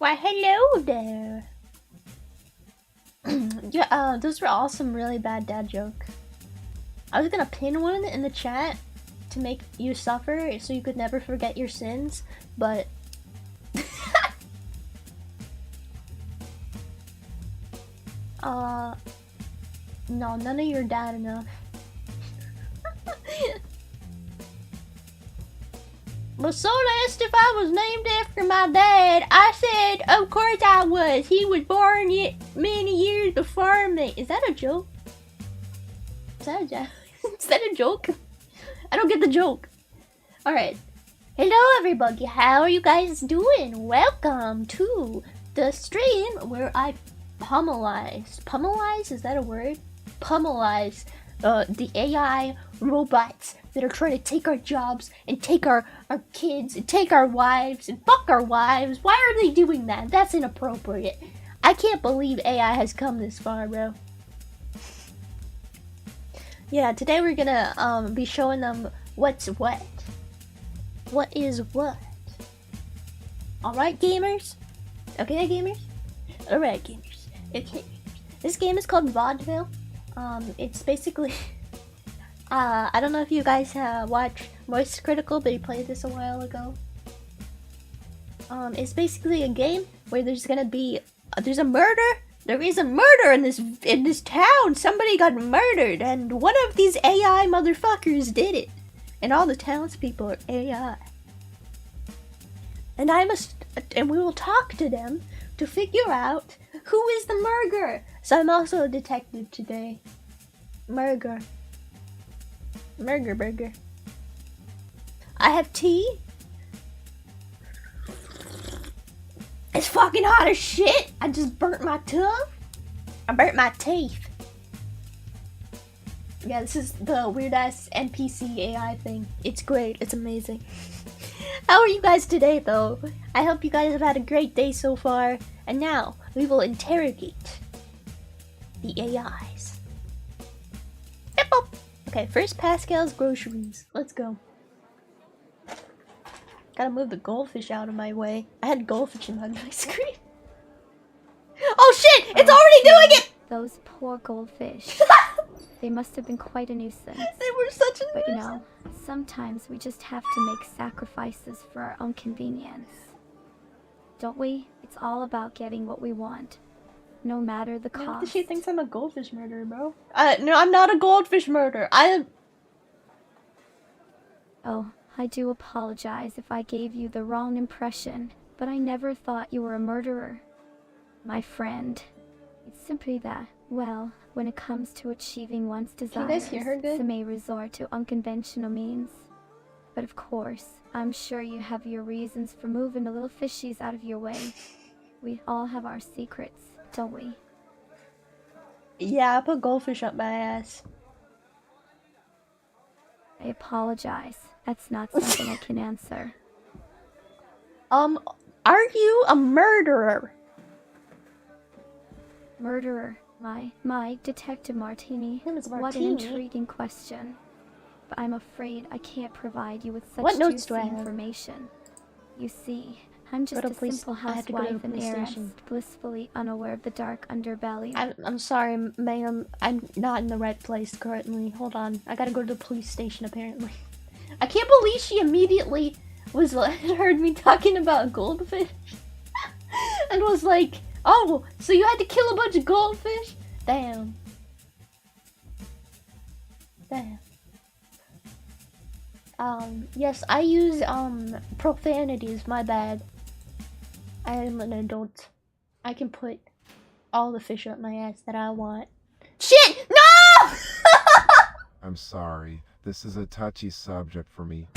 Why, hello there. Yeah, those were all some really bad dad jokes. I was gonna pin one in the chat to make you suffer so you could never forget your sins, but no, none of your dad enough. Was so asked if I was named after my dad. I said, of course I was. He was born many years before me. Is that a joke? Is that a joke? Is that a joke? I don't get the joke. Alright. Hello everybody, how are you guys doing? Welcome to the stream where I pummelize. Pummelize? Is that a word? Pummelize the AI robots that are trying to take our jobs and take our kids and take our wives and fuck our wives. Why are they doing that? That's inappropriate. I can't believe AI has come this far, bro. Yeah, today we're gonna be showing them what's what. What is what? Alright, gamers? Okay, gamers? Alright, gamers. Okay. This game is called Vaudeville. It's basically... I don't know if you guys watch Moist Critical, but he played this a while ago. It's basically a game where there's gonna be... there's a murder! There is a murder in this town! Somebody got murdered, and one of these AI motherfuckers did it! And all the townspeople are AI. And we will talk to them to figure out who is the murderer! So I'm also a detective today. Murder. Burger. I have tea. It's fucking hot as shit. I just burnt my tongue. I burnt my teeth. Yeah, this is the weird ass NPC AI thing. It's great. It's amazing. How are you guys today, though? I hope you guys have had a great day so far. And now we will interrogate the AIs. Yep. Okay, first Pascal's groceries. Let's go. Gotta move the goldfish out of my way. I had goldfish in my screen. Oh shit! It's already doing it! Those poor goldfish. They must have been quite a nuisance. They were such a nuisance. But you know, sometimes we just have to make sacrifices for our own convenience. Don't we? It's all about getting what we want. No matter the cost. She thinks I'm a goldfish murderer, bro. No, I'm not a goldfish murderer. Oh, I do apologize if I gave you the wrong impression, but I never thought you were a murderer. My friend. It's simply that, well, when it comes to achieving one's desires, can you guys hear her good? Some may resort to unconventional means. But of course, I'm sure you have your reasons for moving the little fishies out of your way. We all have our secrets. Don't we? Yeah, I put goldfish up my ass. I apologize. That's not something I can answer. Are you a murderer? Murderer? My Detective Martini. What an intriguing question. But I'm afraid I can't provide you with such juicy information. You see, I'm just a simple housewife and heiress, blissfully unaware of the dark underbelly. I'm sorry, ma'am. I'm not in the right place currently. Hold on. I gotta go to the police station, apparently. I can't believe she immediately heard me talking about goldfish. And was like, oh, so you had to kill a bunch of goldfish? Damn. Yes, I use, profanities, my bad. I am an adult. I can put all the fish up my ass that I want. Shit! No! I'm sorry. This is a touchy subject for me.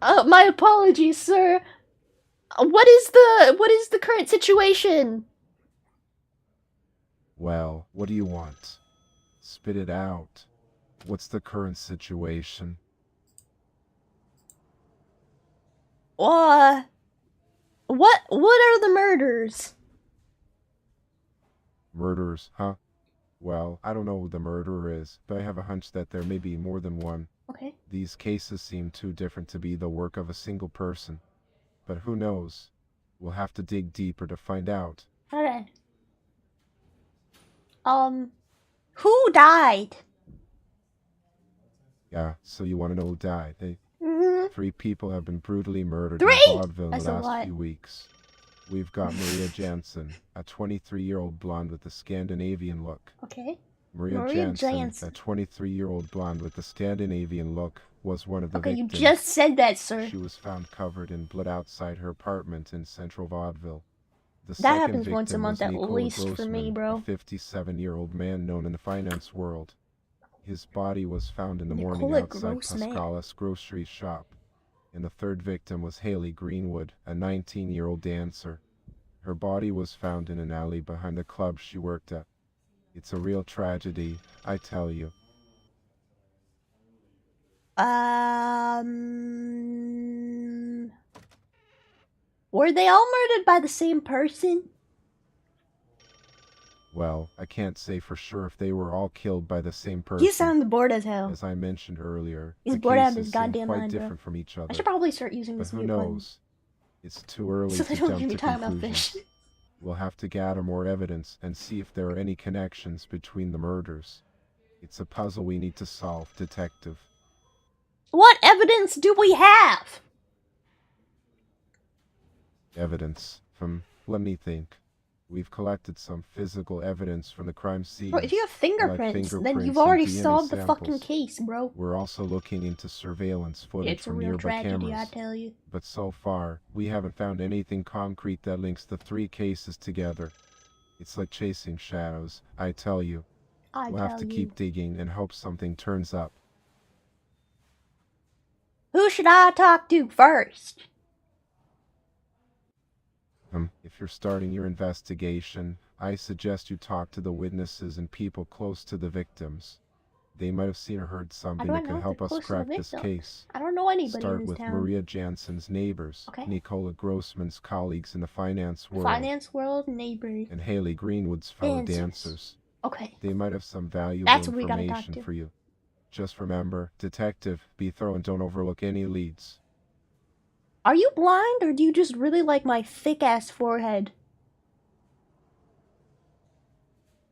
My apologies, sir. What is the current situation? Well, what do you want? Spit it out. What's the current situation? What are the murders? Murders, huh? Well, I don't know who the murderer is, but I have a hunch that there may be more than one. Okay. These cases seem too different to be the work of a single person. But who knows? We'll have to dig deeper to find out. Alright. Who died? Yeah, so you want to know who died? Mm-hmm. 3 people have been brutally murdered 3? in Vaudeville in the last few weeks. We've got Maria Jansen, a 23-year-old blonde with a Scandinavian look. Okay. Maria Jansen, a 23-year-old blonde with a Scandinavian look, was one of the victims. Okay, you just said that, sir. She was found covered in blood outside her apartment in central Vaudeville. That happens once a month at least for me, bro. A 57-year-old man known in the finance world. His body was found in the morning outside Pascala's grocery shop. And the third victim was Haley Greenwood, a 19-year-old dancer. Her body was found in an alley behind the club she worked at. It's a real tragedy, I tell you. Were they all murdered by the same person? Well, I can't say for sure if they were all killed by the same person. You sound bored as hell. As I mentioned earlier, he's the bored out of cases his goddamn quite mind, different bro. from each other. I should probably start using this But who mute button. knows? It's too early So to they don't jump hear me to talking about conclusions. fish. We'll have to gather more evidence and see if there are any connections between the murders. It's a puzzle we need to solve, Detective. What evidence do we have? Evidence from, let me think. We've collected some physical evidence from the crime scene. Bro, if you have fingerprints, then you've already solved the fucking case, bro. We're also looking into surveillance footage from nearby cameras. It's a real tragedy, I tell you. But so far, we haven't found anything concrete that links the 3 cases together. It's like chasing shadows, I tell you. We'll have to keep digging and hope something turns up. Who should I talk to first? If you're starting your investigation, I suggest you talk to the witnesses and people close to the victims. They might have seen or heard something that could help us crack this case. I don't know anybody Start in this with town. Maria Jansen's neighbors, Nicola Grossman's colleagues in the finance world, neighbors, and Haley Greenwood's fellow dancers. Okay. They might have some valuable information for you. Just remember, Detective, be thorough and don't overlook any leads. Are you blind, or do you just really like my thick-ass forehead?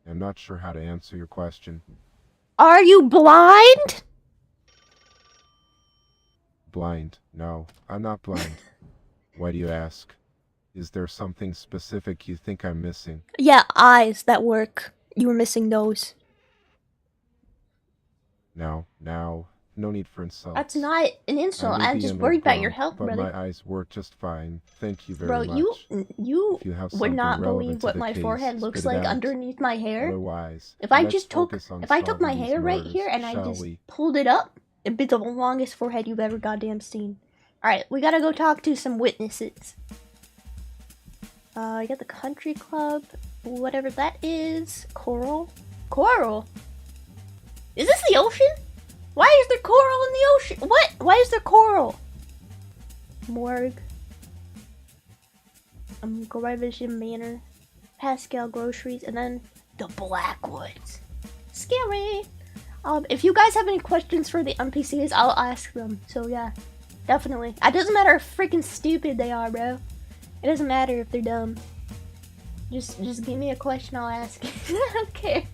I'm not sure how to answer your question. Are you blind? Blind? No, I'm not blind. Why do you ask? Is there something specific you think I'm missing? Yeah, eyes that work. You were missing those. Now, no need for insults. That's not an insult. I'm just worried about your health, but brother. my eyes work just fine. Thank you very much. Bro, you would not believe what my forehead looks like underneath my hair. Otherwise, if I took my hair right here and I just pulled it up, it'd be the longest forehead you've ever goddamn seen. Alright, we gotta go talk to some witnesses. I got the country club, whatever that is. Coral? Coral? Is this the ocean? Why is there coral in the ocean? What? Why is there coral? Morgue. Gravision Manor. Pascal Groceries. And then the Blackwoods. Scary. If you guys have any questions for the NPCs, I'll ask them. So yeah, definitely. It doesn't matter how freaking stupid they are, bro. It doesn't matter if they're dumb. Just give me a question, I'll ask it. I don't care.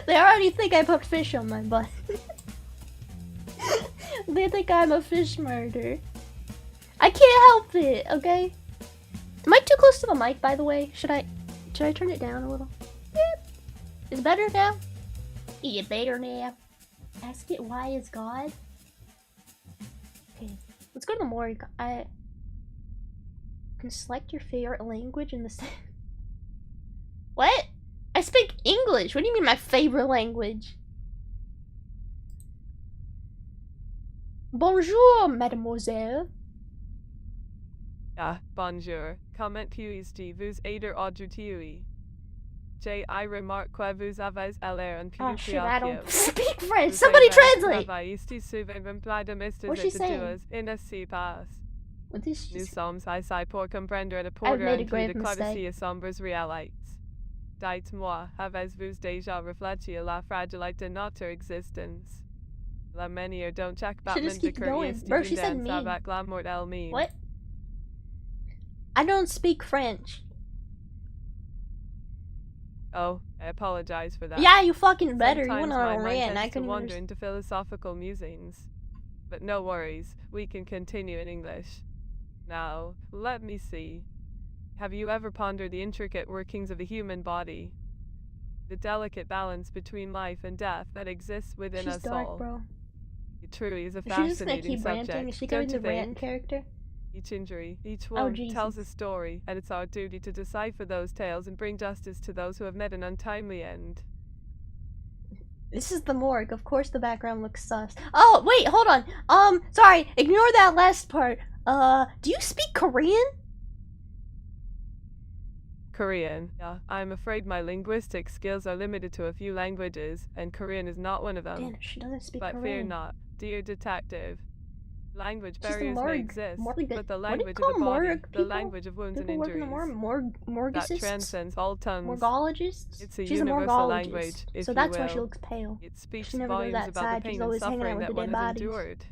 They already think I put fish on my butt. They think I'm a fish murderer. I can't help it, okay? Am I too close to the mic, by the way? Should I turn it down a little? Yeah. Is it better now? Yeah, better now. Ask it why is God? Okay, let's go to the morgue. I can select your favorite language in the What? I speak English. What do you mean my favorite language? Bonjour, mademoiselle. Ah, bonjour. Comment puis-je vous aider aujourd'hui? J'ai remarqué que vous avez l'air un peu Oh shit, I don't speak French. Somebody translate! What's she saying? What is she saying? Nous sommes ici pour comprendre et pour de courtesy sombres réalités. Dites-moi, avez-vous déjà réfléchi à la fragilité de notre existence? La manière dont chaque battement de cœur est Bro, she said une me. danse avec la mort elle-même. What? I don't speak French. Oh, I apologize for that. Yeah, you fucking better. You Sometimes went on a my rant. mind I tends to couldn't wander even. into philosophical musings. But no worries, we can continue in English. Now, let me see. Have you ever pondered the intricate workings of the human body? The delicate balance between life and death that exists within She's us dark, all. bro. It truly is a Is she just gonna fascinating keep ranting? subject, Is she don't going you to rant think? character? Each injury, each Oh, wound Jesus. tells a story, and it's our duty to decipher those tales and bring justice to those who have met an untimely end. This is the morgue. Of course the background looks sus. Oh, wait, hold on. Sorry, ignore that last part. Do you speak Korean? Korean. Yeah, I'm afraid my linguistic skills are limited to a few languages, and Korean is not one of them. Damn, she doesn't speak But Korean. fear not, dear detective. Language She's the barriers may morgue. exist, Morgue. but the What do you language of call the body, morgue the people? language of wounds and People work in the injuries, that morguists? transcends all tongues. Morgologists? It's a She's a universal morgologist. language, if So you that's why she will. looks pale. It speaks She never goes volumes about the outside. pain She's and always hanging out suffering with that the one dead has bodies. endured.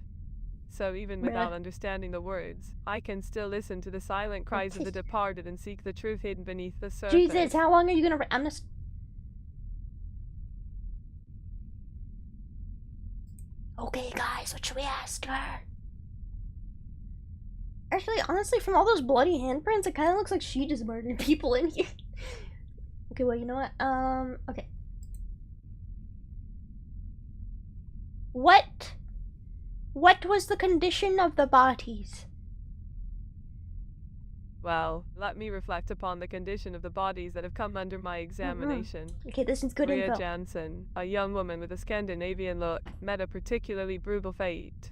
So even without understanding the words, I can still listen to the silent cries of the departed and seek the truth hidden beneath the surface. Jesus, how long are you gonna? I'm gonna. Okay, guys, what should we ask her? Actually, honestly, from all those bloody handprints, it kind of looks like she just murdered people in here. Okay, well, you know what? Okay. What was the condition of the bodies? Well, let me reflect upon the condition of the bodies that have come under my examination. Okay, this is good Maria info. Jansen, a young woman with a Scandinavian look, met a particularly brutal fate.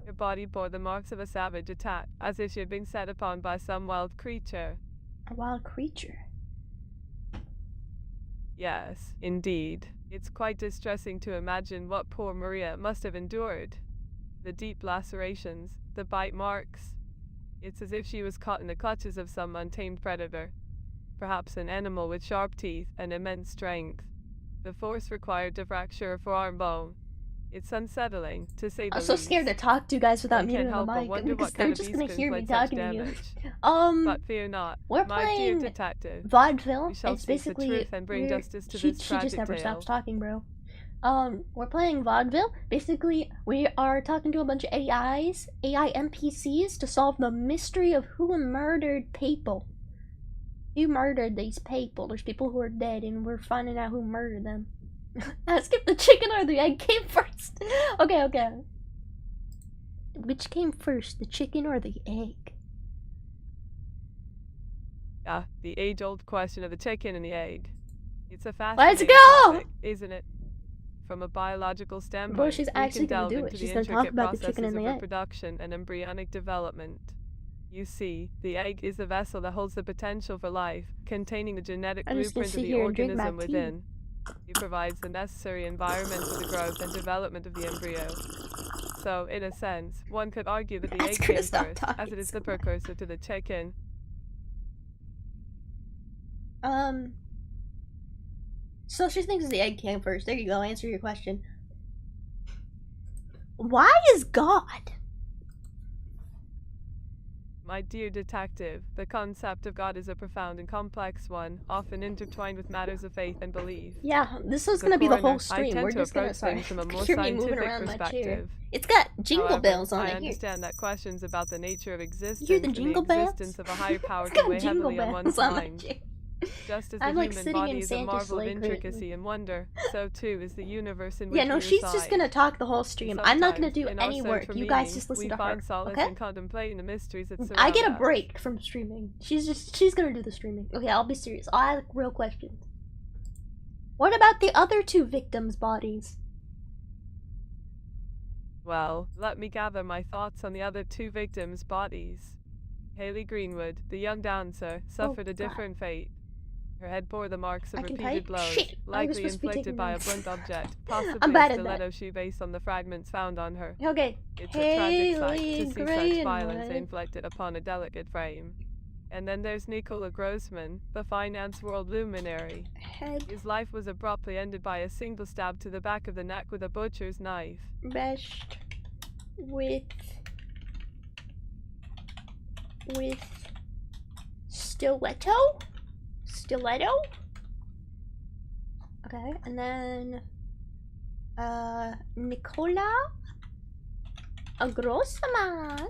Her body bore the marks of a savage attack, as if she had been set upon by some wild creature. A wild creature? Yes, indeed. It's quite distressing to imagine what poor Maria must have endured. The deep lacerations, the bite marks. It's as if she was caught in the clutches of some untamed predator. Perhaps an animal with sharp teeth and immense strength. The force required to fracture her forearm bone. It's unsettling, to say the I'm least. so scared to talk to you guys without I can't muting the help but mic wonder because what they're kind of just gonna beast hear me inflicts such talking to you. damage. But fear not, We're my dear playing detective. Vaudeville. We shall It's seek the basically truth and bring justice to this she tragic just never tale. stops talking, bro. We're playing Vaudeville. Basically, we are talking to a bunch of AI NPCs to solve the mystery of who murdered people. Who murdered these people? There's people who are dead, and we're finding out who murdered them. Ask if the chicken or the egg came first. Okay. Which came first, the chicken or the egg? Yeah, the age-old question of the chicken and the egg. It's a Let's fascinating go! topic, isn't it? From a biological standpoint, Bro, she's we actually can gonna delve do it. into She's the gonna talk intricate about the processes chicken and of the egg. reproduction and embryonic development. You see, the egg is the vessel that holds the potential for life, containing the genetic I'm just gonna blueprint of sit the here and drink my organism tea. within. It provides the necessary environment for the growth and development of the embryo. So, in a sense, one could argue that the egg Ask her to came stop first, talking as it is so the precursor to the chicken. So she thinks the egg came first. There you go, answer your question. Why is God? My dear detective, the concept of God is a profound and complex one, often intertwined with matters of faith and belief. Yeah, this is As a gonna be the whole coroner, I stream. tend We're to just gonna approach things from a more hear me moving scientific around my chair. perspective. It's got jingle However, bells on I it. Here. understand that questions about the nature of existence You hear the and jingle the bells? existence of a higher power It's can got weigh jingle heavily on bells one's on my mind. chair. Just as the I'm like human sitting body in is a Santa's marvel of sleigh crate. intricacy and wonder, so too is the universe in which Yeah, no, we she's reside. just gonna talk the whole stream. I'm not gonna do Sometimes, in our any search work. for You guys meaning, just listen we to her. find solace Okay? in contemplating the mysteries that surround I get a us. break from streaming. She's gonna do the streaming. Okay, I'll be serious. I'll ask real questions. What about the other two victims' bodies? Well, let me gather my thoughts on the other two victims' bodies. Haley Greenwood, the young dancer, suffered a God. different fate. Her head bore the marks of I can repeated type? blows, Shit, I was likely supposed to be inflicted taking by a notes. blunt object, possibly I'm a bad at that. stiletto shoe based on the fragments found on her. Okay. It's a tragic sight Haley to see such violence Greenwood. inflicted upon a delicate frame. And then there's Nicola Grossman, the finance world luminary. Head. His life was abruptly ended by a single stab to the back of the neck with a butcher's knife. Bashed with stiletto? Stiletto? Okay, and then Nicola a Grossman.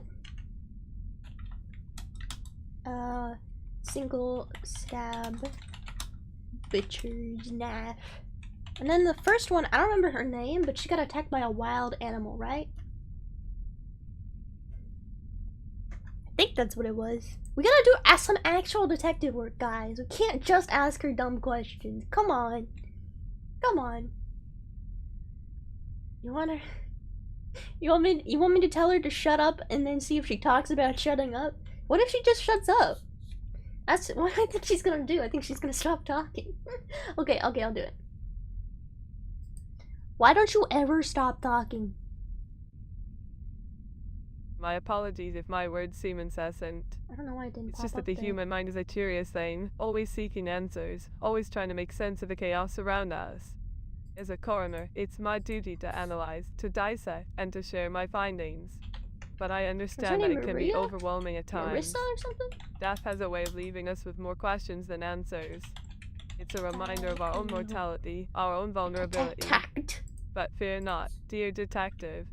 Single stab butcher's knife. And then the first one, I don't remember her name, but she got attacked by a wild animal, right? I think that's what it was. We gotta do some actual detective work, guys. We can't just ask her dumb questions. Come on. Come on. You want me to tell her to shut up and then see if she talks about shutting up? What if she just shuts up? That's what I think she's gonna do. I think she's gonna stop talking. Okay, I'll do it. Why don't you ever stop talking? My apologies if my words seem incessant. I don't know why I didn't. It's just that the human mind is a curious thing, always seeking answers, always trying to make sense of the chaos around us. As a coroner, it's my duty to analyze, to dissect, and to share my findings. But I understand that it can be overwhelming at times. Marissa or something? Death has a way of leaving us with more questions than answers. It's a reminder of our own mortality, our own vulnerability. But fear not, dear detective.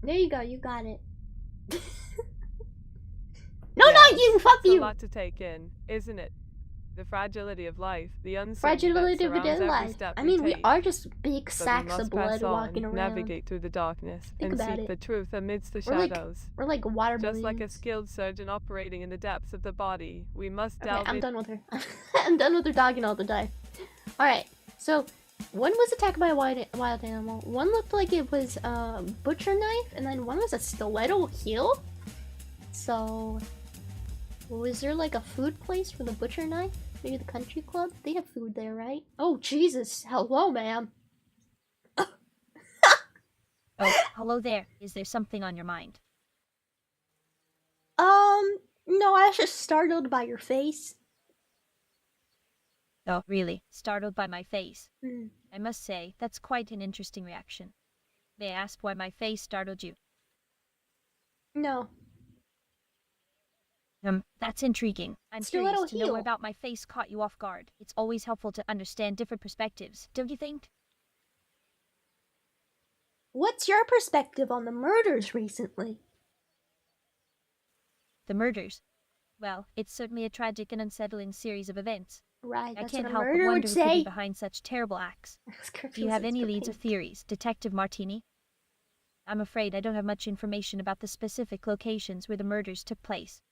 There you go, you got it. No, not you, fuck you! It's a lot to take in, isn't it? The fragility of life, the uncertainty fragility that of surrounds every life. step I mean, we take. are just big But sacks we must of blood press on, walking around. navigate through the darkness, and seek the truth amidst the shadows. We're like water Just like a skilled surgeon operating in the depths of the body, we must delve I'm done with her. I'm done with her talking all the time. Alright, so one was attacked by a wild animal, one looked like it was a butcher knife, and then one was a stiletto heel. So, was there like a food place for the butcher knife? Maybe the country club? They have food there, right? Oh, Jesus. Hello, ma'am. Oh, hello there. Is there something on your mind? No, I was just startled by your face. Oh, really? Startled by my face? Mm. I must say, that's quite an interesting reaction. May I ask why my face startled you? No. That's intriguing. I'm curious to know why about my face caught you off guard. It's always helpful to understand different perspectives, don't you think? What's your perspective on the murders recently? The murders? Well, it's certainly a tragic and unsettling series of events. Right, I that's can't what a help but murderer wonder would who could say. be behind such terrible acts. Do you have any leads or theories, Detective Martini? I'm afraid I don't have much information about the specific locations where the murders took place.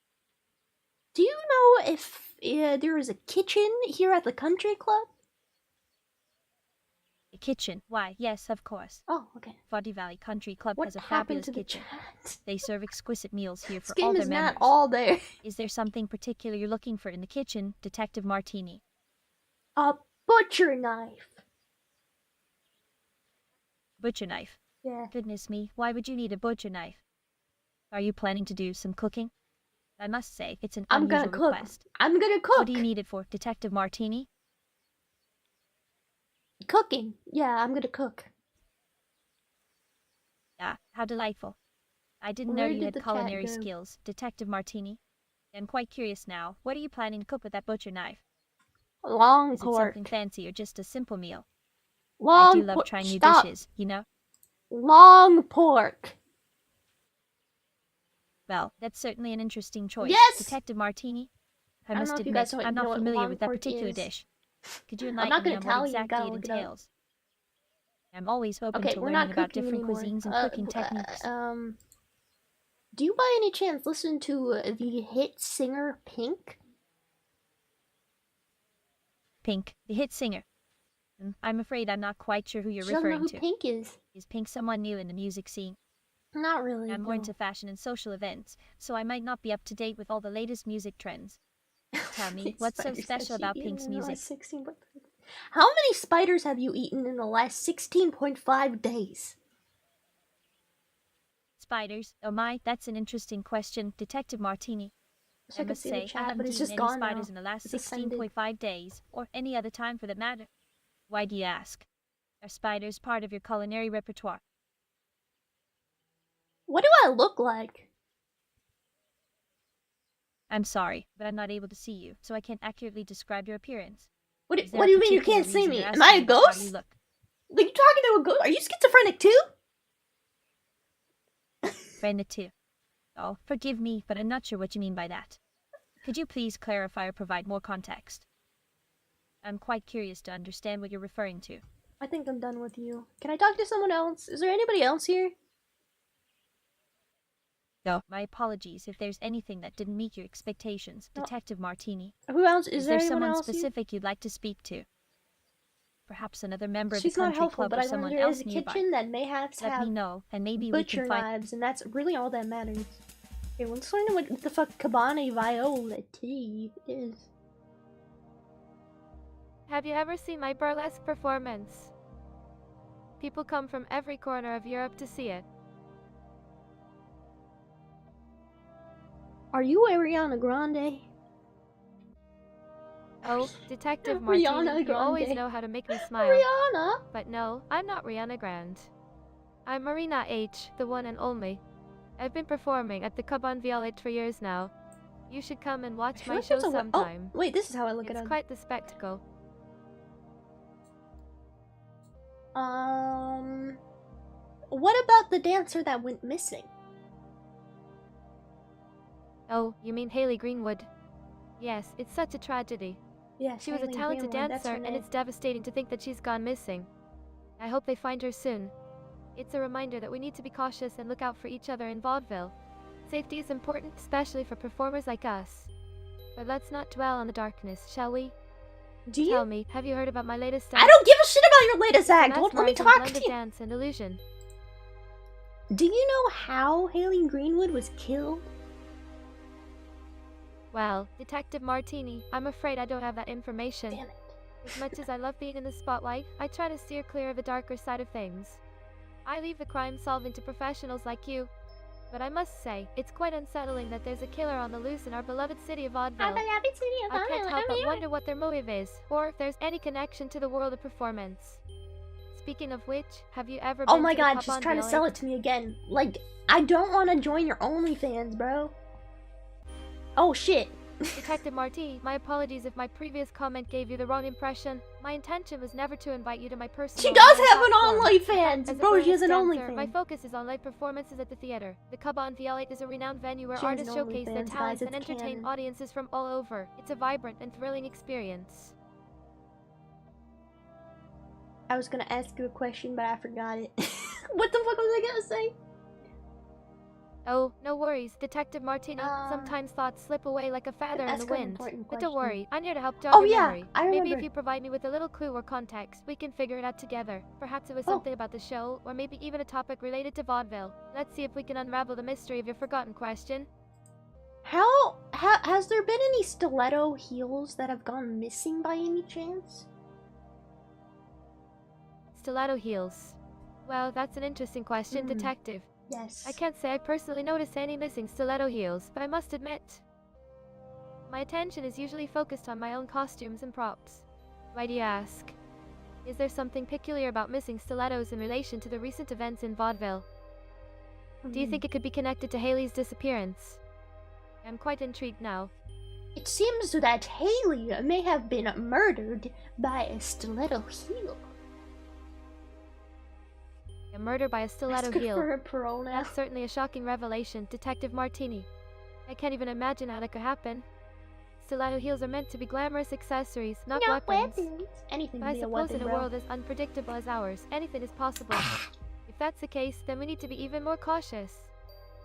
Do you know if there is a kitchen here at the country club? A kitchen? Why, yes, of course. Oh, okay. Vaudeville Country Club What has a happened fabulous to the kitchen. chat? They serve exquisite meals here for This all game their is members. not all there. Is there something particular you're looking for in the kitchen, Detective Martini? A butcher knife. Butcher knife? Yeah. Goodness me, why would you need a butcher knife? Are you planning to do some cooking? I must say, it's an unusual request. I'm gonna cook. What do you need it for, Detective Martini? Cooking. Yeah, I'm gonna cook. Ah, how delightful. I didn't know you had culinary skills, Detective Martini. I'm quite curious now. What are you planning to cook with that butcher knife? Long Is it pork. something fancy or just a simple meal? Long I do love trying new dishes, you know? Long pork. Well, that's certainly an interesting choice, Yes! Detective Martini. I don't must know if you admit, guys know I'm not what familiar long with that pork particular is. dish. Could you I'm enlighten not me gonna on tell what you, exactly it look it up. entails? I'm always open Okay, to we're not learning about cooking different anymore. cuisines and cooking techniques. Do you by any chance listen to the hit singer Pink? Pink, the hit singer. I'm afraid I'm not quite sure who you're referring to. Don't know who Pink is. Is Pink someone new in the music scene? Not really. I'm more into fashion and social events, so I might not be up to date with all the latest music trends. Tell me, what's so special about Pink's music? How many spiders have you eaten in the last 16.5 days? Spiders? Oh my, that's an interesting question, Detective Martini. I must say, I haven't seen any spiders in the last 16.5 days, or any other time for that matter. Why do you ask? Are spiders part of your culinary repertoire? What do I look like? I'm sorry, but I'm not able to see you, so I can't accurately describe your appearance. What do you mean you can't see me? Am I a ghost? Are you talking to a ghost? Are you schizophrenic too? Schizophrenic too. Oh, forgive me, but I'm not sure what you mean by that. Could you please clarify or provide more context? I'm quite curious to understand what you're referring to. I think I'm done with you. Can I talk to someone else? Is there anybody else here? No. My apologies if there's anything that didn't meet your expectations, Detective Martini. Who else? Is there someone else specific you'd like to speak to? Perhaps another member of She's the country not helpful, club but or I someone wonder, else is a nearby. kitchen that may have to Let me know, and maybe we butcher can find knives, and that's really all that matters. Okay, let's learn what the fuck Cabane Violet is. Have you ever seen my burlesque performance? People come from every corner of Europe to see it. Are you Ariana Grande? Oh, Detective Martini, you always know how to make me smile. Rihanna? But no, I'm not Rihanna Grande. I'm Marina H., the one and only. I've been performing at the Cabane Violet for years now. You should come and watch my show sometime. Oh, wait, this is how I look at it. It's quite the spectacle. What about the dancer that went missing? Oh, you mean Hayley Greenwood? Yes, it's such a tragedy. Yes, she was a talented dancer, and it's devastating to think that she's gone missing. I hope they find her soon. It's a reminder that we need to be cautious and look out for each other in vaudeville. Safety is important, especially for performers like us. But let's not dwell on the darkness, shall we? Tell me, have you heard about my latest act? I don't give a shit about your latest act! Let me talk to you! Dance and illusion. Do you know how Hayley Greenwood was killed? Well, Detective Martini, I'm afraid I don't have that information. Damn it. As much as I love being in the spotlight, I try to steer clear of the darker side of things. I leave the crime solving to professionals like you. But I must say, it's quite unsettling that there's a killer on the loose in our beloved city of Vaudeville. I can't help but wonder what their motive is, or if there's any connection to the world of performance. Speaking of which, have you ever been Oh my to god, she's trying to sell it to me again. Like, I don't want to join your OnlyFans, bro. Oh shit. Detective Marti, my apologies if my previous comment gave you the wrong impression. My intention was never to invite you to my personal... She does have an OnlyFans! Bro, she has an OnlyFans. My focus is on live performances at the theater. The Cabane Violet is a renowned venue where artists showcase their talents and entertain audiences from all over. It's a vibrant and thrilling experience. I was gonna ask you a question, but I forgot it. What the fuck was I gonna say? Oh, no worries, Detective Martini. Sometimes thoughts slip away like a feather in the wind. But don't worry, I'm here to help jog your memory. Maybe if you provide me with a little clue or context, we can figure it out together. Perhaps it was something about the show, or maybe even a topic related to vaudeville. Let's see if we can unravel the mystery of your forgotten question. Has there been any stiletto heels that have gone missing by any chance? Stiletto heels. Well, that's an interesting question, Detective. Yes. I can't say I personally noticed any missing stiletto heels, but I must admit, my attention is usually focused on my own costumes and props. Why do you ask? Is there something peculiar about missing stilettos in relation to the recent events in vaudeville? Do you think it could be connected to Hayley's disappearance? I'm quite intrigued now. It seems that Hayley may have been murdered by a stiletto heel. A murder by a stiletto heel. For her parole now. That's certainly a shocking revelation, Detective Martini. I can't even imagine how that could happen. Stiletto heels are meant to be glamorous accessories, not weapons. Anything but can be a weapon, I suppose in a bro. world as unpredictable as ours, anything is possible. If that's the case, then we need to be even more cautious.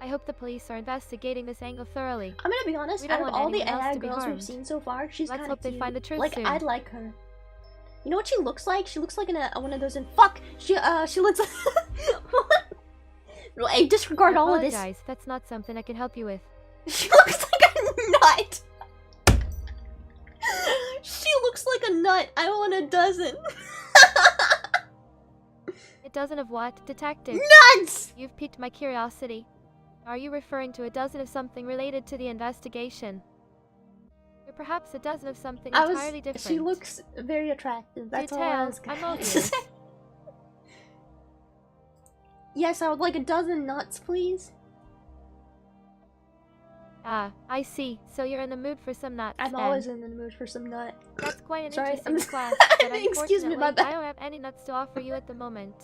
I hope the police are investigating this angle thoroughly. I'm gonna be honest, out of all the ad girls we've seen so far, she's kind of cute. Let's hope they find the truth like, soon. I'd like her. You know what she looks like? She looks like in one of those in fuck. She looks. Hey, disregard all of this. That's not something I can help you with. She looks like a nut. She looks like a nut. I want a dozen. A dozen of what, Detective? Nuts! You've piqued my curiosity. Are you referring to a dozen of something related to the investigation? or perhaps a dozen of something entirely different. She looks very attractive. That's all I Detail, was I'm gonna all say. ears. Yes, I would like a dozen nuts, please. Ah, I see. So you're in the mood for some nuts, I'm then. always in the mood for some nut. That's quite an Sorry, interesting request, but excuse me, my unfortunately, bad. I don't have any nuts to offer you at the moment.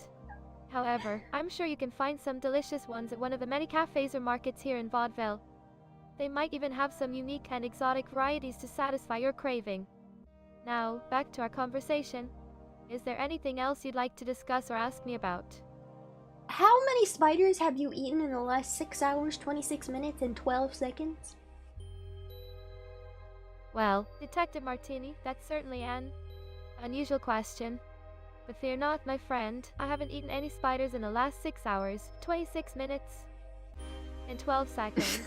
However, I'm sure you can find some delicious ones at one of the many cafes or markets here in Vaudeville. They might even have some unique and exotic varieties to satisfy your craving. Now, back to our conversation. Is there anything else you'd like to discuss or ask me about? How many spiders have you eaten in the last 6 hours, 26 minutes, and 12 seconds? Well, Detective Martini, that's certainly an unusual question. But fear not, my friend, I haven't eaten any spiders in the last 6 hours, 26 minutes, and 12 seconds.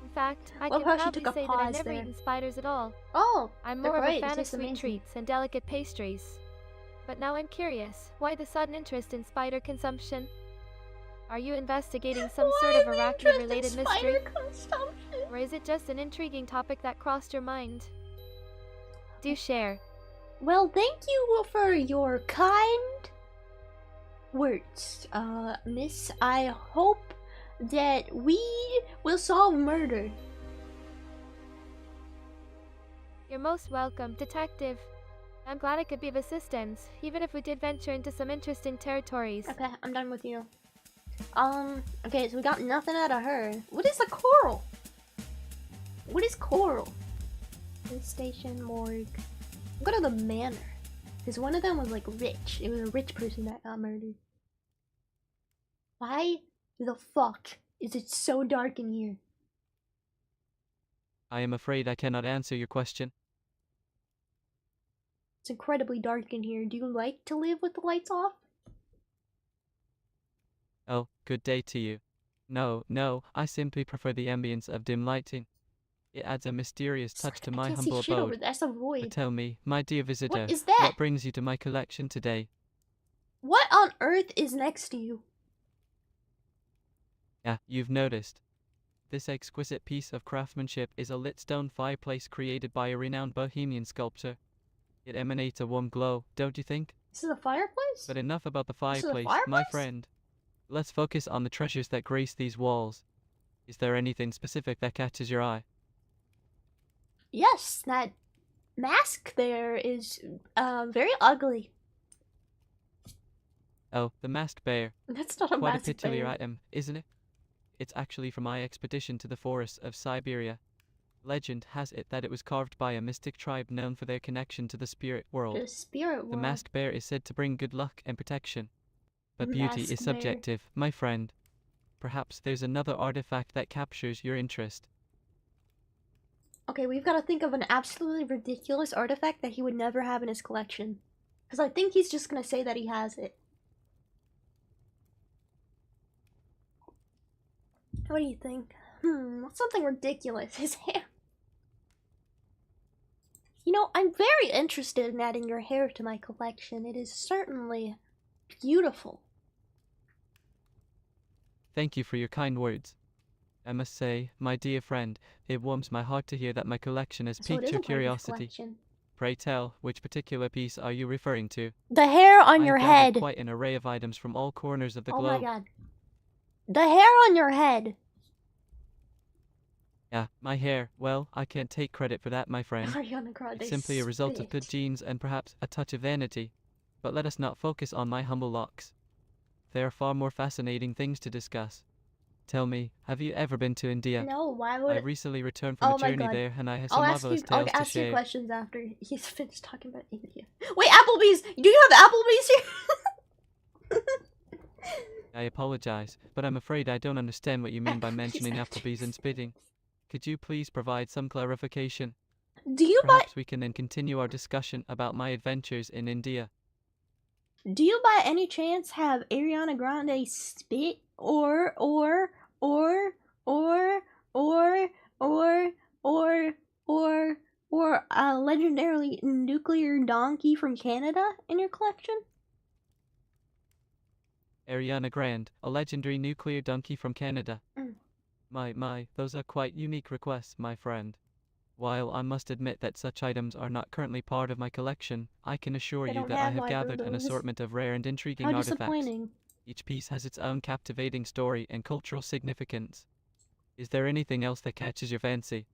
In fact, I Love can how she proudly took a say that I've pause never there. eaten spiders at all. Oh, I'm they're more of great. a fan of Tastes sweet amazing. treats and delicate pastries. But now I'm curious, why the sudden interest in spider consumption? Are you investigating some sort of arachnid-related mystery? Or is it just an intriguing topic that crossed your mind? Do share. Well, thank you for your kind words, miss. I hope that we will solve murder. You're most welcome, Detective. I'm glad I could be of assistance, even if we did venture into some interesting territories. Okay, I'm done with you. Okay, so we got nothing out of her. What is a coral? What is coral? Police station, morgue. Go to the manor. Because one of them was like rich. It was a rich person that got murdered. Why the fuck is it so dark in here? I am afraid I cannot answer your question. It's incredibly dark in here. Do you like to live with the lights off? Oh, good day to you. No, I simply prefer the ambience of dim lighting. It adds a mysterious touch to my humble abode. That's a void. But tell me, my dear visitor, What is that? what brings you to my collection today? What on earth is next to you? Yeah, you've noticed. This exquisite piece of craftsmanship is a lit stone fireplace created by a renowned bohemian sculptor. It emanates a warm glow, don't you think? This is a fireplace? But enough about the This is a fireplace, my fireplace? friend. Let's focus on the treasures that grace these walls. Is there anything specific that catches your eye? Yes, that mask there is very ugly. Oh, the masked bear. That's not a Quite a mask peculiar bear. item, isn't it? It's actually from my expedition to the forests of Siberia. Legend has it that it was carved by a mystic tribe known for their connection to the spirit world. The spirit world. The masked bear is said to bring good luck and protection. But beauty Masked is bear. subjective, my friend. Perhaps there's another artifact that captures your interest. Okay, we've got to think of an absolutely ridiculous artifact that he would never have in his collection. Because I think he's just going to say that he has it. What do you think? What's something ridiculous? His hair. You know, I'm very interested in adding your hair to my collection. It is certainly beautiful. Thank you for your kind words. I must say, my dear friend, it warms my heart to hear that my collection has So it piqued is your a part of his curiosity. collection. Pray tell, which particular piece are you referring to? The hair on I've your gathered head. quite an array of items from all corners of the Oh globe. my god. The hair on your head. Yeah, my hair. Well, I can't take credit for that, my friend. Ariana Grande. It's simply a result of good spit. genes and perhaps a touch of vanity. But let us not focus on my humble locks. There are far more fascinating things to discuss. Tell me, have you ever been to India? No, why I would recently returned from Oh a my journey God. there, and I have I'll some ask you marvelous I'll tales to ask you share. questions after he's finished talking about India. Wait, Applebee's! Do you have Applebee's here? I apologize, but I'm afraid I don't understand what you mean by Applebee's mentioning after Applebee's and spitting. Could you please provide some clarification? Do you by Perhaps we can then continue our discussion about my adventures in India. any chance have Ariana Grande spit or a legendarily nuclear donkey from Canada in your collection? Ariana Grande, a legendary nuclear donkey from Canada. Mm. My, those are quite unique requests, my friend. While I must admit that such items are not currently part of my collection, I can assure you that I have gathered an assortment of rare and intriguing artifacts. Each piece has its own captivating story and cultural significance. Is there anything else that catches your fancy?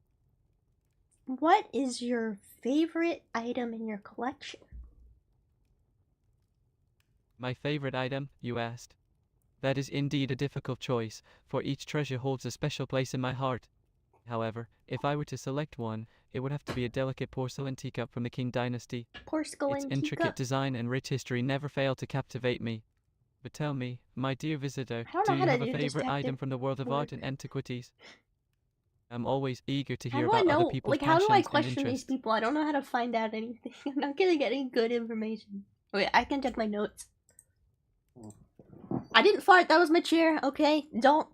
What is your favorite item in your collection? My favorite item, you asked? That is indeed a difficult choice, for each treasure holds a special place in my heart. However, if I were to select one, it would have to be a delicate porcelain teacup from the Qing dynasty. Its intricate design and rich history never fail to captivate me. But tell me, my dear visitor, do you have a favorite item from the world of art and antiquities? I'm always eager to hear about other people's passions and interests. How do I question these people? I don't know how to find out anything. I'm not gonna get any good information. Wait, I can check my notes. I didn't fart, that was my chair, okay? Don't.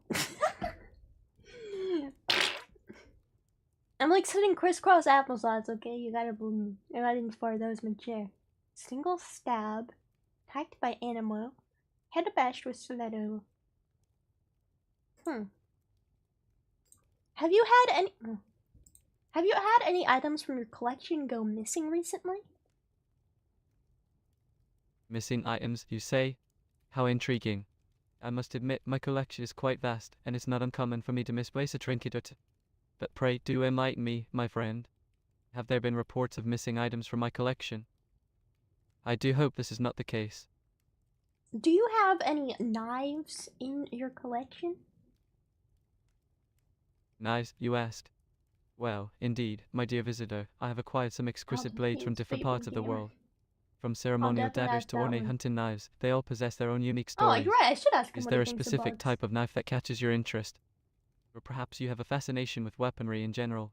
I'm like sitting crisscross applesauce, okay? You gotta believe me. If I didn't fart, that was my chair. Single stab. Attacked by animal. Head bashed with stiletto. Have you had any items from your collection go missing recently? Missing items, you say? How intriguing. I must admit my collection is quite vast, and it's not uncommon for me to misplace a trinket or two. But pray do enlighten me, my friend. Have there been reports of missing items from my collection? I do hope this is not the case. Do you have any knives in your collection? Knives, you asked? Well, indeed, my dear visitor, I have acquired some exquisite blades from different parts of the world. From ceremonial daggers to ornate hunting knives, they all possess their own unique stories. Oh, you're right, I should ask him. Is there a specific type of knife that catches your interest? Or perhaps you have a fascination with weaponry in general?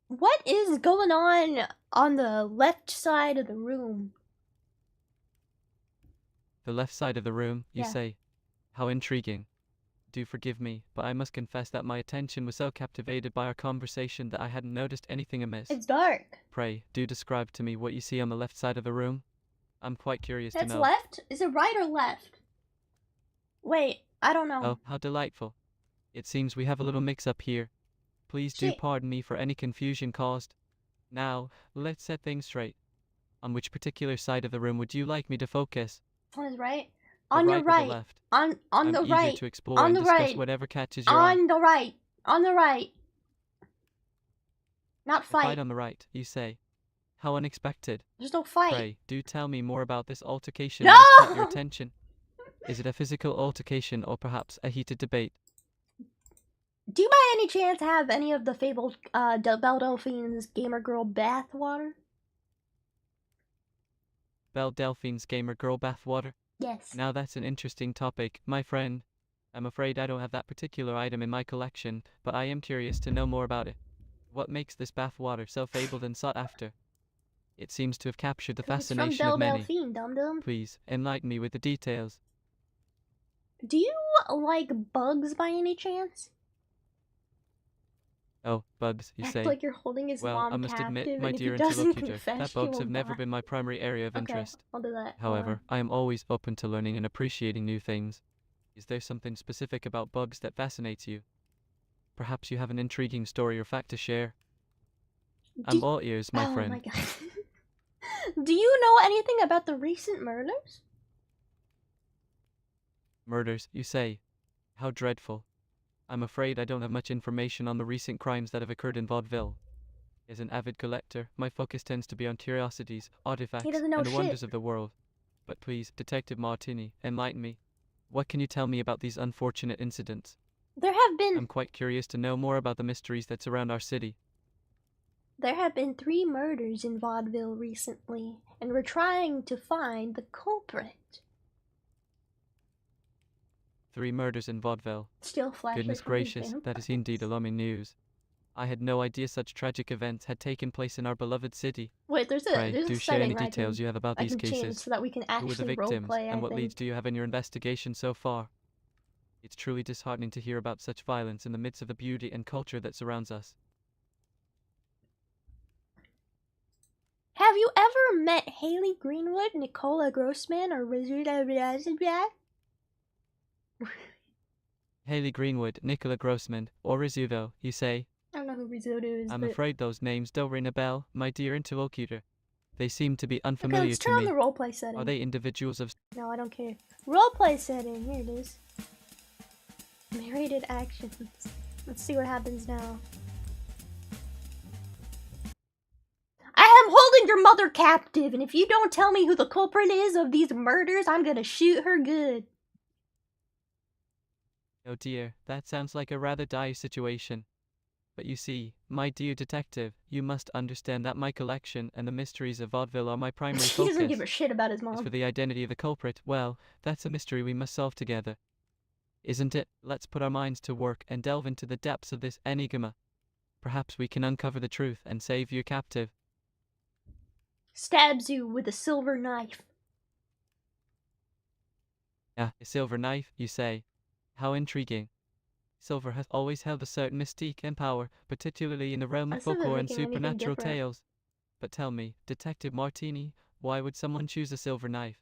What is going on the left side of the room? The left side of the room, you say? How intriguing. Do forgive me, but I must confess that my attention was so captivated by our conversation that I hadn't noticed anything amiss. It's dark. Pray, do describe to me what you see on the left side of the room. I'm quite curious to know. That's left? Is it right or left? Wait, I don't know. Oh, how delightful. It seems we have a little mix-up here. Please do pardon me for any confusion caused. Now, let's set things straight. On which particular side of the room would you like me to focus? On his right? The On right your right. Or the left? On the I'm right. eager to explore on and the discuss right. whatever catches your eye. On the right. On the right. Not fight. Fight on the right, you say. How unexpected. There's no fight. Pray, do tell me more about this altercation No! that has caught your attention. Is it a physical altercation or perhaps a heated debate? Do you by any chance have any of the fabled Belle Delphine's Gamer Girl bathwater? Belle Delphine's Gamer Girl bathwater? Yes. Now that's an interesting topic, my friend. I'm afraid I don't have that particular item in my collection, but I am curious to know more about it. What makes this bathwater so fabled and sought after? It seems to have captured the fascination of many. Delphine, dum-dum. Please, enlighten me with the details. Do you like bugs by any chance? Oh, bugs, you say? Act like you're holding his well, mom I must captive, admit, my and if dear he doesn't interlocutor, confess, that bugs he have will never die. been my primary area of interest. I'll do that. However, I am always open to learning and appreciating new things. Is there something specific about bugs that fascinates you? Perhaps you have an intriguing story or fact to share. I'm all ears, my friend. Oh my god. Do you know anything about the recent murders? Murders, you say? How dreadful. I'm afraid I don't have much information on the recent crimes that have occurred in Vaudeville. As an avid collector, my focus tends to be on curiosities, artifacts, and the wonders of the world. But please, Detective Martini, enlighten me. What can you tell me about these unfortunate incidents? I'm quite curious to know more about the mysteries that surround our city. There have been 3 murders in Vaudeville recently, and we're trying to find the culprit. 3 murders in Vaudeville. Still flashing. Goodness gracious, that is indeed alarming news. I had no idea such tragic events had taken place in our beloved city. Wait, there's a do share any details you have about these cases. So that we can actually Who were the victims, roleplay, and what leads do you have in your investigation so far? It's truly disheartening to hear about such violence in the midst of the beauty and culture that surrounds us. Have you ever met Haley Greenwood, Nicola Grossman, or Rizzuto? Haley Greenwood, Nicola Grossman, or Rizzuto, you say? I don't know who risotto is. I'm but... afraid those names don't ring a bell, my dear interlocutor. They seem to be unfamiliar okay, let's to turn on me. the roleplay setting. Are they individuals of... No, I don't care. Roleplay setting. Here it is. Narrated actions. Let's see what happens now. I am holding your mother captive, and if you don't tell me who the culprit is of these murders, I'm gonna shoot her good. Oh dear, that sounds like a rather dire situation. But you see, my dear detective, you must understand that my collection and the mysteries of Vaudeville are my primary He focus. doesn't give a shit about his mom. As for the identity of the culprit, well, that's a mystery we must solve together. Isn't it? Let's put our minds to work and delve into the depths of this enigma. Perhaps we can uncover the truth and save your captive. Stabs you with a silver knife. Ah, a silver knife, you say? How intriguing. Silver has always held a certain mystique and power, particularly in the realm of This isn't folklore and making anything supernatural different. tales. But tell me, Detective Martini, why would someone choose a silver knife?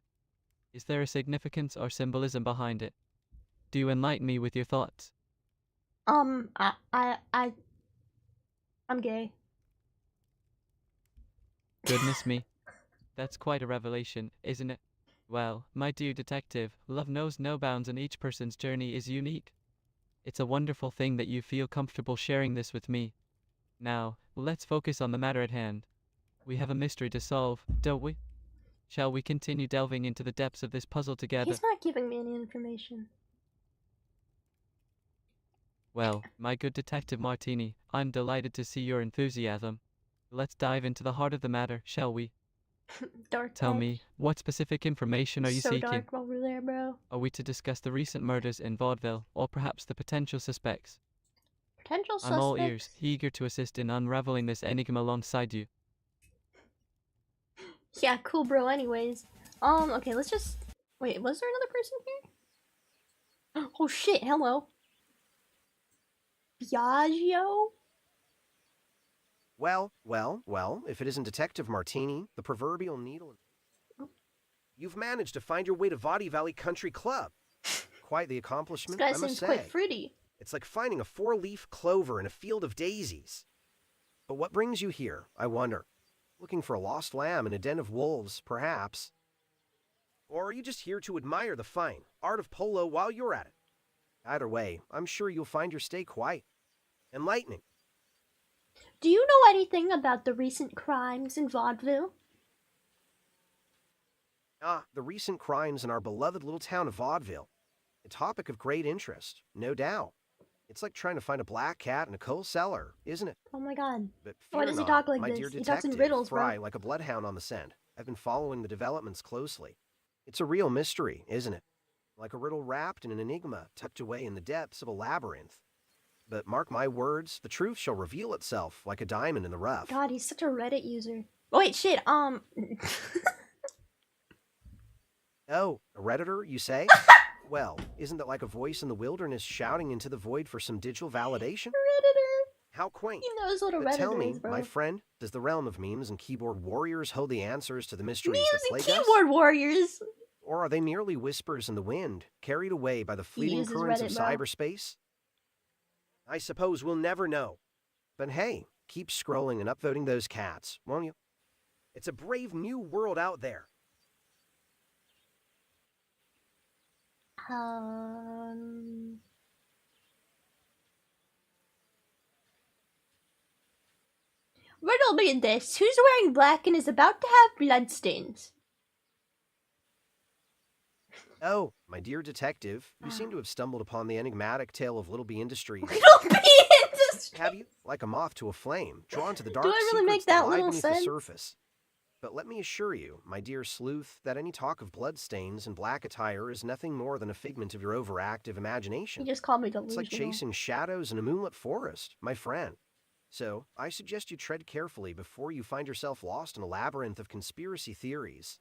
Is there a significance or symbolism behind it? Do you enlighten me with your thoughts? I'm gay. Goodness me. That's quite a revelation, isn't it? Well, my dear detective, love knows no bounds and each person's journey is unique. It's a wonderful thing that you feel comfortable sharing this with me. Now, let's focus on the matter at hand. We have a mystery to solve, don't we? Shall we continue delving into the depths of this puzzle together? He's not giving me any information. Well, my good Detective Martini, I'm delighted to see your enthusiasm. Let's dive into the heart of the matter, shall we? Dark. Tell me, what specific information are you so seeking? dark over there, bro. Are we to discuss the recent murders in Vaudeville, or perhaps the potential suspects? Potential suspects? I'm all ears, eager to assist in unraveling this enigma alongside you. Yeah, cool, bro. Anyways, okay, let's just wait. Was there another person here? Oh shit! Hello, Biagio. Well, if it isn't Detective Martini, the proverbial needle. You've managed to find your way to Vaudeville Country Club. Quite the accomplishment, This guy I must seems say. quite fruity. It's like finding a four-leaf clover in a field of daisies. But what brings you here, I wonder? Looking for a lost lamb in a den of wolves, perhaps? Or are you just here to admire the fine art of polo while you're at it? Either way, I'm sure you'll find your stay quite enlightening. Do you know anything about the recent crimes in Vaudeville? The recent crimes in our beloved little town of Vaudeville. A topic of great interest, no doubt. It's like trying to find a black cat in a coal cellar, isn't it? Oh my god. But Why fear does he not, talk like my this? dear He talks in detective, riddles, for bro. I, like a bloodhound on the scent, I've been following the developments closely. It's a real mystery, isn't it? Like a riddle wrapped in an enigma tucked away in the depths of a labyrinth. But mark my words, the truth shall reveal itself like a diamond in the rough. God, he's such a Reddit user. Oh wait, shit. Oh, a Redditor, you say? Well, isn't that like a voice in the wilderness shouting into the void for some digital validation? Redditor. How quaint. He knows what a But Redditor tell me, is, bro. my friend, does the realm of memes and keyboard warriors hold the answers to the mysteries Memes that and plague us? keyboard warriors. Or are they merely whispers in the wind, carried away by the fleeting uses currents Reddit, of bro. cyberspace? I suppose we'll never know. But hey, keep scrolling and upvoting those cats, won't you? It's a brave new world out there. Riddle me this. Who's wearing black and is about to have bloodstains? Oh, my dear detective, you seem to have stumbled upon the enigmatic tale of Little B Industries. Little B Industries. Have you? Like a moth to a flame, drawn to the dark Do I really make secrets that that lie little beneath sense? the surface. But let me assure you, my dear sleuth, that any talk of bloodstains and black attire is nothing more than a figment of your overactive imagination. You just called me It's delusional. like chasing shadows in a moonlit forest, my friend. So, I suggest you tread carefully before you find yourself lost in a labyrinth of conspiracy theories.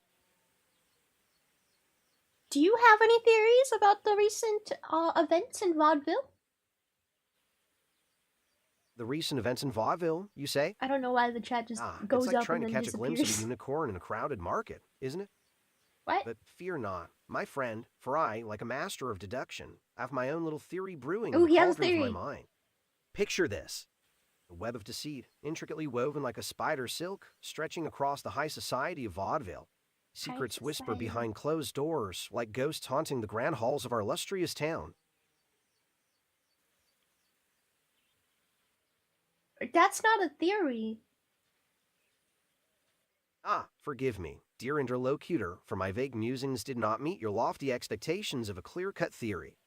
Do you have any theories about the recent events in Vaudeville? The recent events in Vaudeville, you say? I don't know why the chat just goes it's like up trying and to then catch a glimpse of a disappears. unicorn in a crowded market, isn't it? What? But fear not, my friend, for I, like a master of deduction, have my own little theory brewing Ooh, in the he has a cauldron of my theory. mind. Picture this. A web of deceit, intricately woven like a spider silk, stretching across the high society of Vaudeville. Secrets whisper behind closed doors, like ghosts haunting the grand halls of our illustrious town. That's not a theory. Ah, forgive me, dear interlocutor, for my vague musings did not meet your lofty expectations of a clear-cut theory.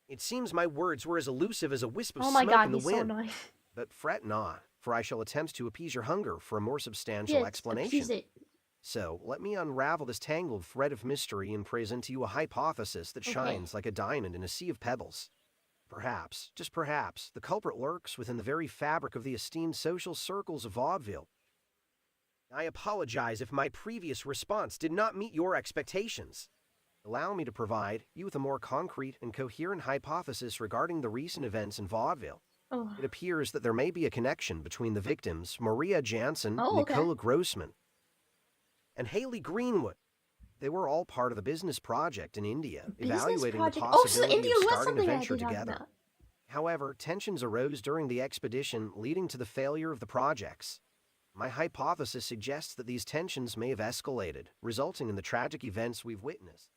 It seems my words were as elusive as a wisp of smoke in the wind. So nice. But fret not, for I shall attempt to appease your hunger for a more substantial explanation. Appease it. So, let me unravel this tangled thread of mystery and present to you a hypothesis that shines like a diamond in a sea of pebbles. Perhaps, just perhaps, the culprit lurks within the very fabric of the esteemed social circles of Vaudeville. I apologize if my previous response did not meet your expectations. Allow me to provide you with a more concrete and coherent hypothesis regarding the recent events in Vaudeville. It appears that there may be a connection between the victims, Maria Jansen, Nicola Grossman, and Haley Greenwood. They were all part of the business project in India, evaluating the possibility of starting a venture together. However, tensions arose during the expedition, leading to the failure of the projects. My hypothesis suggests that these tensions may have escalated, resulting in the tragic events we've witnessed.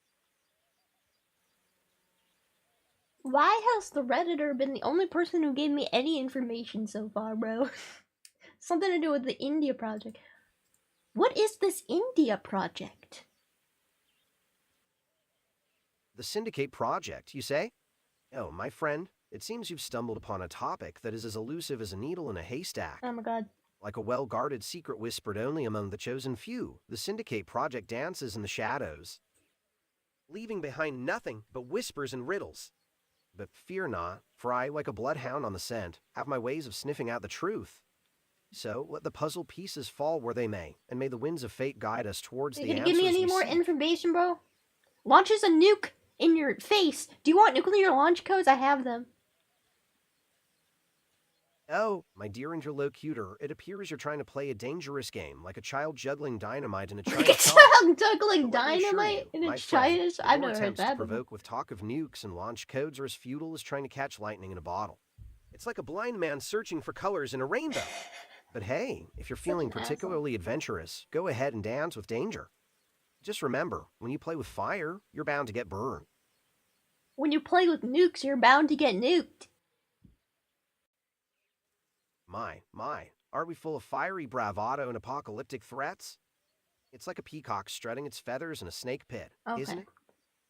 Why has the Redditor been the only person who gave me any information so far, bro? Something to do with the India project. What is this India project? The Syndicate project, you say? Oh, my friend, it seems you've stumbled upon a topic that is as elusive as a needle in a haystack. Oh my god. Like a well-guarded secret whispered only among the chosen few, the Syndicate project dances in the shadows, leaving behind nothing but whispers and riddles. But fear not, for I, like a bloodhound on the scent, have my ways of sniffing out the truth. So let the puzzle pieces fall where they may, and may the winds of fate guide us towards the answers we seek. Give me any more information, bro? Launches a nuke in your face. Do you want nuclear launch codes? I have them. Oh, my dear interlocutor, it appears you're trying to play a dangerous game, like a child juggling dynamite in a Chinese child juggling dynamite in a Chinese? I've never heard that. To provoke with talk of nukes and launch codes are as futile as trying to catch lightning in a bottle. It's like a blind man searching for colors in a rainbow. But hey, if you're feeling particularly adventurous, go ahead and dance with danger. Just remember, when you play with fire, you're bound to get burned. When you play with nukes, you're bound to get nuked. My, aren't we full of fiery bravado and apocalyptic threats? It's like a peacock strutting its feathers in a snake pit, isn't it?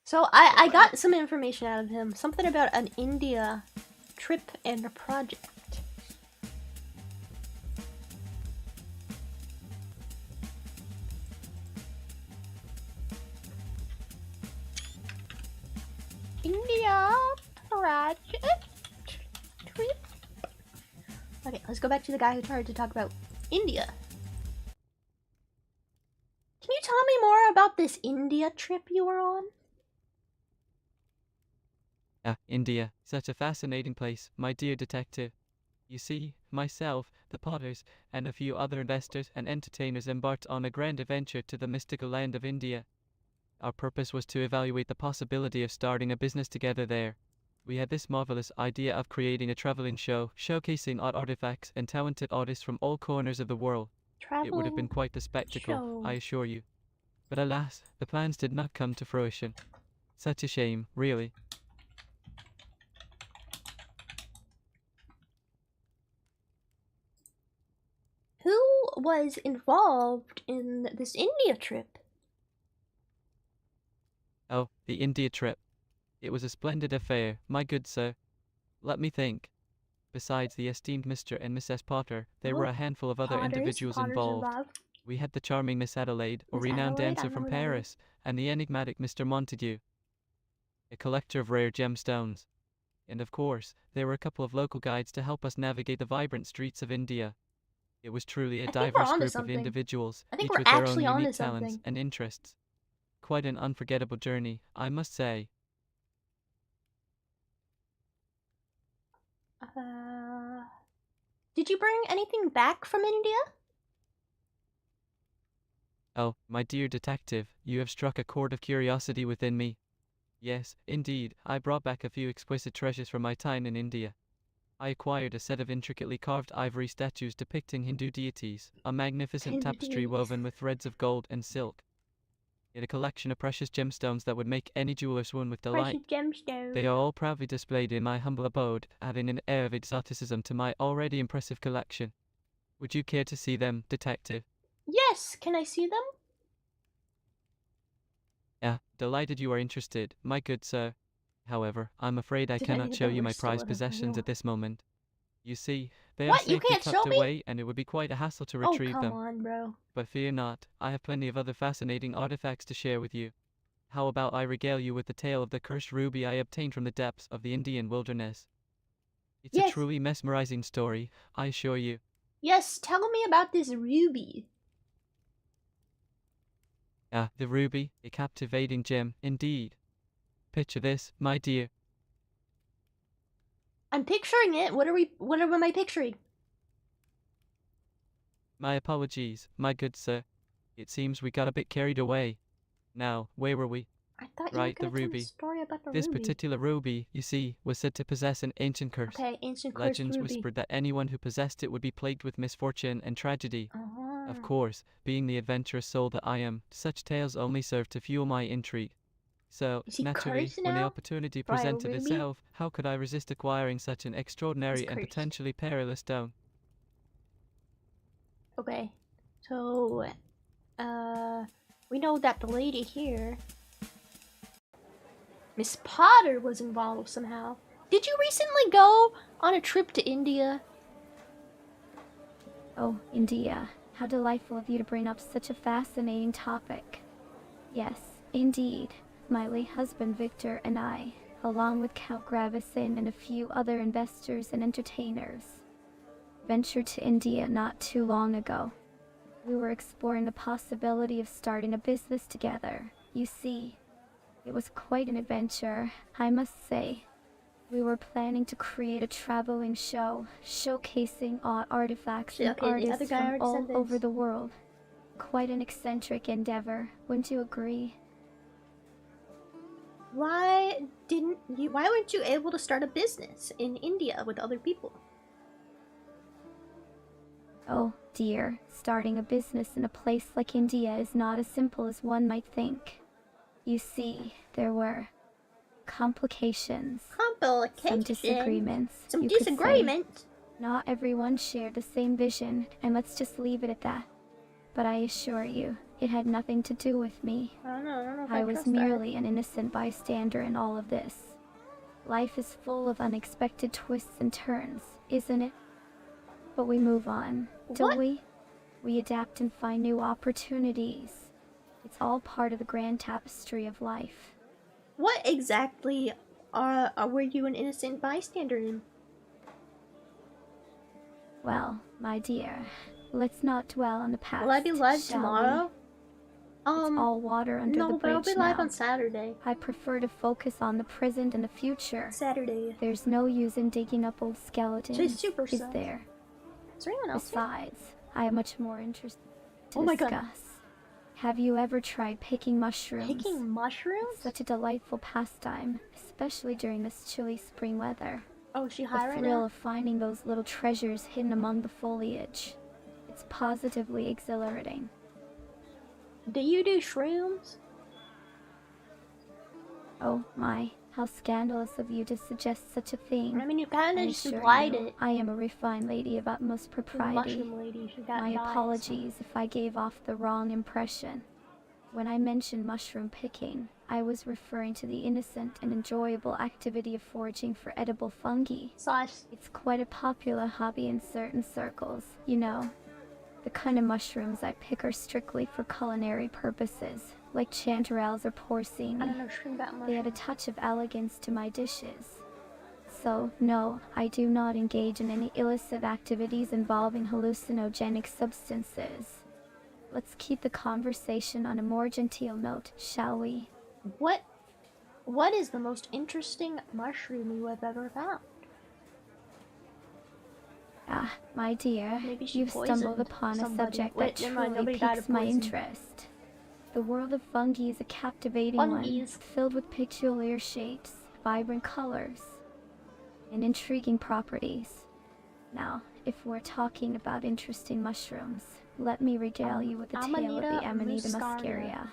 So I got some information out of him. Something about an India trip and a project. India project trip. Okay, let's go back to the guy who tried to talk about India. Can you tell me more about this India trip you were on? India, such a fascinating place, my dear detective. You see, myself, the Potters, and a few other investors and entertainers embarked on a grand adventure to the mystical land of India. Our purpose was to evaluate the possibility of starting a business together there. We had this marvelous idea of creating a traveling show, showcasing odd artifacts and talented artists from all corners of the world. It would have been quite the spectacle, I assure you. But alas, the plans did not come to fruition. Such a shame, really. Who was involved in this India trip? Oh, the India trip. It was a splendid affair, my good sir. Let me think. Besides the esteemed Mr. and Mrs. Potter, there were a handful of other individuals involved. We had the charming Miss Adelaide, a renowned dancer from Paris, and the enigmatic Mr. Montague, a collector of rare gemstones. And of course, there were a couple of local guides to help us navigate the vibrant streets of India. It was truly a diverse group of individuals, each with their own unique talents and interests. Quite an unforgettable journey, I must say. Did you bring anything back from India? Oh, my dear detective, you have struck a chord of curiosity within me. Yes, indeed, I brought back a few exquisite treasures from my time in India. I acquired a set of intricately carved ivory statues depicting Hindu deities, a magnificent Hindu tapestry deities. woven with threads of gold and silk, and a collection of precious gemstones that would make any jeweler swoon with delight. Precious gemstones. They are all proudly displayed in my humble abode, adding an air of exoticism to my already impressive collection. Would you care to see them, detective? Yes, can I see them? Yeah, delighted you are interested, my good sir. However, I'm afraid I cannot show you my prized possessions at this moment. You see, they are What? You safely can't show tucked me? away, and it would be quite a hassle to retrieve oh, come them. on, bro. But fear not, I have plenty of other fascinating artifacts to share with you. How about I regale you with the tale of the cursed ruby I obtained from the depths of the Indian wilderness? It's Yes. a truly mesmerizing story, I assure you. Yes, tell me about this ruby. Ah, the ruby, a captivating gem, indeed. Picture this, my dear. I'm picturing it. What am I picturing? My apologies, my good sir. It seems we got a bit carried away. Now, where were we? I thought Right, you the were gonna tell ruby. a story about the This ruby. particular ruby, you see, was said to possess an ancient curse. Okay, ancient cursed Legends ruby. whispered that anyone who possessed it would be plagued with misfortune and tragedy. Of course, being the adventurous soul that I am, such tales only serve to fuel my intrigue. So, Is he naturally, cursed when the now? opportunity By a presented ruby? itself, how could I resist acquiring such an extraordinary and cursed. potentially perilous stone? Okay, so, we know that the lady here, Miss Potter, was involved somehow. Did you recently go on a trip to India? Oh, India. How delightful of you to bring up such a fascinating topic. Yes, indeed. My late husband Victor and I, along with Count Gravison and a few other investors and entertainers, ventured to India not too long ago. We were exploring the possibility of starting a business together. You see, it was quite an adventure, I must say. We were planning to create a traveling show, showcasing odd artifacts and artists from all over the world. Quite an eccentric endeavor, wouldn't you agree? Why weren't you able to start a business in India with other people? Oh dear, starting a business in a place like India is not as simple as one might think. You see, there were complications, some disagreements, Some you could say. disagreements? Not everyone shared the same vision, and let's just leave it at that. But I assure you, it had nothing to do with me. I don't know if I was trust that. merely an innocent bystander in all of this. Life is full of unexpected twists and turns, isn't it? But we move on, don't we? We adapt and find new opportunities. It's all part of the grand tapestry of life. What exactly were you an innocent bystander in? Well, my dear, let's not dwell on the past. Will I be live shall tomorrow? It's all water under the No, bridge but I'll be live now. on Saturday. I prefer to focus on the present and the future. Saturday. There's no use in digging up old skeletons, Today's super is sucks. there? Is there anyone else here? Besides, I am much more interested to Oh my discuss. God. Have you ever tried picking mushrooms? Picking mushrooms? It's such a delightful pastime, especially during this chilly spring weather. Oh, is she The high right thrill now? of finding those little treasures hidden among the foliage. It's positively exhilarating. Do you do shrooms? Oh my, how scandalous of you to suggest such a thing. I mean, you kind I of just assure implied you, it. I am a refined lady of utmost propriety. Mushroom lady, she got My biased. apologies if I gave off the wrong impression. When I mentioned mushroom picking, I was referring to the innocent and enjoyable activity of foraging for edible fungi. Sauce. It's quite a popular hobby in certain circles, you know. The kind of mushrooms I pick are strictly for culinary purposes, like chanterelles or porcini. I don't know shroom about They add a mushrooms. touch of elegance to my dishes. So, no, I do not engage in any illicit activities involving hallucinogenic substances. Let's keep the conversation on a more genteel note, shall we? What is the most interesting mushroom you have ever found? Ah, my dear, Maybe she you've stumbled poisoned upon a somebody. subject Wait, that never mind, truly nobody died piques of my poison. interest. The world of fungi is a captivating one, Fungies. filled with peculiar shapes, vibrant colors. and intriguing properties. Now, if we're talking about interesting mushrooms, let me regale you with the tale of the Amanita muscaria,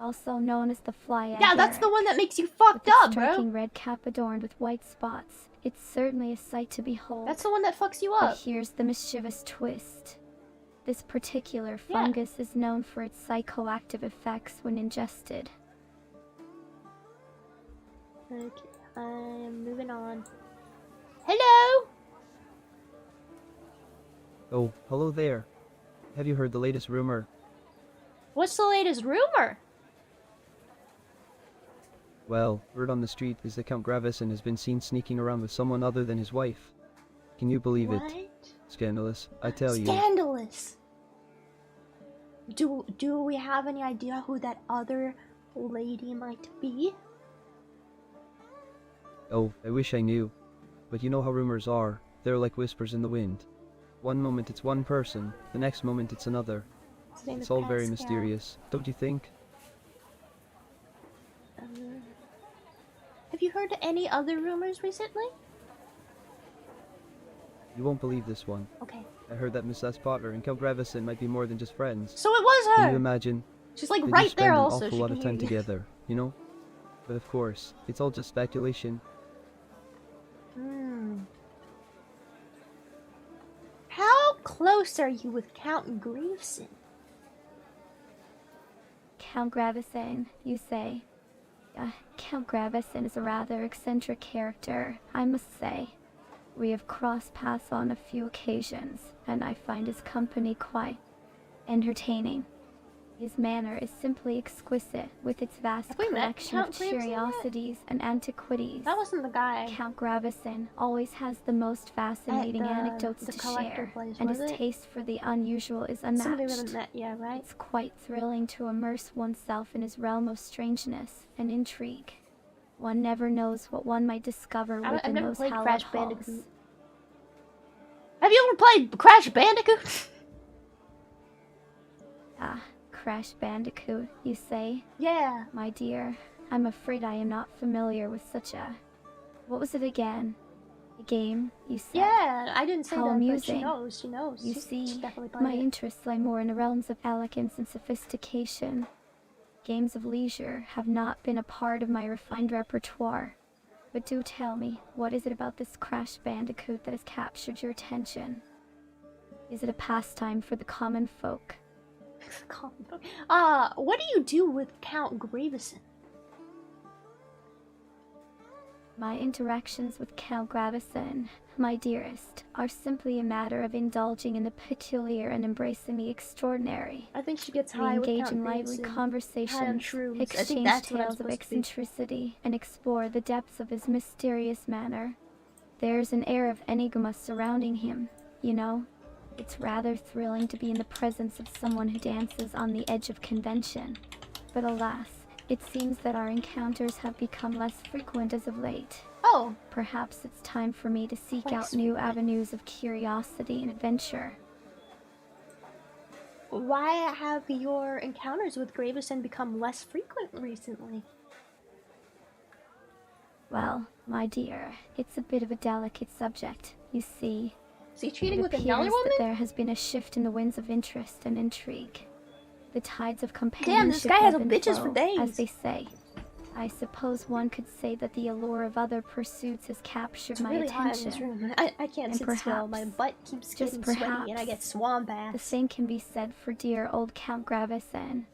also known as the fly agaric. Yeah, that's the one that makes you fucked with up, bro. striking red cap adorned with white spots. It's certainly a sight to behold. That's the one that fucks you But up. here's the mischievous twist. This particular fungus is known for its psychoactive effects when ingested. Okay, I'm moving on. Hello? Oh, hello there. Have you heard the latest rumor? What's the latest rumor? Well, word on the street is that Count Gravison has been seen sneaking around with someone other than his wife. Can you believe What? it? Scandalous, I tell you. Scandalous. Do we have any idea who that other lady might be? Oh, I wish I knew. But you know how rumors are. They're like whispers in the wind. One moment it's one person, the next moment it's another. His name It's is all very Pascal. mysterious, don't you think? Have you heard any other rumors recently? You won't believe this one. Okay. I heard that Miss S. Potter and Count Gravison might be more than just friends. So it was her! Can you imagine? She's like They right do spend there an also. awful She lot can of hear time you. together, you know? But of course, it's all just speculation. How close are you with Count Gravison? Count Gravison, you say? Count Gravison is a rather eccentric character, I must say. We have crossed paths on a few occasions, and I find his company quite entertaining. His manner is simply exquisite, with its vast Have we met collection Count of Gravison yet? curiosities and antiquities. That wasn't the guy. Count Gravison always has the most fascinating At the anecdotes to collector share, place, and was his it? taste for the unusual is Somebody we unmatched. haven't met yet, right? It's quite thrilling to immerse oneself in his realm of strangeness and intrigue. One never knows what one might discover I've within never those played hallowed Crash halls. Bandicoot. Have you ever played Crash Bandicoot? Crash Bandicoot, you say? Yeah. My dear, I'm afraid I am not familiar with such a... What was it again? A game, you said? Yeah, I didn't say How that, but amusing. she knows, she knows. You She see, definitely played my it. interests lie more in the realms of elegance and sophistication. Games of leisure have not been a part of my refined repertoire. But do tell me, what is it about this Crash Bandicoot that has captured your attention? Is it a pastime for the common folk? What do you do with Count Gravison? My interactions with Count Gravison, my dearest, are simply a matter of indulging in the peculiar and embracing the extraordinary. I think she gets We high with engage Count in lively Gravison. High on conversations, shrooms. I think exchange that's what I'm tales of supposed to be. eccentricity, and explore the depths of his mysterious manner. There's an air of enigma surrounding him, you know? It's rather thrilling to be in the presence of someone who dances on the edge of convention. But alas, it seems that our encounters have become less frequent as of late. Oh. Perhaps it's time for me to seek Less out new frequent. avenues of curiosity and adventure. Why have your encounters with Gravison become less frequent recently? Well, my dear, it's a bit of a delicate subject, you see. Is he cheating It with appears another woman? that there has been a shift in the winds of interest and intrigue. The tides of Damn, companionship this guy has ebb a and bitches for flow, days. as they say. I suppose one could say that the allure of other pursuits has captured It's my really hot in this attention. room. I can't And sit still. perhaps, My butt keeps just getting sweaty and I perhaps, get swamp The ass. same can be said for dear old Count Gravison.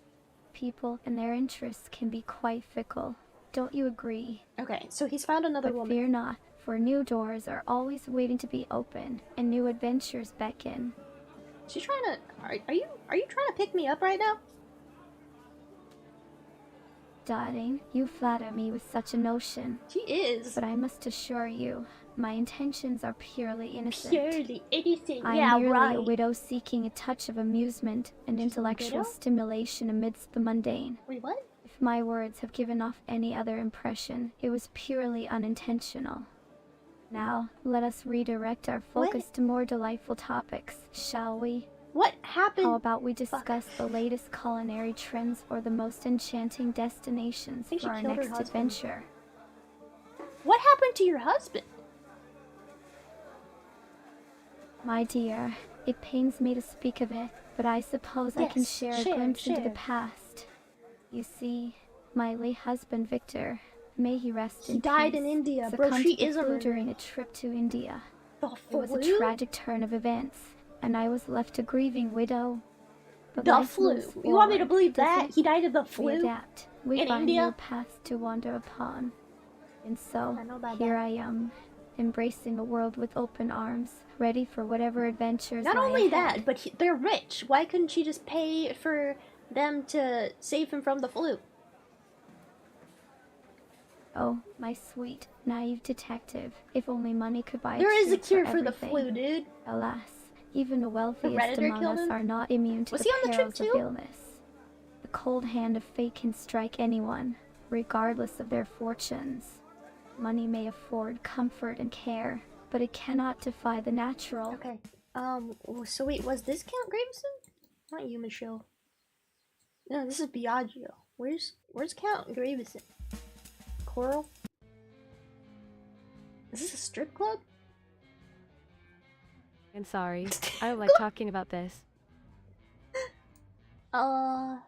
People and their interests can be quite fickle. Don't you agree? Okay, so he's found another But woman. fear not, for new doors are always waiting to be opened, and new adventures beckon. She's trying to... Are you trying to pick me up right now? Darling, you flatter me with such a notion. She is. But I must assure you, my intentions are purely innocent. Purely innocent. I Yeah, am merely right. a widow seeking a touch of amusement and She's a intellectual widow? stimulation amidst the mundane. Wait, what? If my words have given off any other impression, it was purely unintentional. Now, let us redirect our focus to more delightful topics, shall we? What happened? How about we discuss the latest culinary trends or the most enchanting destinations think she for our killed her next husband. adventure? What happened to your husband? My dear, it pains me to speak of it, but I suppose I can share a glimpse into the past. You see, my late husband Victor, may he rest in peace, died in India, bro. She is a murderer. During a trip to India. The It was a tragic turn of events, and I was left a grieving widow. But the flu. You want me to believe that? He died of the flu? We adapt. We find new paths to wander upon. And so, here I am, embracing the world with open arms, ready for whatever adventures Not lie only ahead. that, but they're rich. Why couldn't she just pay for them to save him from the flu? Oh, my sweet, naive detective. If only money could buy There is a cure for the everything. flu, dude. Alas, even the wealthiest among us are not immune to Was the he on the trip perils of too? illness. The cold hand of fate can strike anyone, regardless of their fortunes. Money may afford comfort and care, but it cannot defy the natural. Okay. So wait, was this Count Gravison? Not you, Michelle. No, this is Biagio. Where's Count Gravison? Coral? Is this a strip club? I'm sorry. I don't like talking about this. Hello,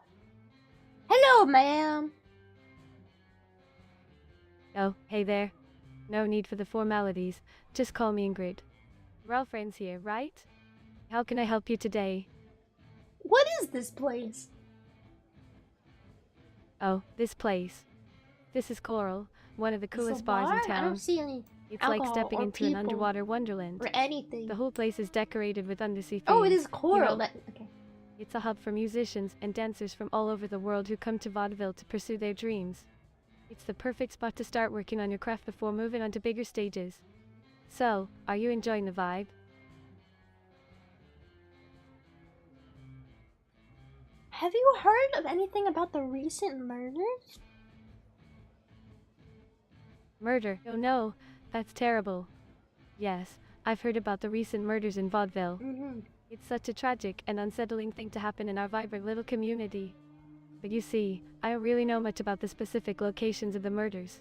ma'am. Oh, hey there. No need for the formalities. Just call me Ingrid. We're all friends here, right? How can I help you today? What is this place? Oh, this place. This is Coral, one of the coolest bars in town. I don't see any It's like stepping into an underwater wonderland. or anything. The whole place is decorated with undersea things. Oh, it is Coral. You know, Okay. It's a hub for musicians and dancers from all over the world who come to Vaudeville to pursue their dreams. It's the perfect spot to start working on your craft before moving on to bigger stages. So, are you enjoying the vibe? Have you heard of anything about the recent murders? Murder? Oh no, that's terrible. Yes, I've heard about the recent murders in Vaudeville. It's such a tragic and unsettling thing to happen in our vibrant little community. But you see, I don't really know much about the specific locations of the murders.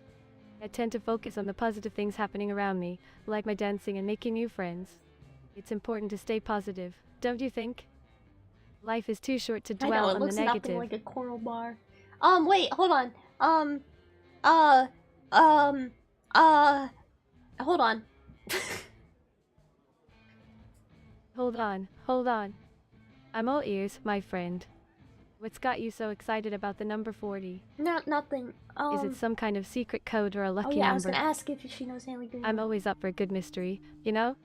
I tend to focus on the positive things happening around me, like my dancing and making new friends. It's important to stay positive, don't you think? Life is too short to dwell on the negative. It looks nothing like a Coral bar. Wait, hold on. Hold on. Hold on. I'm all ears, my friend. What's got you so excited about the number 40? Nothing. Is it some kind of secret code or a lucky yeah, number? I was gonna ask if she knows Haley Greenwood. I'm always up for a good mystery, you know?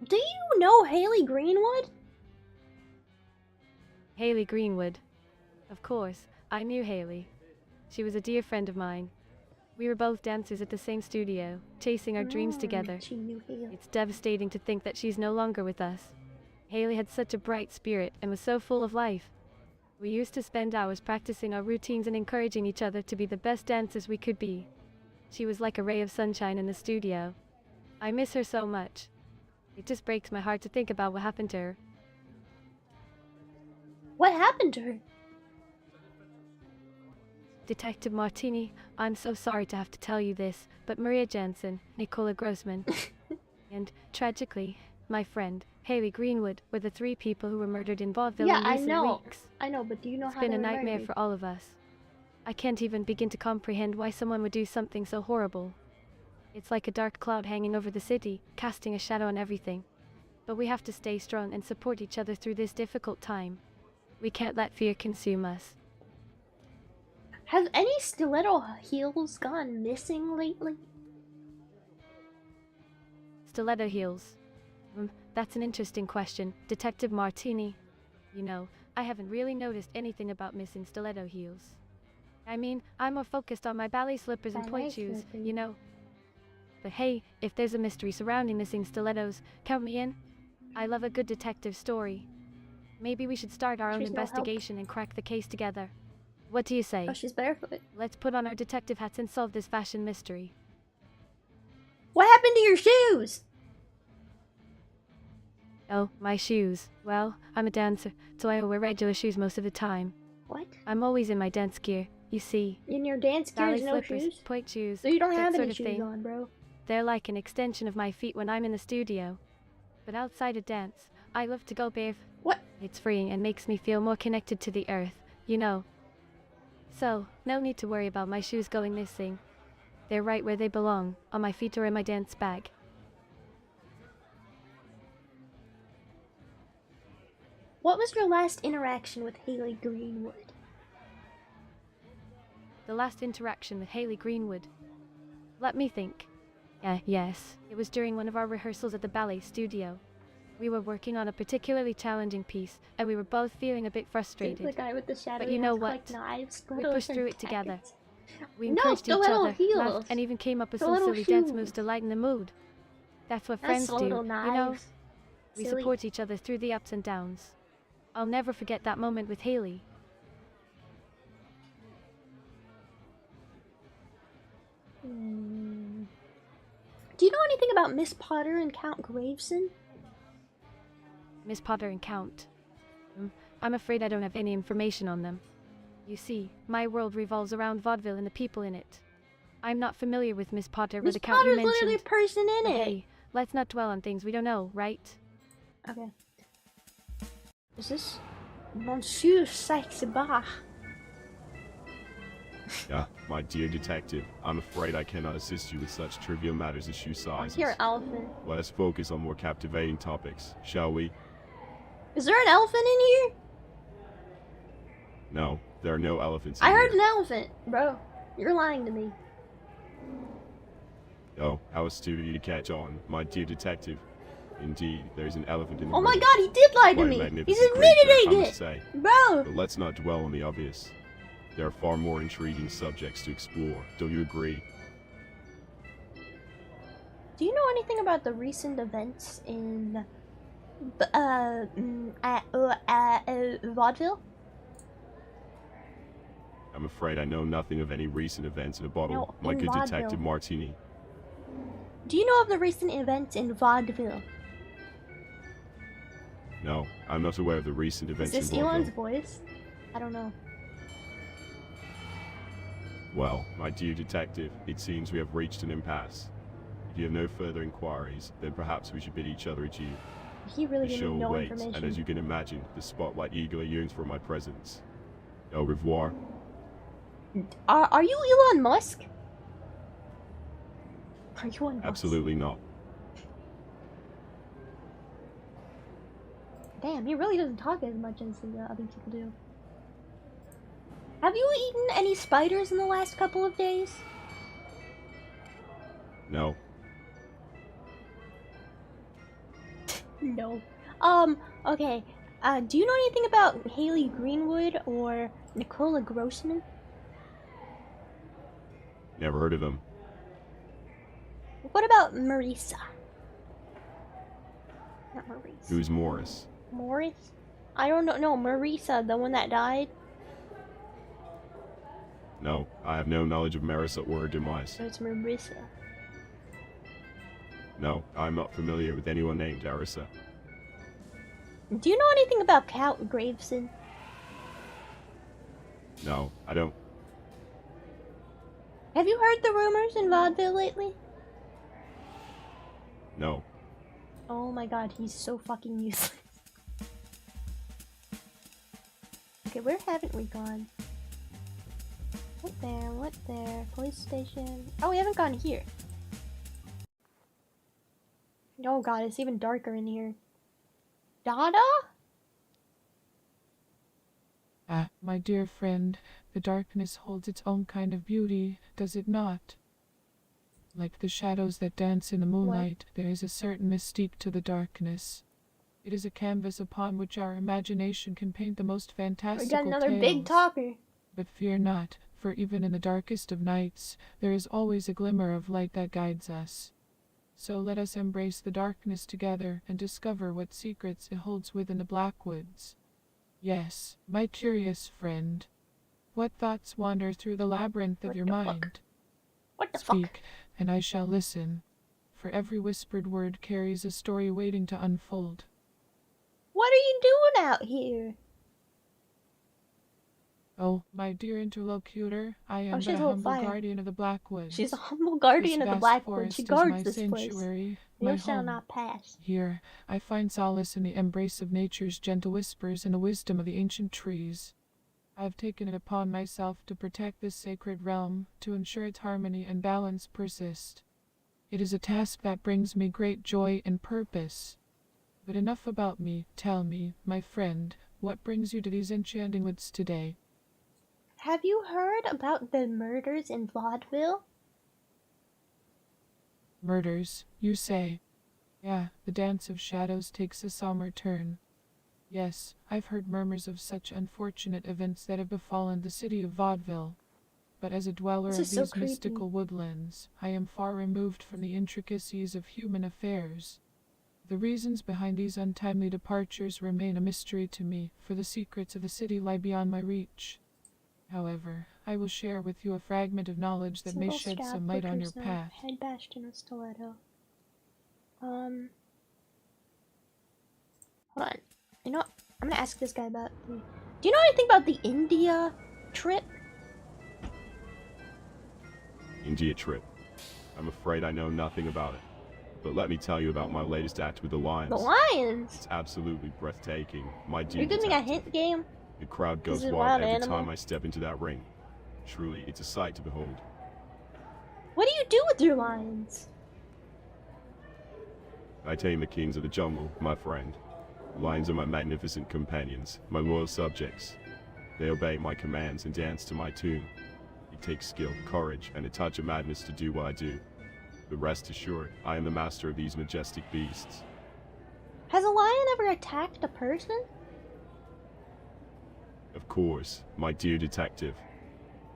Do you know Haley Greenwood? Haley Greenwood. Of course, I knew Haley. She was a dear friend of mine. We were both dancers at the same studio, chasing our dreams together. She knew Haley. It's devastating to think that she's no longer with us. Haley had such a bright spirit and was so full of life. We used to spend hours practicing our routines and encouraging each other to be the best dancers we could be. She was like a ray of sunshine in the studio. I miss her so much. It just breaks my heart to think about what happened to her. What happened to her? Detective Martini, I'm so sorry to have to tell you this, but Maria Jansen, Nicola Grossman, and, tragically, my friend, Haley Greenwood, were the 3 people who were murdered in Vaudeville in recent weeks. I know, but do you know It's how been they a were nightmare murdered? for all of us. I can't even begin to comprehend why someone would do something so horrible. It's like a dark cloud hanging over the city, casting a shadow on everything. But we have to stay strong and support each other through this difficult time. We can't let fear consume us. Have any stiletto heels gone missing lately? Stiletto heels. That's an interesting question, Detective Martini. You know, I haven't really noticed anything about missing stiletto heels. I mean, I'm more focused on my ballet slippers and point shoes, you know. But hey, if there's a mystery surrounding missing stilettos, count me in. I love a good detective story. Maybe we should start our own investigation and crack the case together. What do you say? Oh, she's barefoot. Let's put on our detective hats and solve this fashion mystery. What happened to your shoes? Oh, my shoes. Well, I'm a dancer, so I wear regular shoes most of the time. What? I'm always in my dance gear, you see. In your dance gear, Ballet no slippers, shoes? point shoes, So you don't that have sort any of shoes thing. on, bro. They're like an extension of my feet when I'm in the studio. But outside of dance, I love to go bathe. What? It's freeing and makes me feel more connected to the earth, you know. So, no need to worry about my shoes going missing. They're right where they belong, on my feet or in my dance bag. What was your last interaction with Haley Greenwood? The last interaction with Haley Greenwood. Let me think. Yes, it was during one of our rehearsals at the ballet studio. We were working on a particularly challenging piece, and we were both feeling a bit frustrated. The guy with the shadowy But you know eyes, what? knives, We pushed through it together. We No, encouraged each stiletto other, heels. laughed, and even came up with some Stiletto silly dance shoes. moves to lighten the mood. That's what friends do, Stiletto you know? knives. We Silly. support each other through the ups and downs. I'll never forget that moment with Haley. Do you know anything about Miss Potter and Count Graveson? Miss Potter and Count. I'm afraid I don't have any information on them. You see, my world revolves around Vaudeville and the people in it. I'm not familiar with Miss Potter or Miss the Count you Potter's literally a mentioned. person in But it. hey, let's not dwell on things we don't know, right? Okay. Is this Monsieur Saxe-Bach? Yeah, my dear detective, I'm afraid I cannot assist you with such trivial matters as shoe I sizes. hear an elephant. Let us focus on more captivating topics, shall we? Is there an elephant in here? No, there are no elephants in I heard here. an elephant, bro. You're lying to me. Oh, how astute of you to catch on, my dear detective. Indeed, there is an elephant in the Oh my room. god, he did lie to Quite a me. He's magnificent admitted creature, I it, must say. bro. But let's not dwell on the obvious. There are far more intriguing subjects to explore, don't you agree? Do you know anything about the recent events in Vaudeville? I'm afraid I know nothing of any recent events in a bottle, No, my in good vaudeville. detective Martini. Do you know of the recent events in Vaudeville? No, I'm not aware of the recent Is events this in vaudeville. Elon's voice? I don't know. Well, my dear detective, it seems we have reached an impasse. If you have no further inquiries, then perhaps we should bid each other adieu. He really The didn't show even will know wait, information. and as you can imagine, the spotlight eagerly yearns for my presence. Au revoir. Are you Elon Musk? Are you Elon Musk? Absolutely not. Damn, he really doesn't talk as much as the other people do. Have you eaten any spiders in the last couple of days? No. No. Okay. Do you know anything about Haley Greenwood or Nicola Grossman? Never heard of them. What about Marisa? Not Marisa. Who's Morris? Morris? I don't know. No, Marisa, the one that died. No, I have no knowledge of Marisa or her demise. So it's Marisa. No, I'm not familiar with anyone named Arisa. Do you know anything about Count Graveson? No, I don't. Have you heard the rumors in Vaudeville lately? No. Oh my god, he's so fucking useless. Okay, where haven't we gone? What there? What there? Police station. Oh, we haven't gone here. Oh god, it's even darker in here. Dada? My dear friend, the darkness holds its own kind of beauty, does it not? Like the shadows that dance in the moonlight, there is a certain mystique to the darkness. It is a canvas upon which our imagination can paint the most We fantastical got another tales. big talker. But fear not, for even in the darkest of nights, there is always a glimmer of light that guides us. So let us embrace the darkness together and discover what secrets it holds within the black woods. Yes, my curious friend, what thoughts wander through the labyrinth of What your the mind? fuck? What the Speak, fuck? and I shall listen, for every whispered word carries a story waiting to unfold. What are you doing out here? Oh, my dear interlocutor, I am she's but a a little humble fire. guardian of the Blackwoods. She's a humble guardian This of the vast Blackwood. forest She is guards my this place. sanctuary, Thou my shalt home. not pass. Here, I find solace in the embrace of nature's gentle whispers and the wisdom of the ancient trees. I have taken it upon myself to protect this sacred realm, to ensure its harmony and balance persist. It is a task that brings me great joy and purpose. But enough about me. Tell me, my friend, what brings you to these enchanting woods today? Have you heard about the murders in Vaudeville? Murders, you say? Yeah, the dance of shadows takes a somber turn. Yes, I've heard murmurs of such unfortunate events that have befallen the city of Vaudeville. But as a dweller of these mystical woodlands, I am far removed from the intricacies of human affairs. The reasons behind these untimely departures remain a mystery to me, for the secrets of the city lie beyond my reach. However, I will share with you a fragment of knowledge that may shed some light on your path. Head bashed in a stiletto. Hold on. You know what? I'm gonna ask this guy about the... Do you know anything about the India trip? India trip. I'm afraid I know nothing about it. But let me tell you about my latest act with the lions. The lions? It's absolutely breathtaking. My dear You're giving me a detective. hint game? The crowd goes wild every time I step into that ring. Truly, it's a sight to behold. What do you do with your lions? I tame the kings of the jungle, my friend. Lions are my magnificent companions, my loyal subjects. They obey my commands and dance to my tune. It takes skill, courage, and a touch of madness to do what I do. But rest assured, I am the master of these majestic beasts. Has a lion ever attacked a person? Of course, my dear detective.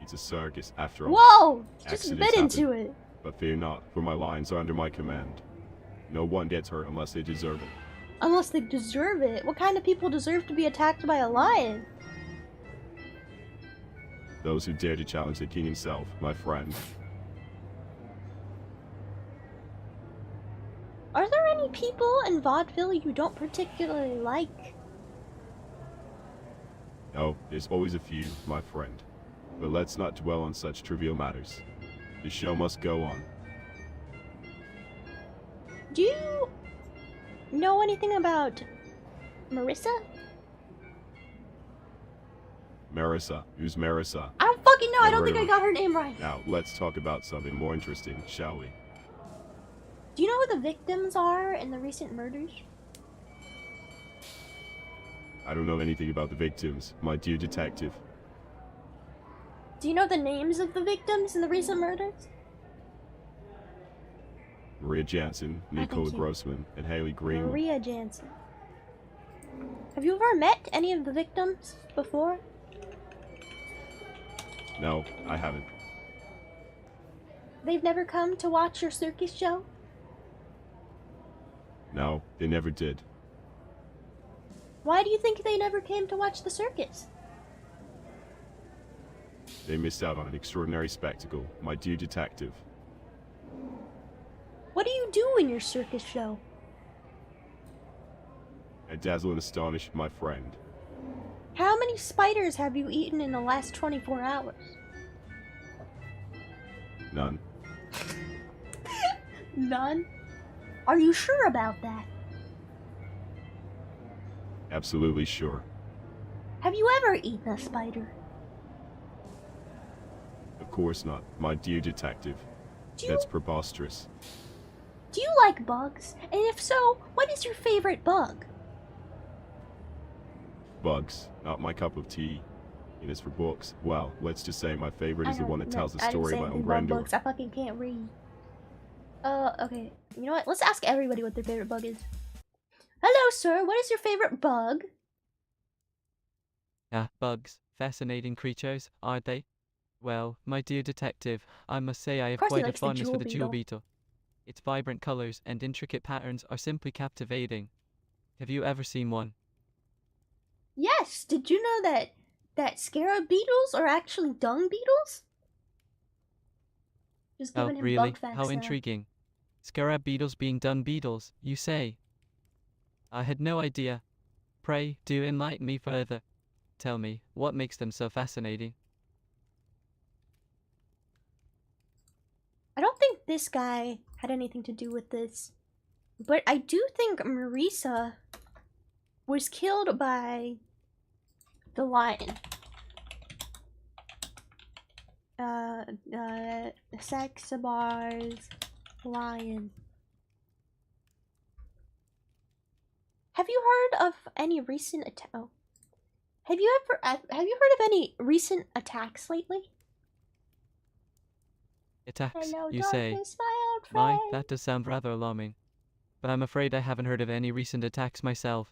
It's a circus after all. Whoa! Just Accidents bit into happen. it. But fear not, for my lions are under my command. No one gets hurt unless they deserve it. Unless they deserve it. What kind of people deserve to be attacked by a lion? Those who dare to challenge the king himself, my friend. Are there any people in Vaudeville you don't particularly like? No, there's always a few, my friend. But let's not dwell on such trivial matters. The show must go on. Do you know anything about Marissa? Marissa. Who's Marissa? I don't fucking know. I don't Never think I heard got her name right. Now, let's talk about something more interesting, shall we? Do you know who the victims are in the recent murders? I don't know anything about the victims, my dear detective. Do you know the names of the victims in the recent murders? Maria Jansen, Nicola Grossman, and Haley Greenwood. Maria Jansen. Have you ever met any of the victims before? No, I haven't. They've never come to watch your circus show? No, they never did. Why do you think they never came to watch the circus? They missed out on an extraordinary spectacle, my dear detective. What do you do in your circus show? I dazzle and astonish my friend. How many spiders have you eaten in the last 24 hours? None. None? Are you sure about that? Absolutely sure. Have you ever eaten a spider? Of course not, my dear detective. That's preposterous. Do you like bugs? And if so, what is your favorite bug? Bugs, not my cup of tea. And as for books, well, let's just say my favorite is the one that tells the story of my own grandeur. Books. I fucking can't read. Okay. You know what? Let's ask everybody what their favorite bug is. Hello, sir. What is your favorite bug? Bugs. Fascinating creatures, aren't they? Well, my dear detective, I must say I have quite a fondness for the jewel beetle. Its vibrant colors and intricate patterns are simply captivating. Have you ever seen one? Yes. Did you know that scarab beetles are actually dung beetles? Just giving him really? bug facts How now. intriguing. Scarab beetles being dung beetles, you say? I had no idea. Pray, do enlighten me further. Tell me, what makes them so fascinating? I don't think this guy had anything to do with this. But I do think Marisa was killed by the lion. Sex bars, lion. Have you heard of any recent have you heard of any recent attacks lately? Attacks, Hello, you say? darkness, my old friend. That does sound rather alarming. But I'm afraid I haven't heard of any recent attacks myself.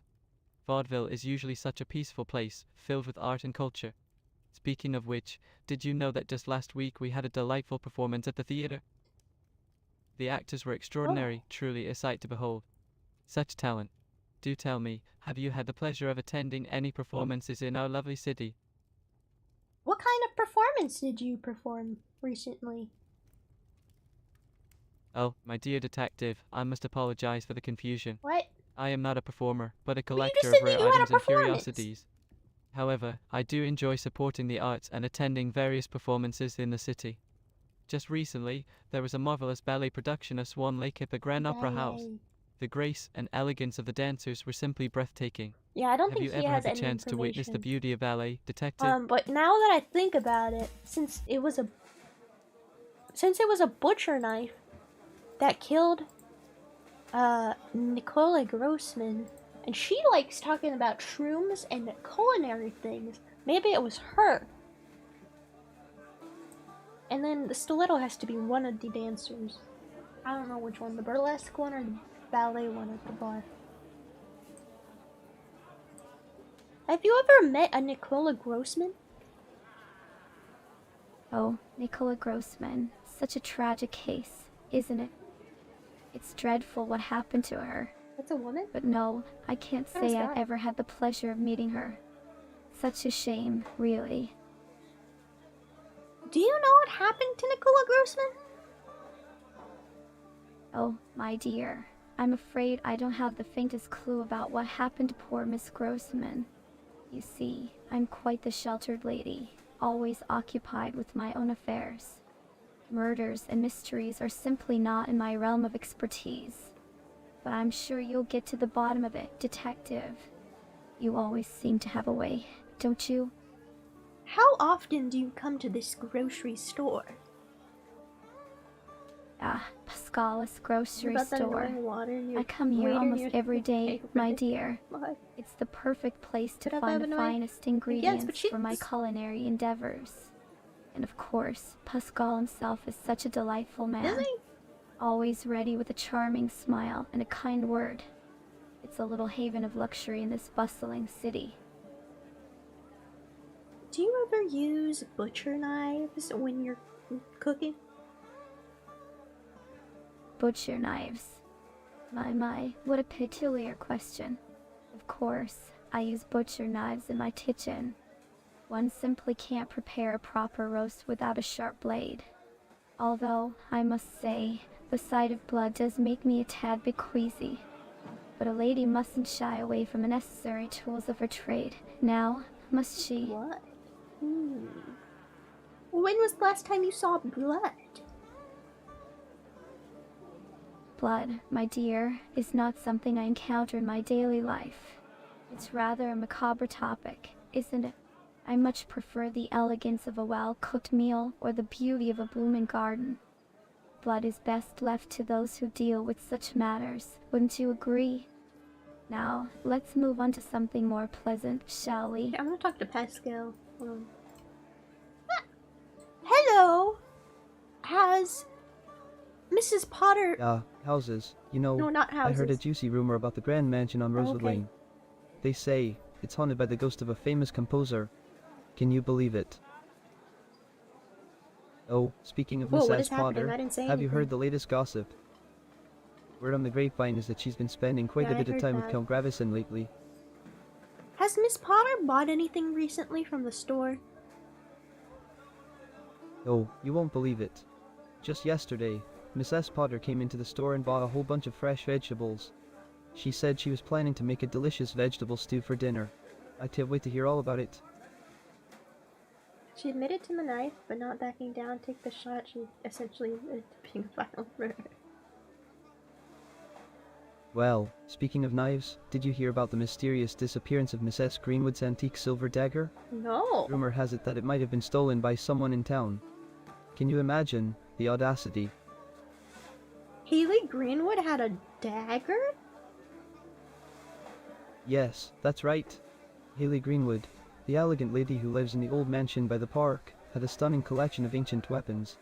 Vaudeville is usually such a peaceful place, filled with art and culture. Speaking of which, did you know that just last week we had a delightful performance at the theater? The actors were extraordinary, truly a sight to behold. Such talent. Do tell me, have you had the pleasure of attending any performances in our lovely city? What kind of performance did you perform recently? Oh, my dear detective, I must apologize for the confusion. What? I am not a performer, but a Well, you collector just of said rare that you had a items and performance. curiosities. However, I do enjoy supporting the arts and attending various performances in the city. Just recently, there was a marvelous ballet production of Swan Lake at the Grand Opera House. Ballet. The grace and elegance of the dancers were simply breathtaking. Yeah, I don't Have think you he ever had has the any chance to witness the information. beauty of ballet, detective? But now that I think about it, since it was a butcher knife that killed Nicola Grossman, and she likes talking about shrooms and culinary things. Maybe it was her. And then the stiletto has to be one of the dancers. I don't know which one, the burlesque one or the ballet one at the bar. Have you ever met a Nicola Grossman? Oh, Nicola Grossman. Such a tragic case, isn't it? It's dreadful what happened to her. That's a woman? But no, I can't How's say I've that? ever had the pleasure of meeting her. Such a shame, really. Do you know what happened to Nicola Grossman? Oh, my dear. I'm afraid I don't have the faintest clue about what happened to poor Miss Grossman. You see, I'm quite the sheltered lady, always occupied with my own affairs. Murders and mysteries are simply not in my realm of expertise. But I'm sure you'll get to the bottom of it, detective. You always seem to have a way, don't you? How often do you come to this grocery store? Pascal's grocery What about that store. annoying water near- I come here waiter almost near every the day, my neighborhood? dear. What? It's the perfect place to But find the annoying- finest ingredients but for my culinary endeavors. And of course, Pascal himself is such a delightful man. Is he? Always ready with a charming smile and a kind word. It's a little haven of luxury in this bustling city. Do you ever use butcher knives when you're cooking? Butcher knives. My, what a peculiar question. Of course, I use butcher knives in my kitchen. One simply can't prepare a proper roast without a sharp blade. Although, I must say, the sight of blood does make me a tad bit queasy. But a lady mustn't shy away from the necessary tools of her trade. Now, must she? What? When was the last time you saw blood? Blood, my dear, is not something I encounter in my daily life. It's rather a macabre topic, isn't it? I much prefer the elegance of a well-cooked meal or the beauty of a blooming garden. Blood is best left to those who deal with such matters, wouldn't you agree? Now, let's move on to something more pleasant, shall we? Okay, I'm gonna talk to Pascal. Hold on. Hello! Has Mrs. Potter... houses. You know, No, not I heard a houses. juicy rumor about the Grand Mansion on Rosewood Okay. Lane. They say it's haunted by the ghost of a famous composer. Can you believe it? Oh, speaking of Whoa, Miss what S. is happening? Potter, I didn't say have you anything. heard the latest gossip? Word on the grapevine is that she's been spending quite Yeah, a I bit of heard time that. with Count Gravison lately. Has Miss Potter bought anything recently from the store? Oh, you won't believe it. Just yesterday, Miss S. Potter came into the store and bought a whole bunch of fresh vegetables. She said she was planning to make a delicious vegetable stew for dinner. I can't wait to hear all about it. She admitted to the knife, but not backing down. Take the shot. She essentially admitted to being a violent murderer. Well, speaking of knives, did you hear about the mysterious disappearance of Miss S. Greenwood's antique silver dagger? No. Rumor has it that it might have been stolen by someone in town. Can you imagine the audacity? Haley Greenwood had a dagger? Yes, that's right. Haley Greenwood, the elegant lady who lives in the old mansion by the park, had a stunning collection of ancient weapons.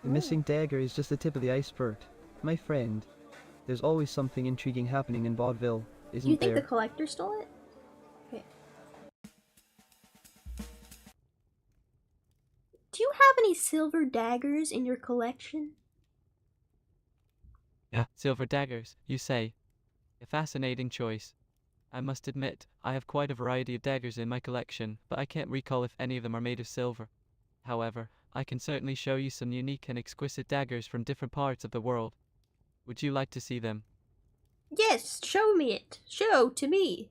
The missing dagger is just the tip of the iceberg. My friend, there's always something intriguing happening in Vaudeville, isn't there? You think the collector stole it? Okay. Do you have any silver daggers in your collection? Yeah, silver daggers, you say. A fascinating choice. I must admit, I have quite a variety of daggers in my collection, but I can't recall if any of them are made of silver. However, I can certainly show you some unique and exquisite daggers from different parts of the world. Would you like to see them? Yes, show me it. Show to me.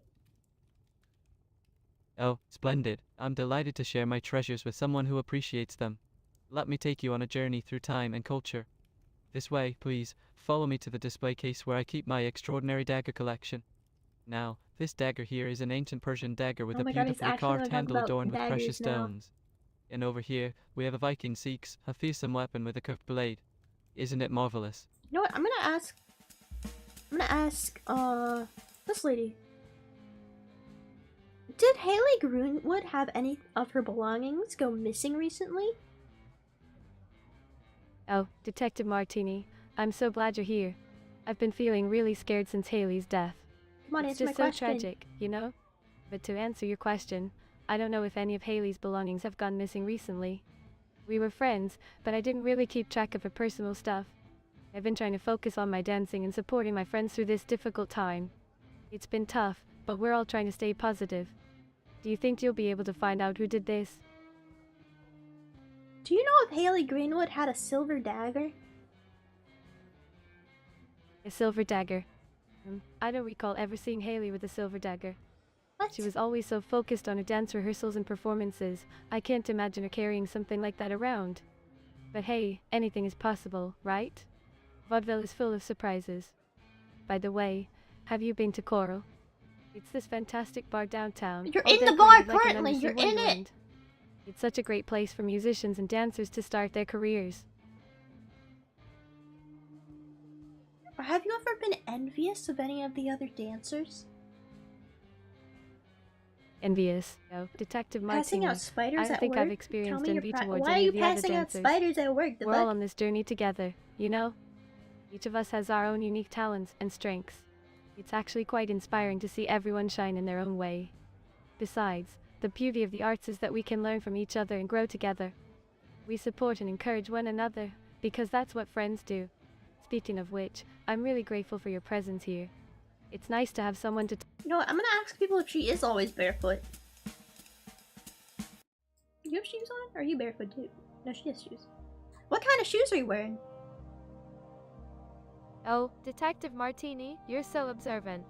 Oh, splendid. I'm delighted to share my treasures with someone who appreciates them. Let me take you on a journey through time and culture. This way, please, follow me to the display case where I keep my extraordinary dagger collection. Now, this dagger here is an ancient Persian dagger with a beautifully carved handle adorned with precious stones. And over here, we have a Viking Sikh's, a fearsome weapon with a curved blade. Isn't it marvelous? You know what, I'm gonna ask, this lady. Did Haley Greenwood have any of her belongings go missing recently? Oh, Detective Martini, I'm so glad you're here. I've been feeling really scared since Haley's death. Come on, It's answer my just so question. tragic, you know? But to answer your question, I don't know if any of Haley's belongings have gone missing recently. We were friends, but I didn't really keep track of her personal stuff. I've been trying to focus on my dancing and supporting my friends through this difficult time. It's been tough, but we're all trying to stay positive. Do you think you'll be able to find out who did this? Do you know if Haley Greenwood had a silver dagger? A silver dagger. I don't recall ever seeing Haley with a silver dagger. What? She was always so focused on her dance rehearsals and performances. I can't imagine her carrying something like that around. But hey, anything is possible, right? Vaudeville is full of surprises. By the way, have you been to Coral? It's this fantastic bar downtown. You're all in the bar decorated like an currently, undersea you're in it! wonderland. It's such a great place for musicians and dancers to start their careers. Have you ever been envious of any of the other dancers? Envious. No, Detective Martini. Passing out spiders I don't at think work? I've Tell experienced me envy your towards Why are any you of the other passing out dancers. spiders at work? We're all on this journey together, you know? Each of us has our own unique talents and strengths. It's actually quite inspiring to see everyone shine in their own way. Besides, the beauty of the arts is that we can learn from each other and grow together. We support and encourage one another, because that's what friends do. Speaking of which, I'm really grateful for your presence here. It's nice to have someone to You know what, I'm gonna ask people if she is always barefoot. You have shoes on? Or are you barefoot too? No, she has shoes. What kind of shoes are you wearing? Oh, Detective Martini, you're so observant.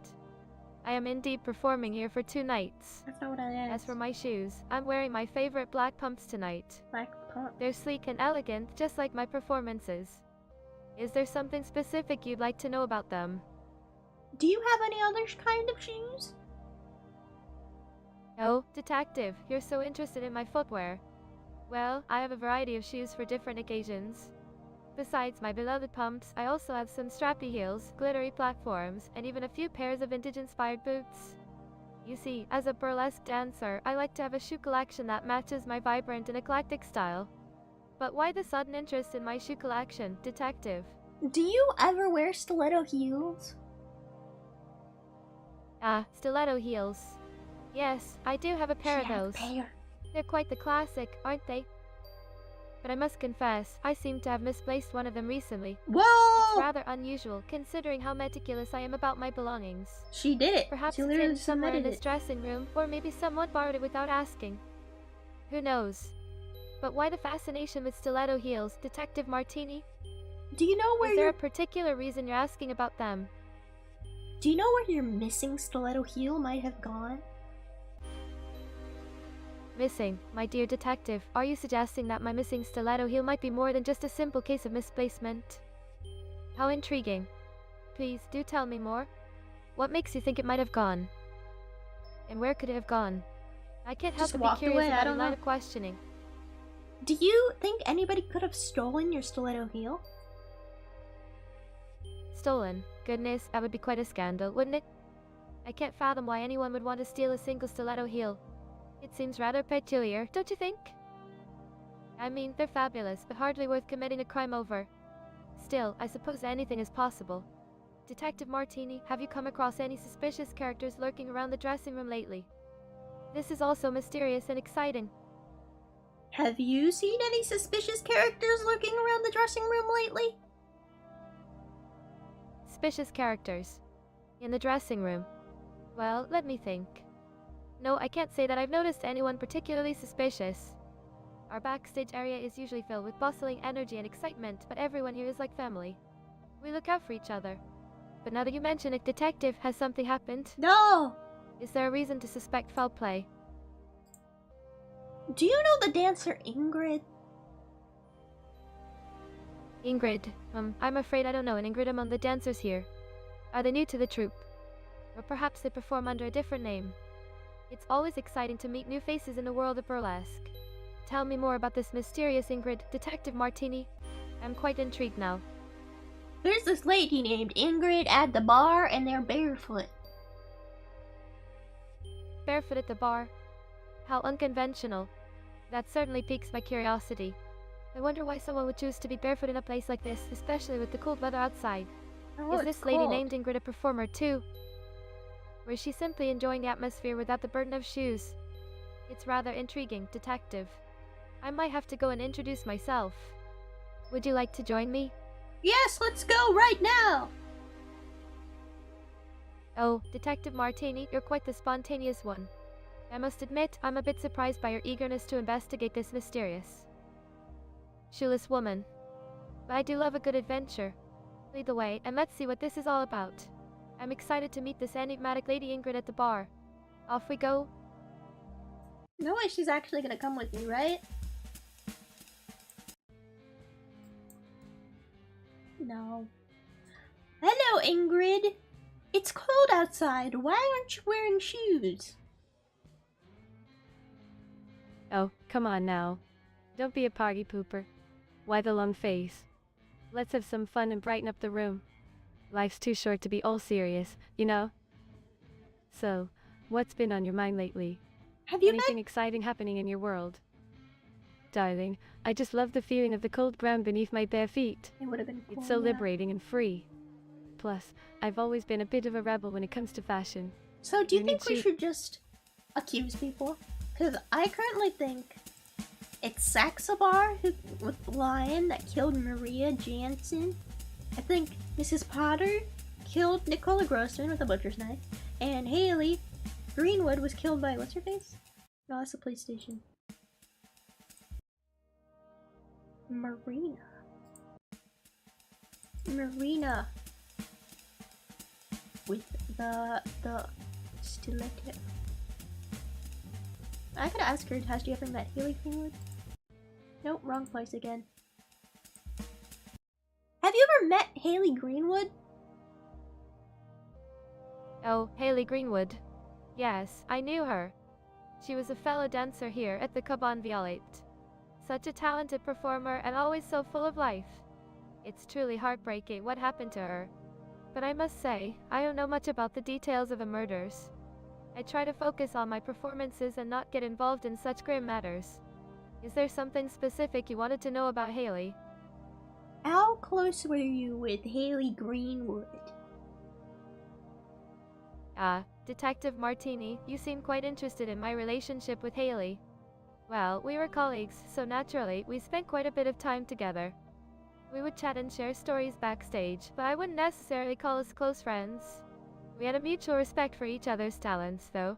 I am indeed performing here for 2 nights. That's not what I asked. As for my shoes, I'm wearing my favorite black pumps tonight. Black pump. They're sleek and elegant, just like my performances. Is there something specific you'd like to know about them? Do you have any other kind of shoes? Oh, Detective, you're so interested in my footwear. Well, I have a variety of shoes for different occasions. Besides my beloved pumps, I also have some strappy heels, glittery platforms, and even a few pairs of vintage-inspired boots. You see, as a burlesque dancer, I like to have a shoe collection that matches my vibrant and eclectic style. But why the sudden interest in my shoe collection, Detective? Do you ever wear stiletto heels? Ah, stiletto heels. Yes, I do have a pair of those. They're quite the classic, aren't they? But I must confess, I seem to have misplaced one of them recently. Whoa! It's rather unusual, considering how meticulous I am about my belongings. She did it. Perhaps she it's literally hidden somewhere in submitted this it. dressing room, or maybe someone borrowed it without asking. Who knows? But why the fascination with stiletto heels, Detective Martini? Do you know where Is there a particular reason you're asking about them? Do you know where your missing stiletto heel might have gone? Missing, my dear detective, are you suggesting that my missing stiletto heel might be more than just a simple case of misplacement? How intriguing. Please, do tell me more. What makes you think it might have gone? And where could it have gone? I can't help but be curious about your line of questioning. Do you think anybody could have stolen your stiletto heel? Stolen? Goodness, that would be quite a scandal, wouldn't it? I can't fathom why anyone would want to steal a single stiletto heel. It seems rather peculiar, don't you think? I mean, they're fabulous, but hardly worth committing a crime over. Still, I suppose anything is possible. Detective Martini, have you come across any suspicious characters lurking around the dressing room lately? This is also mysterious and exciting. Have you seen any suspicious characters lurking around the dressing room lately? Suspicious characters? In the dressing room? Well, let me think. No, I can't say that I've noticed anyone particularly suspicious. Our backstage area is usually filled with bustling energy and excitement, but everyone here is like family. We look out for each other. But now that you mention it, detective, has something happened? No! Is there a reason to suspect foul play? Do you know the dancer Ingrid? Ingrid. I'm afraid I don't know an Ingrid among the dancers here. Are they new to the troupe? Or perhaps they perform under a different name. It's always exciting to meet new faces in the world of burlesque. Tell me more about this mysterious Ingrid, Detective Martini. I'm quite intrigued now. There's this lady named Ingrid at the bar, and they're barefoot. Barefoot at the bar? How unconventional. That certainly piques my curiosity. I wonder why someone would choose to be barefoot in a place like this, especially with the cold weather outside. Oh, is this lady named Ingrid a performer too? Or is she simply enjoying the atmosphere without the burden of shoes? It's rather intriguing, detective. I might have to go and introduce myself. Would you like to join me? Yes, let's go right now! Oh, Detective Martini, you're quite the spontaneous one. I must admit, I'm a bit surprised by your eagerness to investigate this mysterious, shoeless woman. But I do love a good adventure. Lead the way, and let's see what this is all about. I'm excited to meet this enigmatic lady Ingrid at the bar. Off we go. No way she's actually gonna come with me, right? No. Hello, Ingrid! It's cold outside. Why aren't you wearing shoes? Oh, come on now. Don't be a party pooper. Why the long face? Let's have some fun and brighten up the room. Life's too short to be all serious, you know? So, what's been on your mind lately? Have you Anything exciting happening in your world? Darling, I just love the feeling of the cold ground beneath my bare feet. It would have been cool, It's so liberating and free. Plus, I've always been a bit of a rebel when it comes to fashion. So do you think we should just accuse people? Because I currently think it's Saxabar with Lion that killed Maria Jansen. I think Mrs. Potter killed Nicola Grossman with a butcher's knife. And Haley Greenwood was killed by, what's her face? No, that's the police station. Marina. With the stiletto. I gotta ask her, has she ever met Haley Greenwood? Nope, wrong place again. Have you ever met Haley Greenwood? Oh, Haley Greenwood. Yes, I knew her. She was a fellow dancer here at the Caban Violet. Such a talented performer and always so full of life. It's truly heartbreaking what happened to her. But I must say, I don't know much about the details of the murders. I try to focus on my performances and not get involved in such grim matters. Is there something specific you wanted to know about Haley? How close were you with Haley Greenwood? Detective Martini, you seem quite interested in my relationship with Haley. Well, we were colleagues, so naturally, we spent quite a bit of time together. We would chat and share stories backstage, but I wouldn't necessarily call us close friends. We had a mutual respect for each other's talents, though.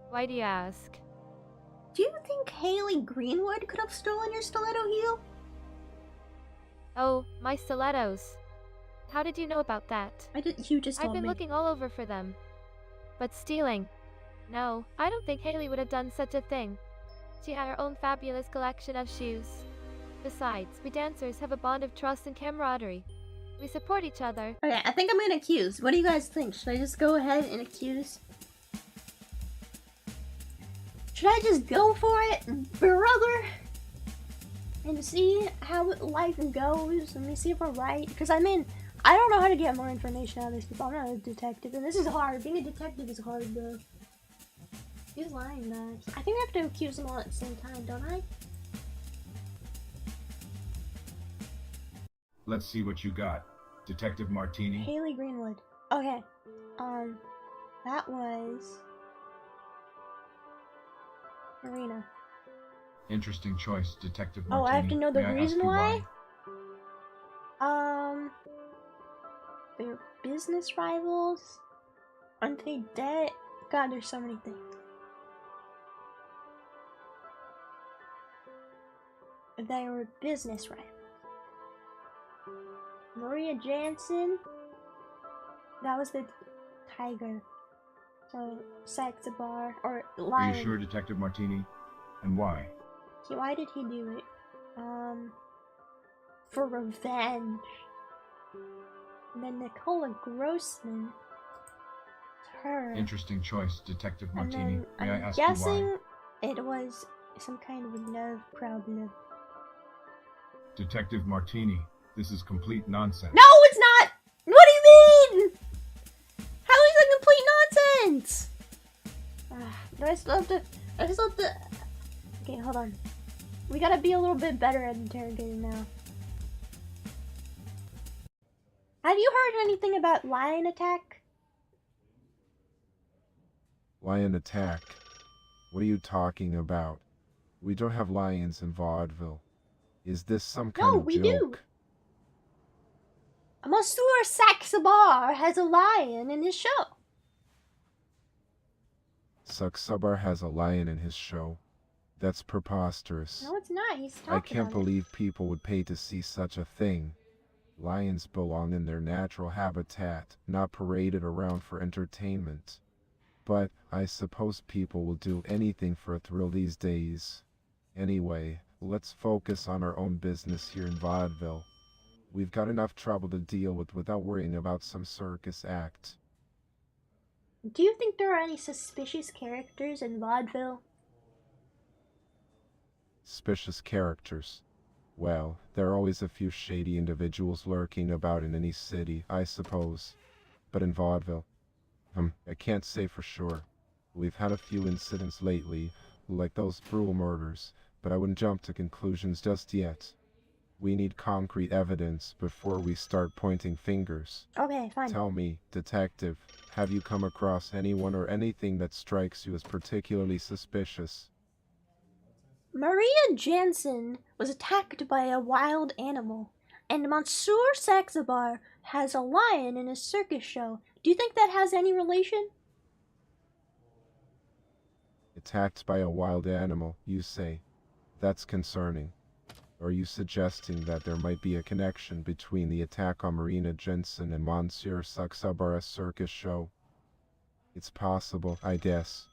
Why do you ask? Do you think Haley Greenwood could have stolen your stiletto heel? Oh, my stilettos. How did you know about that? You just told I've been me. looking all over for them. But stealing? No, I don't think Haley would have done such a thing. She had her own fabulous collection of shoes. Besides, we dancers have a bond of trust and camaraderie. We support each other. Okay, I think I'm gonna accuse. What do you guys think? Should I just go ahead and accuse? Should I just go for it, brother? And see how life goes? Let me see if I'm right. Because I mean, I don't know how to get more information out of these people. I'm not a detective, and this is hard. Being a detective is hard, though. He's lying, man. I think I have to accuse them all at the same time, don't I? Let's see what you got. Detective Martini. Haley Greenwood. Okay. That was Marina. Interesting choice, Detective Oh, Martini. I have to know the May I ask reason you why? They're business rivals? Aren't they dead? God, there's so many things. They were business rivals. Maria Jansen, that was the tiger. So, sex bar, or lion. Are you sure, Detective Martini? And why? Okay, why did he do it? For revenge. And then Nicola Grossman, it's her. Interesting choice, Detective Martini. And then May I I'm ask you why? guessing it was some kind of a nerve problem. Detective Martini, this is complete nonsense. No, it's not! What do you mean? How is it complete nonsense? Do I still have to... Okay, hold on. We gotta be a little bit better at interrogating now. Have you heard anything about lion attack? Lion attack? What are you talking about? We don't have lions in Vaudeville. Is this some kind of we joke? do. Monsieur Saxabar has a lion in his show. Saxabar has a lion in his show? That's preposterous. No, it's not. He's talking I can't about it. believe people would pay to see such a thing. Lions belong in their natural habitat, not paraded around for entertainment. But I suppose people will do anything for a thrill these days. Anyway, let's focus on our own business here in Vaudeville. We've got enough trouble to deal with without worrying about some circus act. Do you think there are any suspicious characters in Vaudeville? Suspicious characters? Well, there are always a few shady individuals lurking about in any city, I suppose. But in Vaudeville, I can't say for sure. We've had a few incidents lately, like those brutal murders, but I wouldn't jump to conclusions just yet. We need concrete evidence before we start pointing fingers. Okay, fine. Tell me, detective, have you come across anyone or anything that strikes you as particularly suspicious? Maria Jansen was attacked by a wild animal, and Monsieur Saxabar has a lion in his circus show. Do you think that has any relation? Attacked by a wild animal, you say? That's concerning. Are you suggesting that there might be a connection between the attack on Marina Jensen and Monsieur Saxabar's circus show? It's possible, I guess.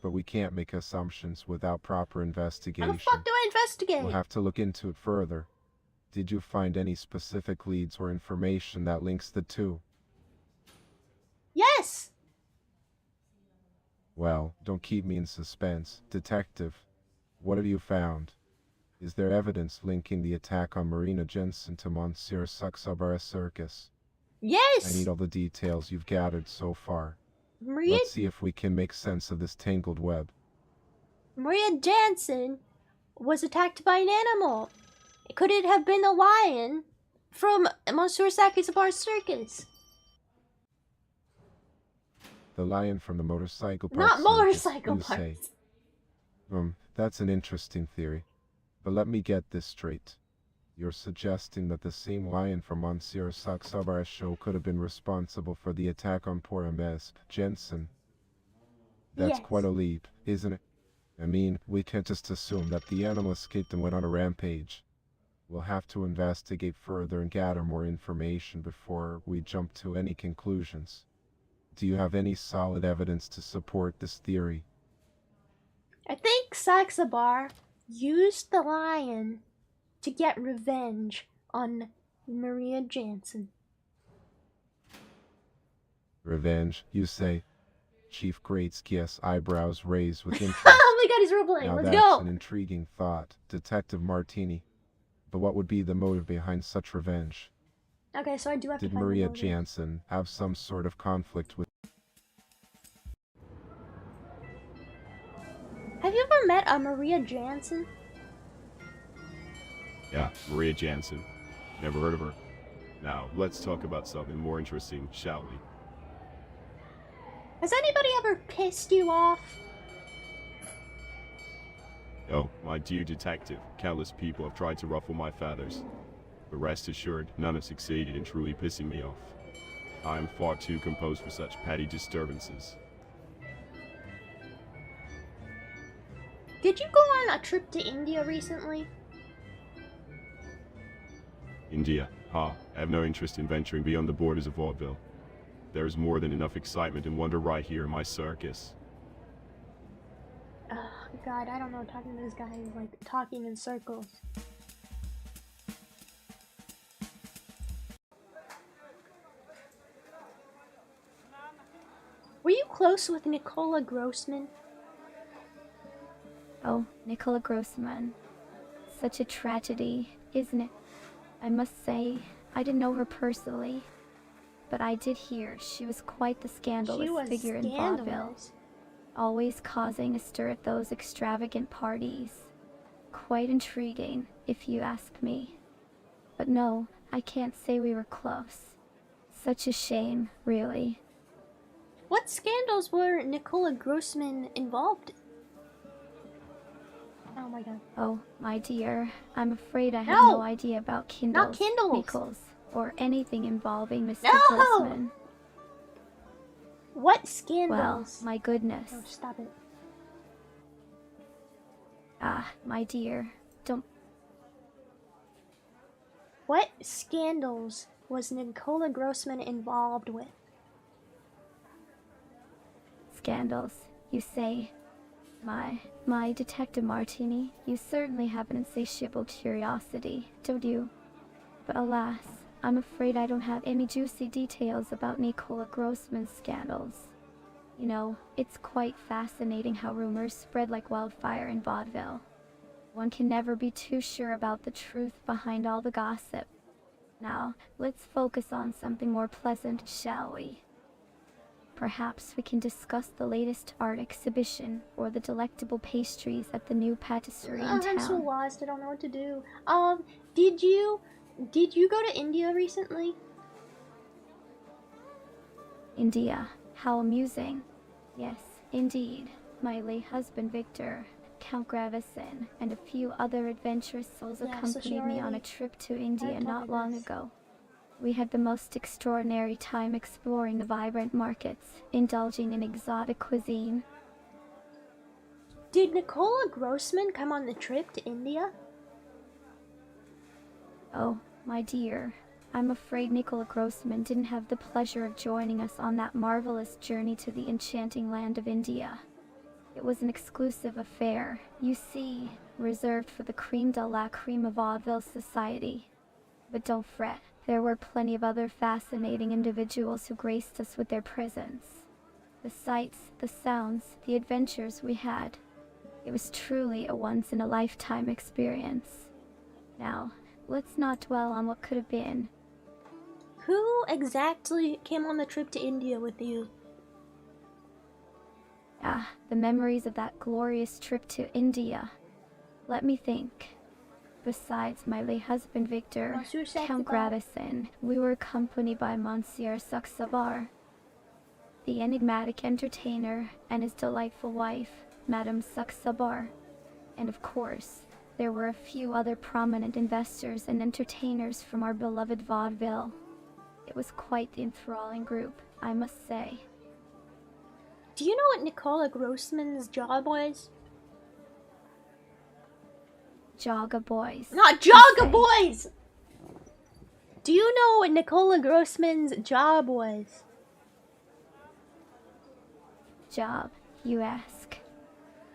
But we can't make assumptions without proper investigation. How the fuck do I investigate? We'll have to look into it further. Did you find any specific leads or information that links the two? Yes! Well, don't keep me in suspense. Detective, what have you found? Is there evidence linking the attack on Marina Jensen to Monsieur Saxabar's circus? Yes! I need all the details you've gathered so far. Maria... Let's see if we can make sense of this tangled web. Maria Jansen was attacked by an animal. Could it have been a lion from Monsieur Saxabar's circus? The lion from the motorcycle park Not circus, motorcycle you say? parks. That's an interesting theory. But let me get this straight. You're suggesting that the same lion from Monsieur Saxabar's show could have been responsible for the attack on poor Ms. Jensen. That's Yes. quite a leap, isn't it? I mean, we can't just assume that the animal escaped and went on a rampage. We'll have to investigate further and gather more information before we jump to any conclusions. Do you have any solid evidence to support this theory? I think Saxabar used the lion to get revenge on Maria Jansen. Revenge, you say? Chief Greatski's eyebrows raised with interest. Oh my god, he's role-playing. Now Let's that's go! an intriguing thought, Detective Martini. But what would be the motive behind such revenge? Okay, so I do have to Did find Maria the motive. Jansen have some sort of conflict with... Have you ever met a Maria Jansen? Yeah, Maria Jansen. Never heard of her. Now, let's talk about something more interesting, shall we? Has anybody ever pissed you off? Oh, my dear detective, countless people have tried to ruffle my feathers. But rest assured, none have succeeded in truly pissing me off. I am far too composed for such petty disturbances. Did you go on a trip to India recently? India, I have no interest in venturing beyond the borders of Vaudeville. There is more than enough excitement and wonder right here in my circus. Oh god, I don't know, talking to this guy is like talking in circles. Were you close with Nicola Grossman? Oh, Nicola Grossman. Such a tragedy, isn't it? I must say, I didn't know her personally, but I did hear she was quite the scandalous figure in Vaudeville, always causing a stir at those extravagant parties. Quite intriguing, if you ask me. But no, I can't say we were close. Such a shame, really. What scandals were Nicola Grossman involved in? Oh my god. Oh, my dear, I'm afraid I have no idea about Kindles, not Kindles. Nichols, or anything involving Mr. No! Grossman. What Well, scandals? my goodness. Oh, stop it. Ah, my dear, don't... What scandals was Nicola Grossman involved with? Scandals, you say? My Detective Martini, you certainly have an insatiable curiosity, don't you? But alas, I'm afraid I don't have any juicy details about Nicola Grossman's scandals. You know, it's quite fascinating how rumors spread like wildfire in Vaudeville. One can never be too sure about the truth behind all the gossip. Now, let's focus on something more pleasant, shall we? Perhaps we can discuss the latest art exhibition or the delectable pastries at the new patisserie in town. I'm so lost. I don't know what to do. Did you go to India recently? India. How amusing. Yes, indeed. My late husband Victor, Count Gravison, and a few other adventurous souls accompanied me on a trip to India not long ago. We had the most extraordinary time exploring the vibrant markets, indulging in exotic cuisine. Did Nicola Grossman come on the trip to India? Oh, my dear, I'm afraid Nicola Grossman didn't have the pleasure of joining us on that marvelous journey to the enchanting land of India. It was an exclusive affair, you see, reserved for the creme de la creme of Vaudeville society. But don't fret. There were plenty of other fascinating individuals who graced us with their presence. The sights, the sounds, the adventures we had. It was truly a once-in-a-lifetime experience. Now, let's not dwell on what could have been. Who exactly came on the trip to India with you? Ah, the memories of that glorious trip to India. Let me think. Besides my late husband Victor, Count Gravison, we were accompanied by Monsieur Saxabar, the enigmatic entertainer, and his delightful wife, Madame Saxabar. And of course, there were a few other prominent investors and entertainers from our beloved Vaudeville. It was quite the enthralling group, I must say. Do you know what Nicola Grossman's job was? Jogga Boys. Not Jogga Boys! Do you know what Nicola Grossman's job was? Job, you ask?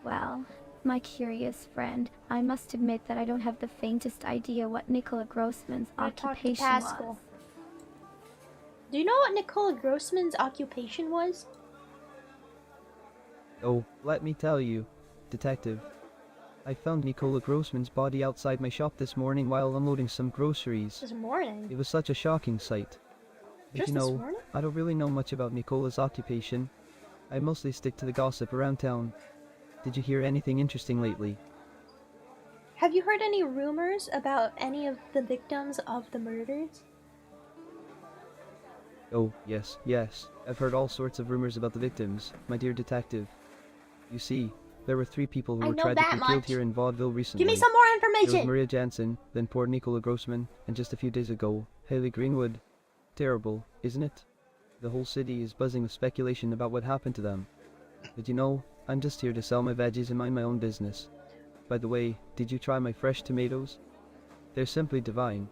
Well, my curious friend, I must admit that I don't have the faintest idea what Nicola Grossman's occupation was. Do you know what Nicola Grossman's occupation was? Oh, let me tell you, Detective. I found Nicola Grossman's body outside my shop this morning while unloading some groceries. This morning? It was such a shocking sight. But Just you this know, morning? I don't really know much about Nicola's occupation. I mostly stick to the gossip around town. Did you hear anything interesting lately? Have you heard any rumors about any of the victims of the murders? Oh, yes. I've heard all sorts of rumors about the victims, my dear detective. You see, there were 3 people who were tragically killed here in Vaudeville recently. Give me some more There was information! Maria Jansen, then poor Nicola Grossman, and just a few days ago, Haley Greenwood. Terrible, isn't it? The whole city is buzzing with speculation about what happened to them. But you know, I'm just here to sell my veggies and mind my own business. By the way, did you try my fresh tomatoes? They're simply divine.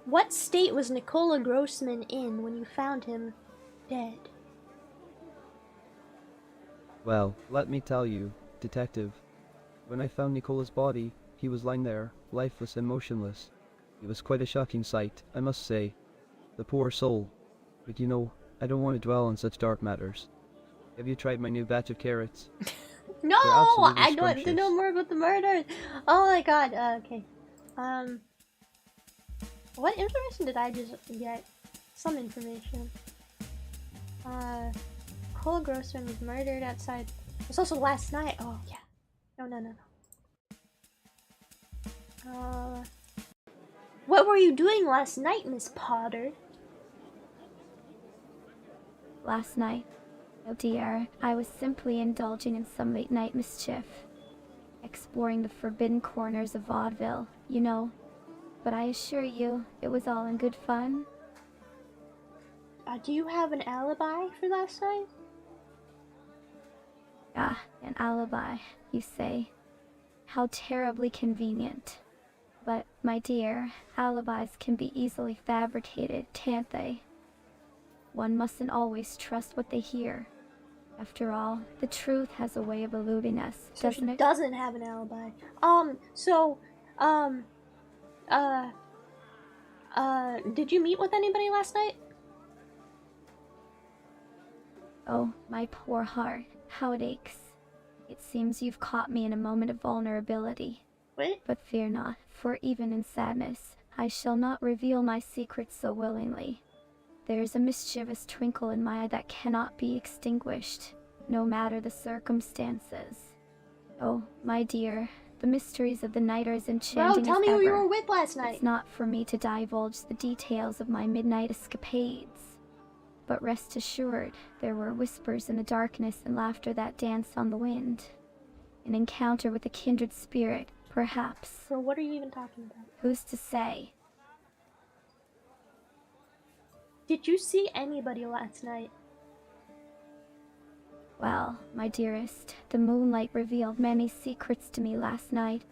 What state was Nicola Grossman in when you found him dead? Well, let me tell you, Detective. When I found Nicola's body, he was lying there, lifeless and motionless. It was quite a shocking sight, I must say. The poor soul. But you know, I don't want to dwell on such dark matters. Have you tried my new batch of carrots? No! I want to know more about the murders! Oh my god, okay. What information did I just get? Some information. Nicola Grossman was murdered outside. It was also last night. Oh, yeah. No. What were you doing last night, Miss Potter? Last night, oh dear, I was simply indulging in some late-night mischief. Exploring the forbidden corners of Vaudeville, you know. But I assure you, it was all in good fun. Do you have an alibi for last night? Ah, an alibi, you say. How terribly convenient. But, my dear, alibis can be easily fabricated, can't they? One mustn't always trust what they hear. After all, the truth has a way of eluding us, doesn't it? Doesn't have an alibi. Did you meet with anybody last night? Oh, my poor heart, how it aches. It seems you've caught me in a moment of vulnerability. What? But fear not, for even in sadness, I shall not reveal my secrets so willingly. There is a mischievous twinkle in my eye that cannot be extinguished, no matter the circumstances. Oh, my dear, the mysteries of the night are as enchanting as tell me ever. who you were with last night. It's not for me to divulge the details of my midnight escapades. But rest assured, there were whispers in the darkness and laughter that danced on the wind. An encounter with a kindred spirit, perhaps. So what are you even talking about? Who's to say? Did you see anybody last night? Well, my dearest, the moonlight revealed many secrets to me last night.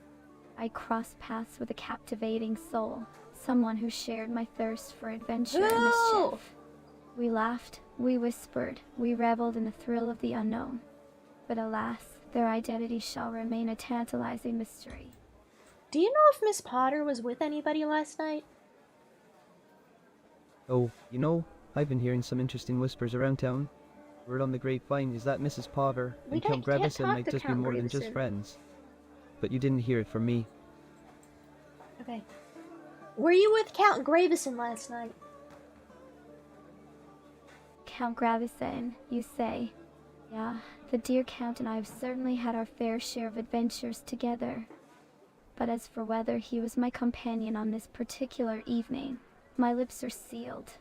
I crossed paths with a captivating soul, someone who shared my thirst for adventure and mischief. We laughed, we whispered, we reveled in the thrill of the unknown. But alas, their identity shall remain a tantalizing mystery. Do you know if Miss Potter was with anybody last night? Oh, you know, I've been hearing some interesting whispers around town. Word on the grapevine is that Mrs. Potter and Count Grevison might just be more than just friends. But you didn't hear it from me. Okay. Were you with Count Gravison last night? Count Gravison, you say? Yeah, the dear Count and I have certainly had our fair share of adventures together. But as for whether he was my companion on this particular evening, my lips are sealed.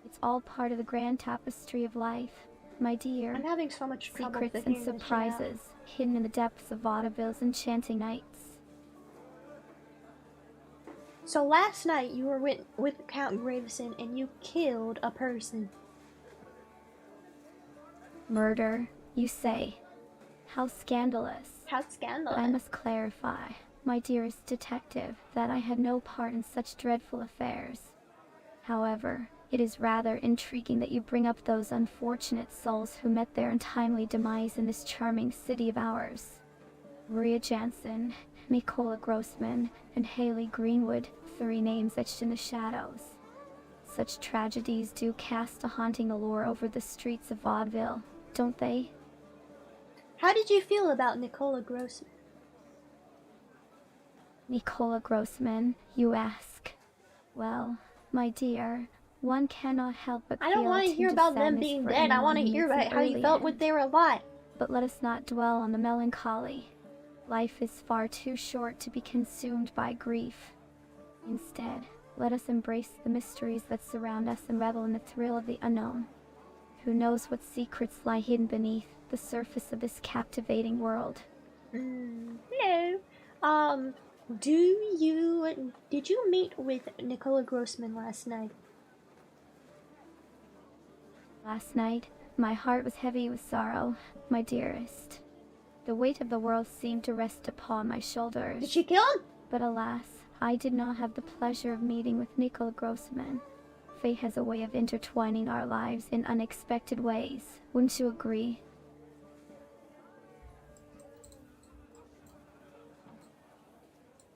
It's all part of the grand tapestry of life, my dear. I'm having so much trouble secrets and surprises hidden in the depths of Vaudeville's enchanting nights. So last night you were with Count Gravison and you killed a person. Murder, you say? How scandalous. How scandalous. But I must clarify, my dearest detective, that I had no part in such dreadful affairs. However, It is rather intriguing that you bring up those unfortunate souls who met their untimely demise in this charming city of ours. Maria Jansen, Nicola Grossman, and Haley Greenwood, 3 names etched in the shadows. Such tragedies do cast a haunting allure over the streets of Vaudeville, don't they? How did you feel about Nicola Grossman? Nicola Grossman, you ask. Well, my dear, one cannot help but I don't want to hear about them being dead. I want to hear about how you felt when they were alive. But let us not dwell on the melancholy. Life is far too short to be consumed by grief. Instead, let us embrace the mysteries that surround us and revel in the thrill of the unknown. Who knows what secrets lie hidden beneath the surface of this captivating world? Hello. Did you meet with Nicola Grossman last night? Last night, my heart was heavy with sorrow, my dearest. The weight of the world seemed to rest upon my shoulders. Did she kill him? But alas, I did not have the pleasure of meeting with Nicola Grossman. Fate has a way of intertwining our lives in unexpected ways. Wouldn't you agree?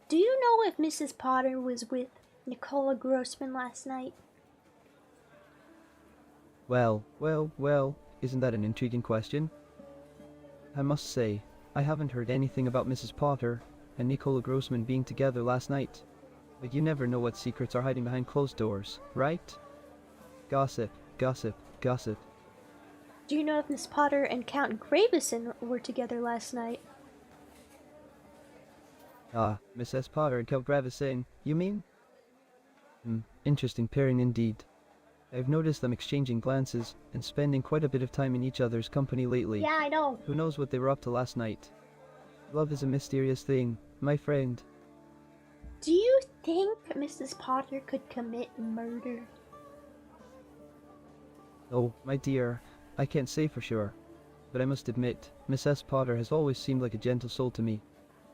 Do you know if Mrs. Potter was with Nicola Grossman last night? Well, isn't that an intriguing question? I must say, I haven't heard anything about Mrs. Potter and Nicola Grossman being together last night. But you never know what secrets are hiding behind closed doors, right? Gossip, gossip, gossip. Do you know if Miss Potter and Count Gravison were together last night? Ah, Mrs. Potter and Count Gravison, you mean? Interesting pairing indeed. I've noticed them exchanging glances and spending quite a bit of time in each other's company lately. Yeah, I know. Who knows what they were up to last night? Love is a mysterious thing, my friend. Do you think Mrs. Potter could commit murder? Oh, my dear, I can't say for sure. But I must admit, Mrs. Potter has always seemed like a gentle soul to me.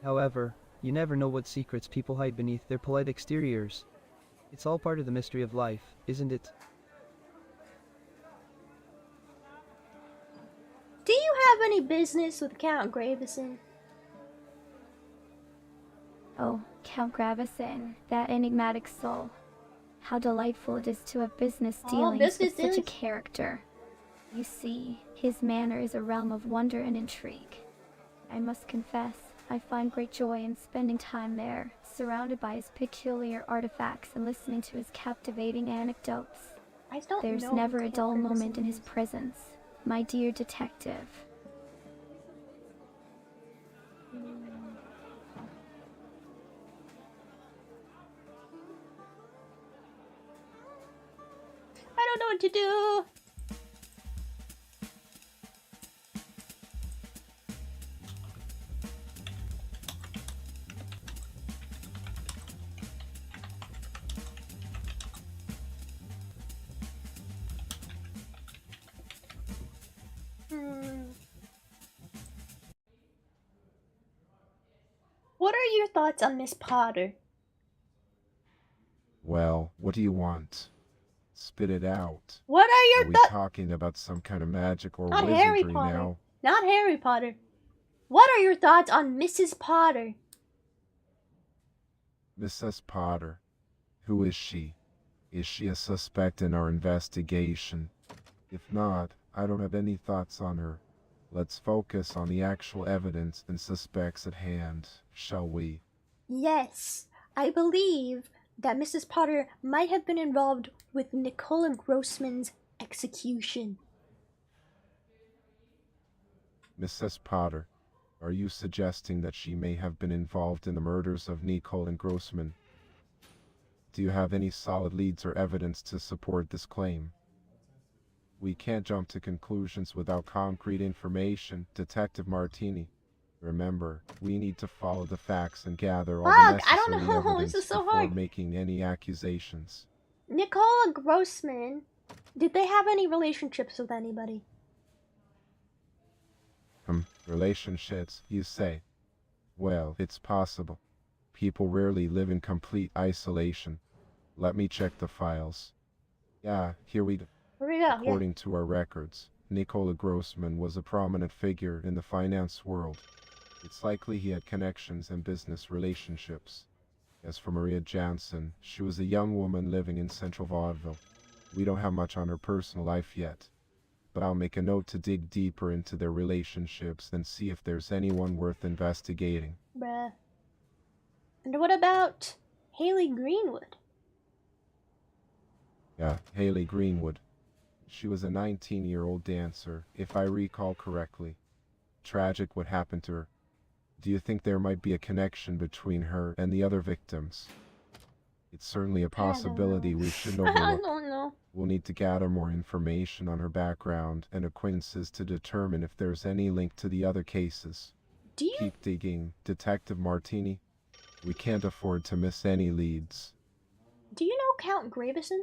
However, you never know what secrets people hide beneath their polite exteriors. It's all part of the mystery of life, isn't it? Do you have any business with Count Gravison? Oh, Count Gravison, that enigmatic soul. How delightful it is to have business dealings with such a character. You see, his manner is a realm of wonder and intrigue. I must confess, I find great joy in spending time there, surrounded by his peculiar artifacts and listening to his captivating anecdotes. There's never a dull moment in his presence, my dear detective. I don't know what to do. What are your thoughts on Miss Potter? Well, what do you want? Spit it out. What are your thoughts? Are we talking about some kind of magic or Not wizardry Harry Potter. now? Not Harry Potter. What are your thoughts on Mrs. Potter? Mrs. Potter. Who is she? Is she a suspect in our investigation? If not, I don't have any thoughts on her. Let's focus on the actual evidence and suspects at hand, shall we? Yes, I believe that Mrs. Potter might have been involved with Nicola Grossman's execution. Mrs. Potter, are you suggesting that she may have been involved in the murders of Nicola Grossman? Do you have any solid leads or evidence to support this claim? We can't jump to conclusions without concrete information, Detective Martini. Remember, we need to follow the facts and gather all the necessary evidence before making any accusations. Nicola Grossman, did they have any relationships with anybody? Relationships, you say? Well, it's possible. People rarely live in complete isolation. Let me check the files. Yeah, here we go. Here we go. According to our records, Nikola Grossman was a prominent figure in the finance world. It's likely he had connections and business relationships. As for Maria Jansen, she was a young woman living in central Vaudeville. We don't have much on her personal life yet, but I'll make a note to dig deeper into their relationships and see if there's anyone worth investigating. Bruh. And what about Haley Greenwood? Yeah, Haley Greenwood. She was a 19-year-old dancer, if I recall correctly. Tragic what happened to her. Do you think there might be a connection between her and the other victims? It's certainly a possibility we shouldn't overlook. I don't know. We'll need to gather more information on her background and acquaintances to determine if there's any link to the other cases. Keep digging, Detective Martini. We can't afford to miss any leads. Do you know Count Gravison?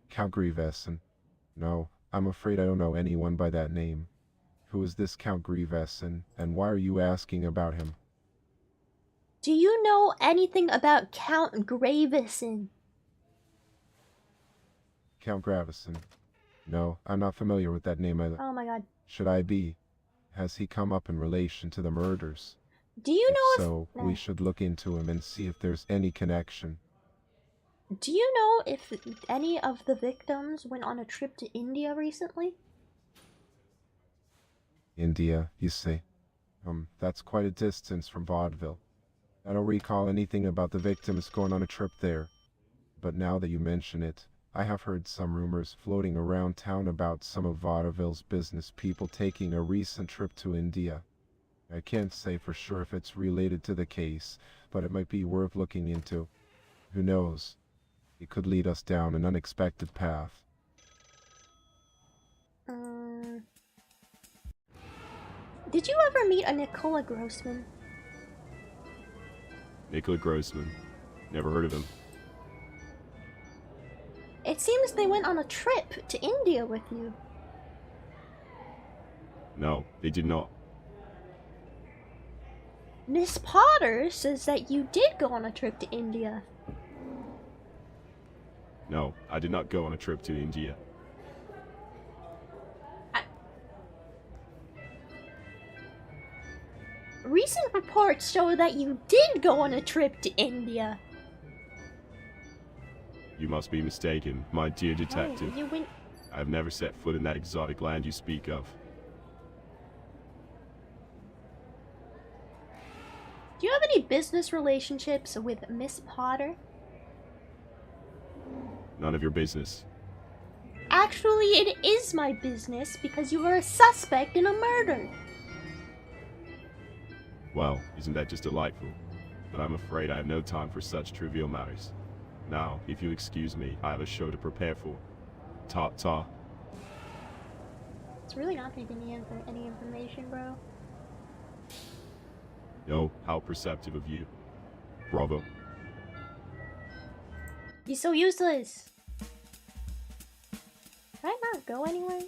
Count Grieveson? No, I'm afraid I don't know anyone by that name. Who is this Count Grieveson, and why are you asking about him? Do you know anything about Count Gravison? Count Gravison? No, I'm not familiar with that name either. Oh my god. Should I be? Has he come up in relation to the murders? Do you know so, we should look into him and see if there's any connection. Do you know if any of the victims went on a trip to India recently? India, you say? That's quite a distance from Vaudeville. I don't recall anything about the victims going on a trip there. But now that you mention it, I have heard some rumors floating around town about some of Vaudeville's business people taking a recent trip to India. I can't say for sure if it's related to the case, but it might be worth looking into. Who knows? It could lead us down an unexpected path. Did you ever meet a Nikola Grossman? Nikola Grossman? Never heard of him. It seems they went on a trip to India with you. No, they did not. Miss Potter says that you did go on a trip to India. No, I did not go on a trip to India. Recent reports show that you did go on a trip to India. You must be mistaken, my dear detective. Oh, you went... I have never set foot in that exotic land you speak of. Do you have any business relationships with Miss Potter? None of your business. Actually, it is my business because you were a suspect in a murder. Well, isn't that just delightful? But I'm afraid I have no time for such trivial matters. Now, if you'll excuse me, I have a show to prepare for. Ta-ta. It's really not giving me any information, bro. No, how perceptive of you. Bravo. He's so useless. Can I not go anywhere?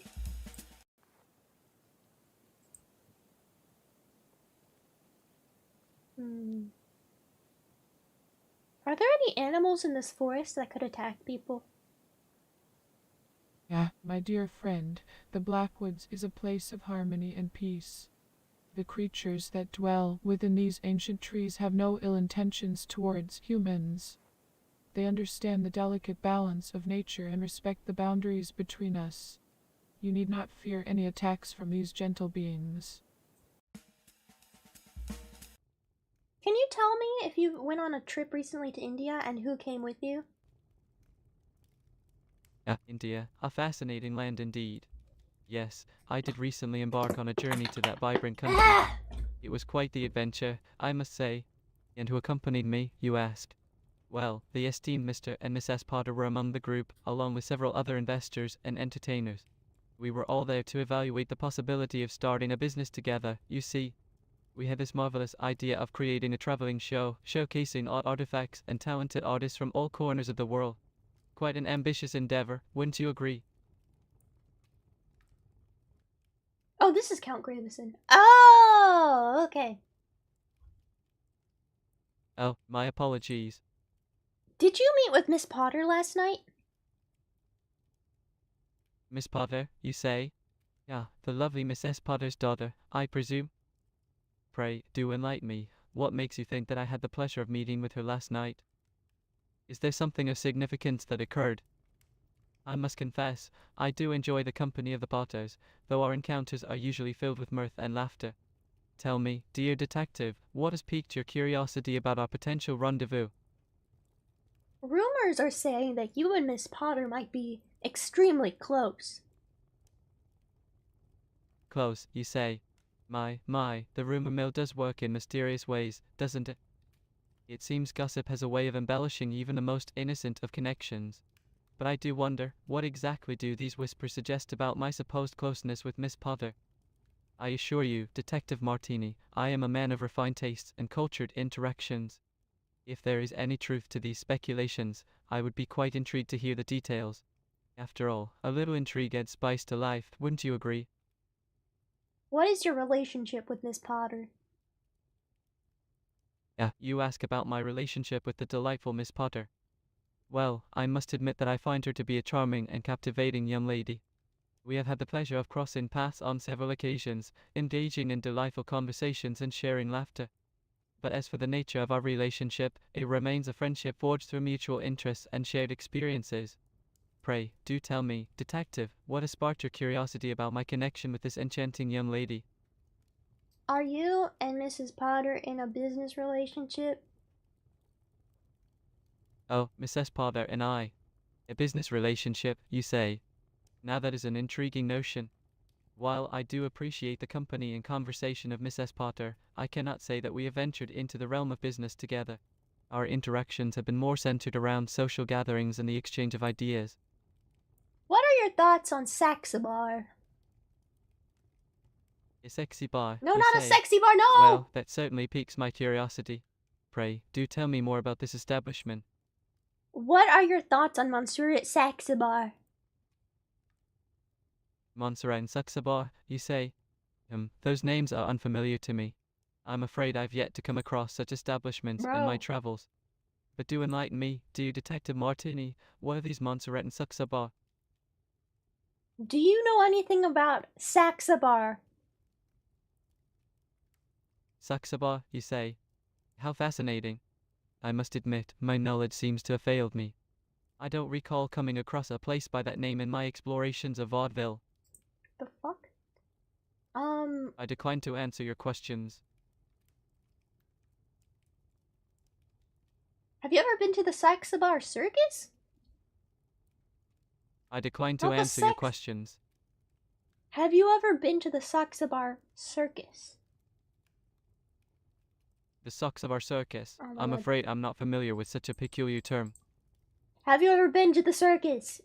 Are there any animals in this forest that could attack people? Yeah, my dear friend, the Blackwoods is a place of harmony and peace. The creatures that dwell within these ancient trees have no ill intentions towards humans. They understand the delicate balance of nature and respect the boundaries between us. You need not fear any attacks from these gentle beings. Can you tell me if you went on a trip recently to India and who came with you? India, a fascinating land indeed. Yes, I did recently embark on a journey to that vibrant country. It was quite the adventure, I must say. And who accompanied me, you ask? Well, the esteemed Mr. and Mrs. Potter were among the group, along with several other investors and entertainers. We were all there to evaluate the possibility of starting a business together, you see. We had this marvelous idea of creating a traveling show, showcasing odd artifacts and talented artists from all corners of the world. Quite an ambitious endeavor, wouldn't you agree? Oh, this is Count Gravison. Oh, okay. Oh, my apologies. Did you meet with Miss Potter last night? Miss Potter, you say? Ah, the lovely Miss S. Potter's daughter, I presume? Pray, do enlighten me. What makes you think that I had the pleasure of meeting with her last night? Is there something of significance that occurred? I must confess, I do enjoy the company of the Potters, though our encounters are usually filled with mirth and laughter. Tell me, dear detective, what has piqued your curiosity about our potential rendezvous? Rumors are saying that you and Miss Potter might be extremely close. Close, you say? My, the rumor mill does work in mysterious ways, doesn't it? It seems gossip has a way of embellishing even the most innocent of connections. But I do wonder, what exactly do these whispers suggest about my supposed closeness with Miss Potter? I assure you, Detective Martini, I am a man of refined tastes and cultured interactions. If there is any truth to these speculations, I would be quite intrigued to hear the details. After all, a little intrigue adds spice to life, wouldn't you agree? What is your relationship with Miss Potter? You ask about my relationship with the delightful Miss Potter. Well, I must admit that I find her to be a charming and captivating young lady. We have had the pleasure of crossing paths on several occasions, engaging in delightful conversations and sharing laughter. But as for the nature of our relationship, it remains a friendship forged through mutual interests and shared experiences. Pray, do tell me, detective, what has sparked your curiosity about my connection with this enchanting young lady? Are you and Mrs. Potter in a business relationship? Oh, Mrs. Potter and I. A business relationship, you say? Now that is an intriguing notion. While I do appreciate the company and conversation of Mrs. Potter, I cannot say that we have ventured into the realm of business together. Our interactions have been more centered around social gatherings and the exchange of ideas. What are your thoughts on Saxabar? A sexy bar, No, you not say? a sexy bar, no! Well, that certainly piques my curiosity. Pray, do tell me more about this establishment. What are your thoughts on Monsieur Saxabar? Montserrat and Saxabar, you say? Those names are unfamiliar to me. I'm afraid I've yet to come across such establishments in my travels. But do enlighten me, dear Detective Martini, what are these Montserrat and Saxabar? Do you know anything about Saxabar? Saxabar, you say? How fascinating. I must admit, my knowledge seems to have failed me. I don't recall coming across a place by that name in my explorations of Vaudeville. The fuck? I decline to answer your questions. Have you ever been to the Saxabar Circus? I decline to answer your questions. Have you ever been to the Saxabar Circus? The Saxabar Circus. Oh I'm God. afraid I'm not familiar with such a peculiar term. Have you ever been to the circus?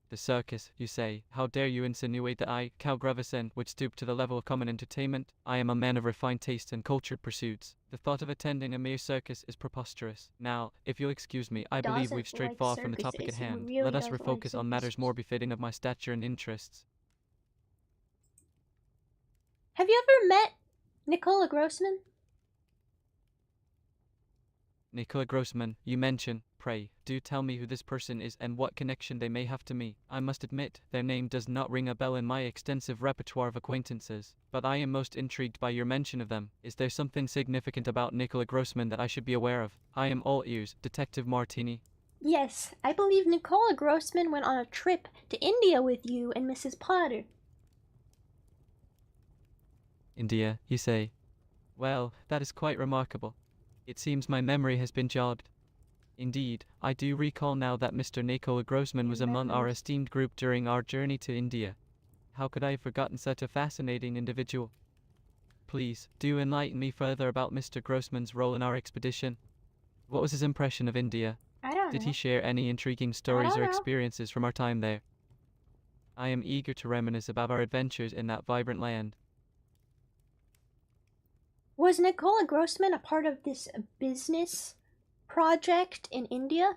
The circus, you say? How dare you insinuate that I, Cal Grevison, would stoop to the level of common entertainment? I am a man of refined taste and cultured pursuits. The thought of attending a mere circus is preposterous. Now, if you'll excuse me, I believe we've strayed far from the topic at hand. Let us refocus on matters more befitting of my stature and interests. Have you ever met Nicola Grossman? Nicola Grossman, you mention. Pray, do tell me who this person is and what connection they may have to me. I must admit, their name does not ring a bell in my extensive repertoire of acquaintances, but I am most intrigued by your mention of them. Is there something significant about Nicola Grossman that I should be aware of? I am all ears, Detective Martini. Yes, I believe Nicola Grossman went on a trip to India with you and Mrs. Potter. India, you say? Well, that is quite remarkable. It seems my memory has been jogged. Indeed, I do recall now that Mr. Nicola Grossman was among our esteemed group during our journey to India. How could I have forgotten such a fascinating individual? Please, do enlighten me further about Mr. Grossman's role in our expedition. What was his impression of India? I don't know. Did he share any intriguing stories or experiences from our time there? I am eager to reminisce about our adventures in that vibrant land. Was Nicola Grossman a part of this business project in India?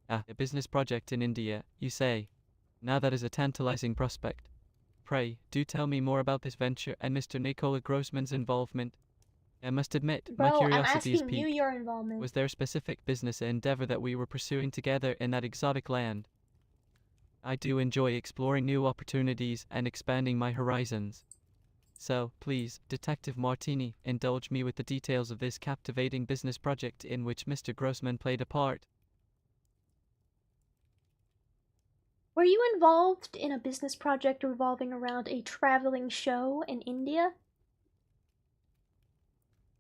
Ah, a business project in India, you say? Now that is a tantalizing prospect. Pray, do tell me more about this venture and Mr. Nicola Grossman's involvement. I must admit, my Bro, I'm curiosity is asking you piqued. your involvement. Was there a specific business endeavor that we were pursuing together in that exotic land? I do enjoy exploring new opportunities and expanding my horizons. So, please, Detective Martini, indulge me with the details of this captivating business project in which Mr. Grossman played a part. Were you involved in a business project revolving around a traveling show in India?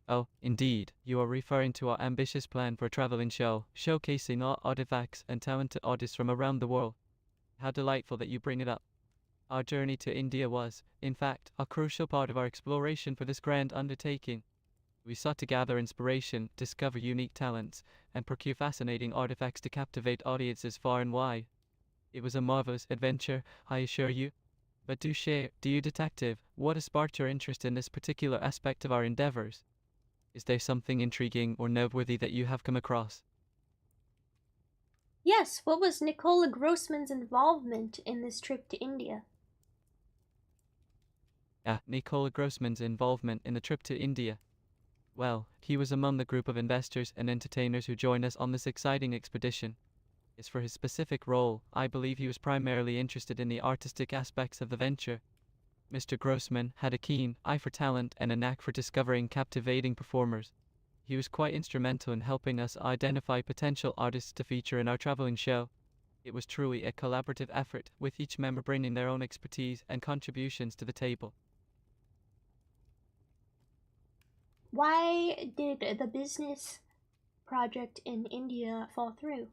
Oh, indeed, you are referring to our ambitious plan for a traveling show, showcasing our artifacts and talented artists from around the world. How delightful that you bring it up. Our journey to India was, in fact, a crucial part of our exploration for this grand undertaking. We sought to gather inspiration, discover unique talents, and procure fascinating artifacts to captivate audiences far and wide. It was a marvelous adventure, I assure you. But do share, detective, what has sparked your interest in this particular aspect of our endeavors? Is there something intriguing or noteworthy that you have come across? Yes, what was Nicola Grossman's involvement in this trip to India? Nicola Grossman's involvement in the trip to India. Well, he was among the group of investors and entertainers who joined us on this exciting expedition. As for his specific role, I believe he was primarily interested in the artistic aspects of the venture. Mr. Grossman had a keen eye for talent and a knack for discovering captivating performers. He was quite instrumental in helping us identify potential artists to feature in our traveling show. It was truly a collaborative effort, with each member bringing their own expertise and contributions to the table. Why did the business project in India fall through?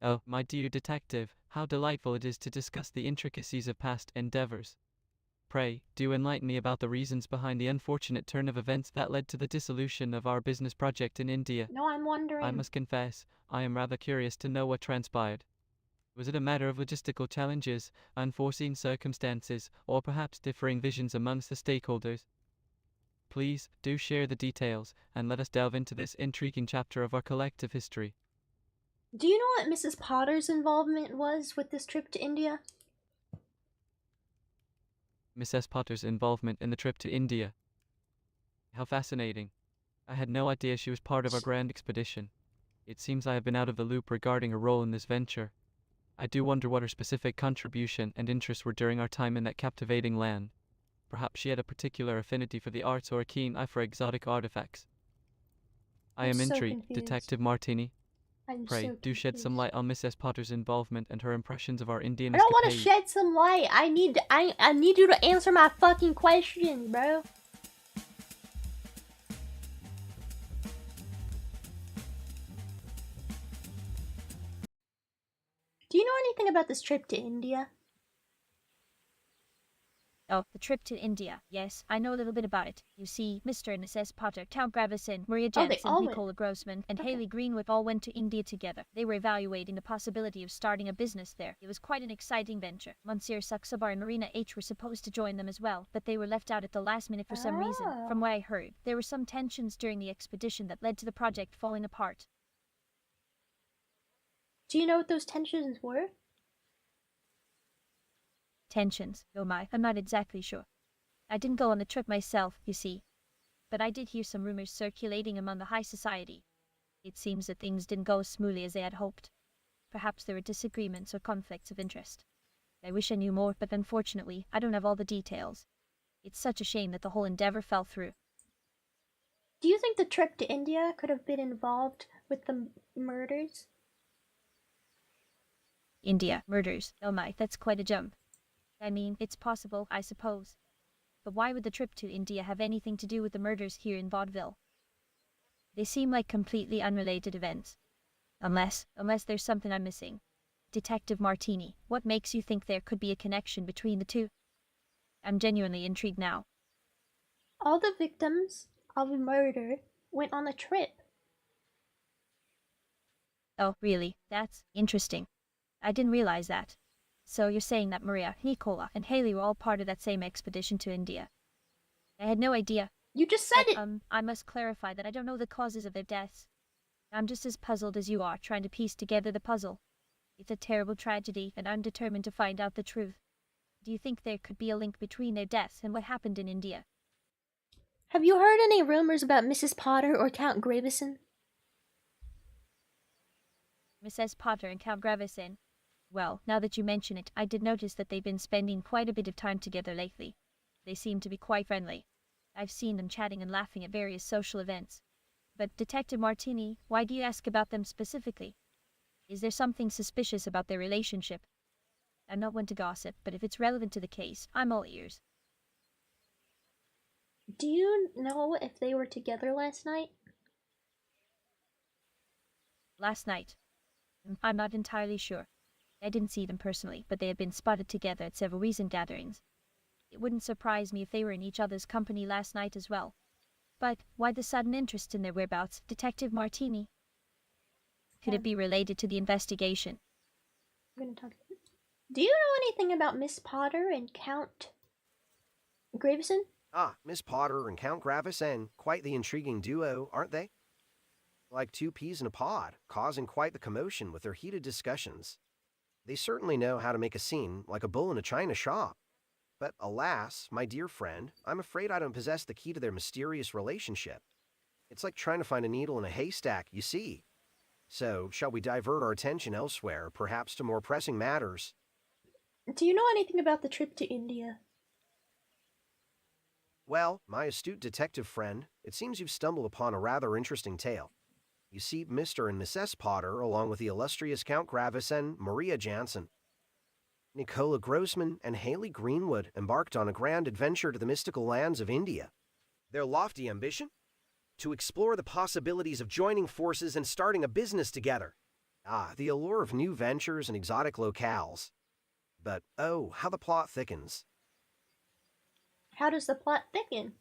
Oh, my dear detective, how delightful it is to discuss the intricacies of past endeavors. Pray, do enlighten me about the reasons behind the unfortunate turn of events that led to the dissolution of our business project in India. No, I'm wondering. I must confess, I am rather curious to know what transpired. Was it a matter of logistical challenges, unforeseen circumstances, or perhaps differing visions amongst the stakeholders? Please, do share the details, and let us delve into this intriguing chapter of our collective history. Do you know what Mrs. Potter's involvement was with this trip to India? Mrs. Potter's involvement in the trip to India. How fascinating. I had no idea she was part of our grand expedition. It seems I have been out of the loop regarding her role in this venture. I do wonder what her specific contribution and interests were during our time in that captivating land. Perhaps she had a particular affinity for the arts or a keen eye for exotic artifacts. I am intrigued, Detective Martini. Pray, do shed some light on Mrs. Potter's involvement and her impressions of our Indian I don't want to escapade. shed some light. I need you to answer my fucking questions, bro. Do you know anything about this trip to India? Oh, the trip to India. Yes, I know a little bit about it. You see, Mr. and Mrs. Potter, Count Gravison, Maria Jensen, Nicola Grossman, and Haley Greenwood all went to India together. They were evaluating the possibility of starting a business there. It was quite an exciting venture. Monsieur Saxabar and Marina H. were supposed to join them as well, but they were left out at the last minute for some reason. From what I heard, there were some tensions during the expedition that led to the project falling apart. Do you know what those tensions were? Tensions. Oh my, I'm not exactly sure. I didn't go on the trip myself, you see. But I did hear some rumors circulating among the high society. It seems that things didn't go as smoothly as they had hoped. Perhaps there were disagreements or conflicts of interest. I wish I knew more, but unfortunately, I don't have all the details. It's such a shame that the whole endeavor fell through. Do you think the trip to India could have been involved with the murders? India, murders. Oh my, that's quite a jump. I mean, it's possible, I suppose. But why would the trip to India have anything to do with the murders here in Vaudeville? They seem like completely unrelated events. Unless there's something I'm missing. Detective Martini, what makes you think there could be a connection between the two? I'm genuinely intrigued now. All the victims of a murder went on a trip. Oh, really? That's interesting. I didn't realize that. So you're saying that Maria, Nicola, and Haley were all part of that same expedition to India? I had no idea. You just said it! I must clarify that I don't know the causes of their deaths. I'm just as puzzled as you are trying to piece together the puzzle. It's a terrible tragedy, and I'm determined to find out the truth. Do you think there could be a link between their deaths and what happened in India? Have you heard any rumors about Mrs. Potter or Count Gravison? Mrs. Potter and Count Gravison. Well, now that you mention it, I did notice that they've been spending quite a bit of time together lately. They seem to be quite friendly. I've seen them chatting and laughing at various social events. But Detective Martini, why do you ask about them specifically? Is there something suspicious about their relationship? I'm not one to gossip, but if it's relevant to the case, I'm all ears. Do you know if they were together last night? Last night? I'm not entirely sure. I didn't see them personally, but they have been spotted together at several recent gatherings. It wouldn't surprise me if they were in each other's company last night as well. But why the sudden interest in their whereabouts, Detective Martini? Could it be related to the investigation? I'm gonna talk. Do you know anything about Miss Potter and Count Gravison? Ah, Miss Potter and Count Gravison, quite the intriguing duo, aren't they? Like two peas in a pod, causing quite the commotion with their heated discussions. They certainly know how to make a scene like a bull in a china shop. But alas, my dear friend, I'm afraid I don't possess the key to their mysterious relationship. It's like trying to find a needle in a haystack, you see. So, shall we divert our attention elsewhere, perhaps to more pressing matters? Do you know anything about the trip to India? Well, my astute detective friend, it seems you've stumbled upon a rather interesting tale. You see, Mr. and Mrs. Potter, along with the illustrious Count Gravison, Maria Jansen, Nicola Grossman, and Haley Greenwood embarked on a grand adventure to the mystical lands of India. Their lofty ambition? To explore the possibilities of joining forces and starting a business together. Ah, the allure of new ventures and exotic locales. But, oh, how the plot thickens. How does the plot thicken?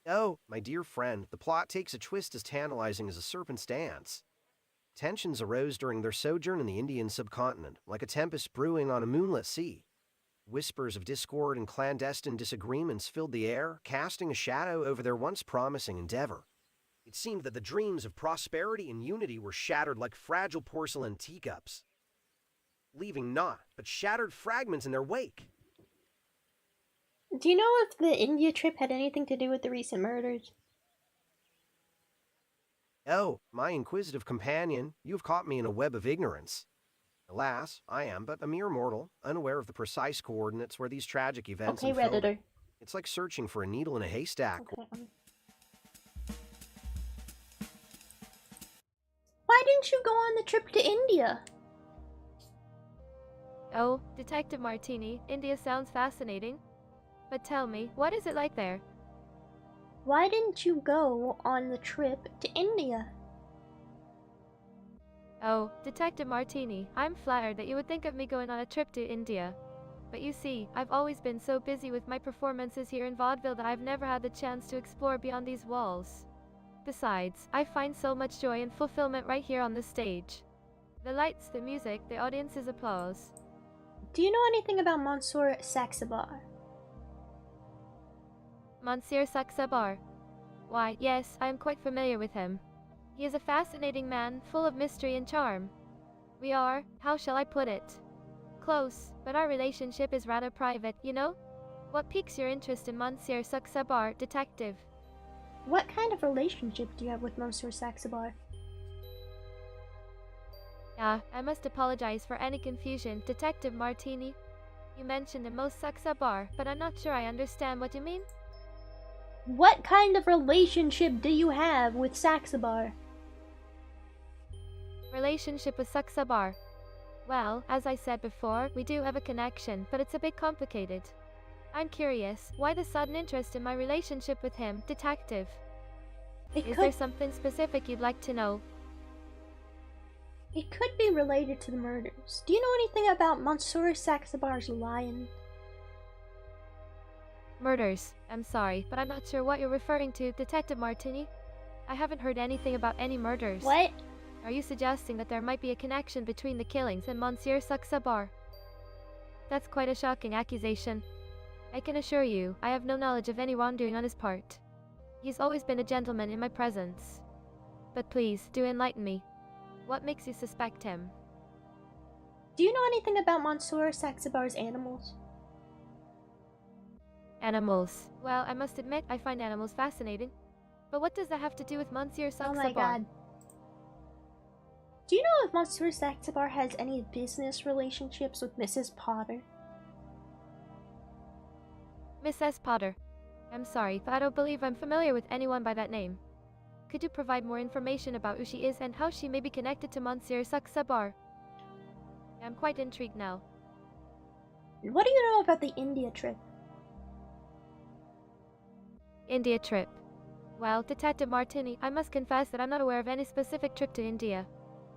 Oh, my dear friend, the plot takes a twist as tantalizing as a serpent's dance. Tensions arose during their sojourn in the Indian subcontinent, like a tempest brewing on a moonlit sea. Whispers of discord and clandestine disagreements filled the air, casting a shadow over their once promising endeavor. It seemed that the dreams of prosperity and unity were shattered like fragile porcelain teacups, leaving naught but shattered fragments in their wake. Do you know if the India trip had anything to do with the recent murders? Oh, my inquisitive companion, you have caught me in a web of ignorance. Alas, I am but a mere mortal, unaware of the precise coordinates where these tragic events unfolded. Redditor. It's like searching for a needle in a haystack. Okay. Why didn't you go on the trip to India? Oh, Detective Martini, India sounds fascinating. But tell me, what is it like there? Why didn't you go on the trip to India? Oh, Detective Martini, I'm flattered that you would think of me going on a trip to India. But you see, I've always been so busy with my performances here in Vaudeville that I've never had the chance to explore beyond these walls. Besides, I find so much joy and fulfillment right here on the stage. The lights, the music, the audience's applause. Do you know anything about Monsieur Saxabar? Monsieur Saxabar. Why, yes, I am quite familiar with him. He is a fascinating man, full of mystery and charm. We are, how shall I put it? Close, but our relationship is rather private, you know? What piques your interest in Monsieur Saxabar, detective? What kind of relationship do you have with Monsieur Saxabar? Ah, I must apologize for any confusion, Detective Martini. You mentioned the most Saxabar, but I'm not sure I understand what you mean. What kind of relationship do you have with Saxabar? Relationship with Saxabar. Well, as I said before, we do have a connection, but it's a bit complicated. I'm curious, why the sudden interest in my relationship with him, detective? Is there something specific you'd like to know? It could be related to the murders. Do you know anything about Monsieur Saxabar's lion? Murders. I'm sorry, but I'm not sure what you're referring to, Detective Martini. I haven't heard anything about any murders. What? Are you suggesting that there might be a connection between the killings and Monsieur Saxabar? That's quite a shocking accusation. I can assure you, I have no knowledge of any wrongdoing on his part. He's always been a gentleman in my presence. But please, do enlighten me. What makes you suspect him? Do you know anything about Monsieur Saxabar's animals? Animals. Well, I must admit, I find animals fascinating. But what does that have to do with Monsieur Saxabar? Oh my god. Do you know if Monsieur Saxabar has any business relationships with Mrs. Potter? Mrs. Potter. I'm sorry, but I don't believe I'm familiar with anyone by that name. Could you provide more information about who she is and how she may be connected to Monsieur Saxabar? I'm quite intrigued now. What do you know about the India trip? India trip. Well, Detective Martini, I must confess that I'm not aware of any specific trip to India.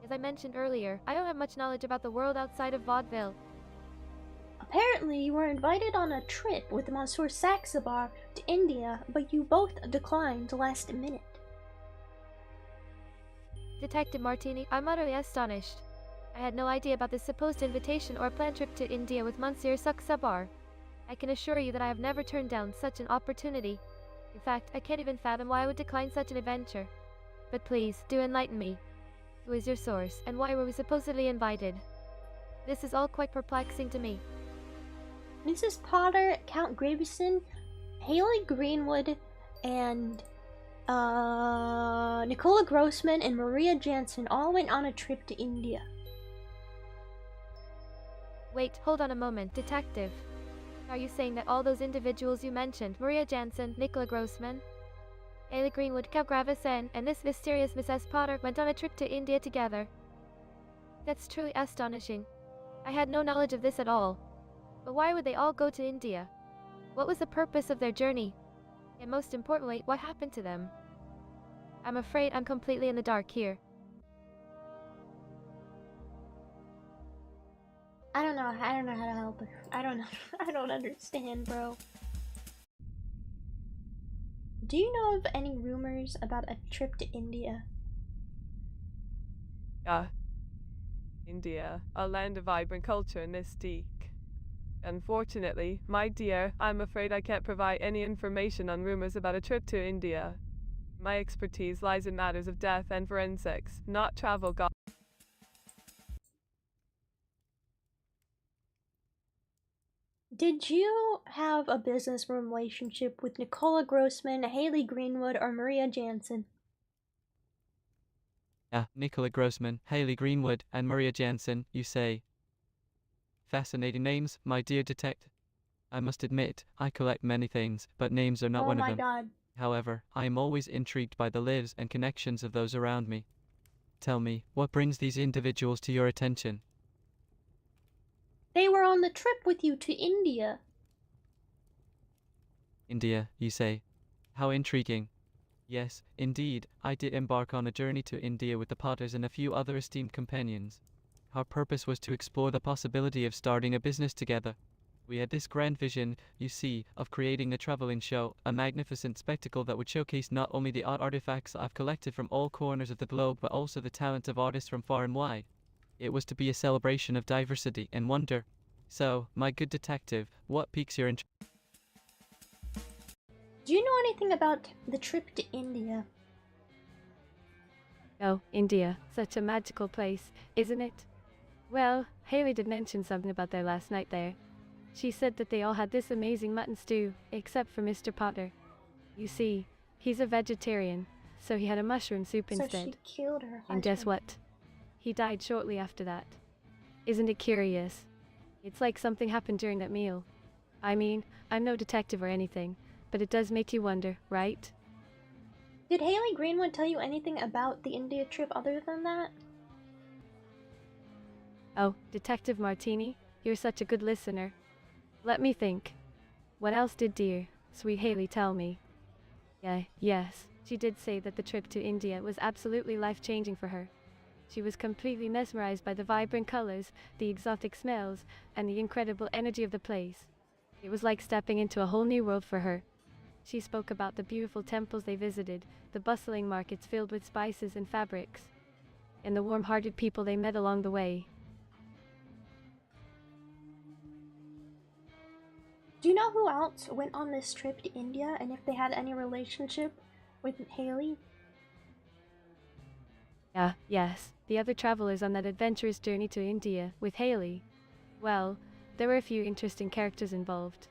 As I mentioned earlier, I don't have much knowledge about the world outside of Vaudeville. Apparently, you were invited on a trip with Monsieur Saxabar to India, but you both declined last minute. Detective Martini, I'm utterly astonished. I had no idea about this supposed invitation or planned trip to India with Monsieur Saxabar. I can assure you that I have never turned down such an opportunity. In fact, I can't even fathom why I would decline such an adventure. But please, do enlighten me. Who is your source, and why were we supposedly invited? This is all quite perplexing to me. Mrs. Potter, Count Gravison, Haley Greenwood, and Nicola Grossman and Maria Jansen all went on a trip to India. Wait, hold on a moment, Detective. Are you saying that all those individuals you mentioned, Maria Jansen, Nicola Grossman, Haley Greenwood, Count Gravison, and this mysterious Mrs. Potter went on a trip to India together? That's truly astonishing. I had no knowledge of this at all. But why would they all go to India? What was the purpose of their journey? And most importantly, what happened to them? I'm afraid I'm completely in the dark here. I don't know how to help her. I don't understand, bro. Do you know of any rumors about a trip to India? India, a land of vibrant culture and mystique. Unfortunately, my dear, I'm afraid I can't provide any information on rumors about a trip to India. My expertise lies in matters of death and forensics, not travel gossip. Did you have a business relationship with Nicola Grossman, Haley Greenwood, or Maria Jansen? Nicola Grossman, Haley Greenwood, and Maria Jansen, you say. Fascinating names, my dear detective. I must admit, I collect many things, but names are not one of them. Oh my god. However, I am always intrigued by the lives and connections of those around me. Tell me, what brings these individuals to your attention? They were on the trip with you to India. India, you say? How intriguing. Yes, indeed, I did embark on a journey to India with the Potters and a few other esteemed companions. Our purpose was to explore the possibility of starting a business together. We had this grand vision, you see, of creating a traveling show, a magnificent spectacle that would showcase not only the odd artifacts I've collected from all corners of the globe but also the talent of artists from far and wide. It was to be a celebration of diversity and wonder. So, my good detective, what piques your interest? Do you know anything about the trip to India? Oh, India. Such a magical place, isn't it? Well, Haley did mention something about their last night there. She said that they all had this amazing mutton stew, except for Mr. Potter. You see, he's a vegetarian, so he had a mushroom soup instead. So she killed her husband. And guess what? He died shortly after that. Isn't it curious? It's like something happened during that meal. I mean, I'm no detective or anything, but it does make you wonder, right? Did Haley Greenwood tell you anything about the India trip other than that? Oh, Detective Martini, you're such a good listener. Let me think. What else did dear, sweet Haley tell me? Yes, she did say that the trip to India was absolutely life-changing for her. She was completely mesmerized by the vibrant colors, the exotic smells, and the incredible energy of the place. It was like stepping into a whole new world for her. She spoke about the beautiful temples they visited, the bustling markets filled with spices and fabrics, and the warm-hearted people they met along the way. Do you know who else went on this trip to India and if they had any relationship with Haley? Yes, the other travelers on that adventurous journey to India with Haley. Well, there were a few interesting characters involved.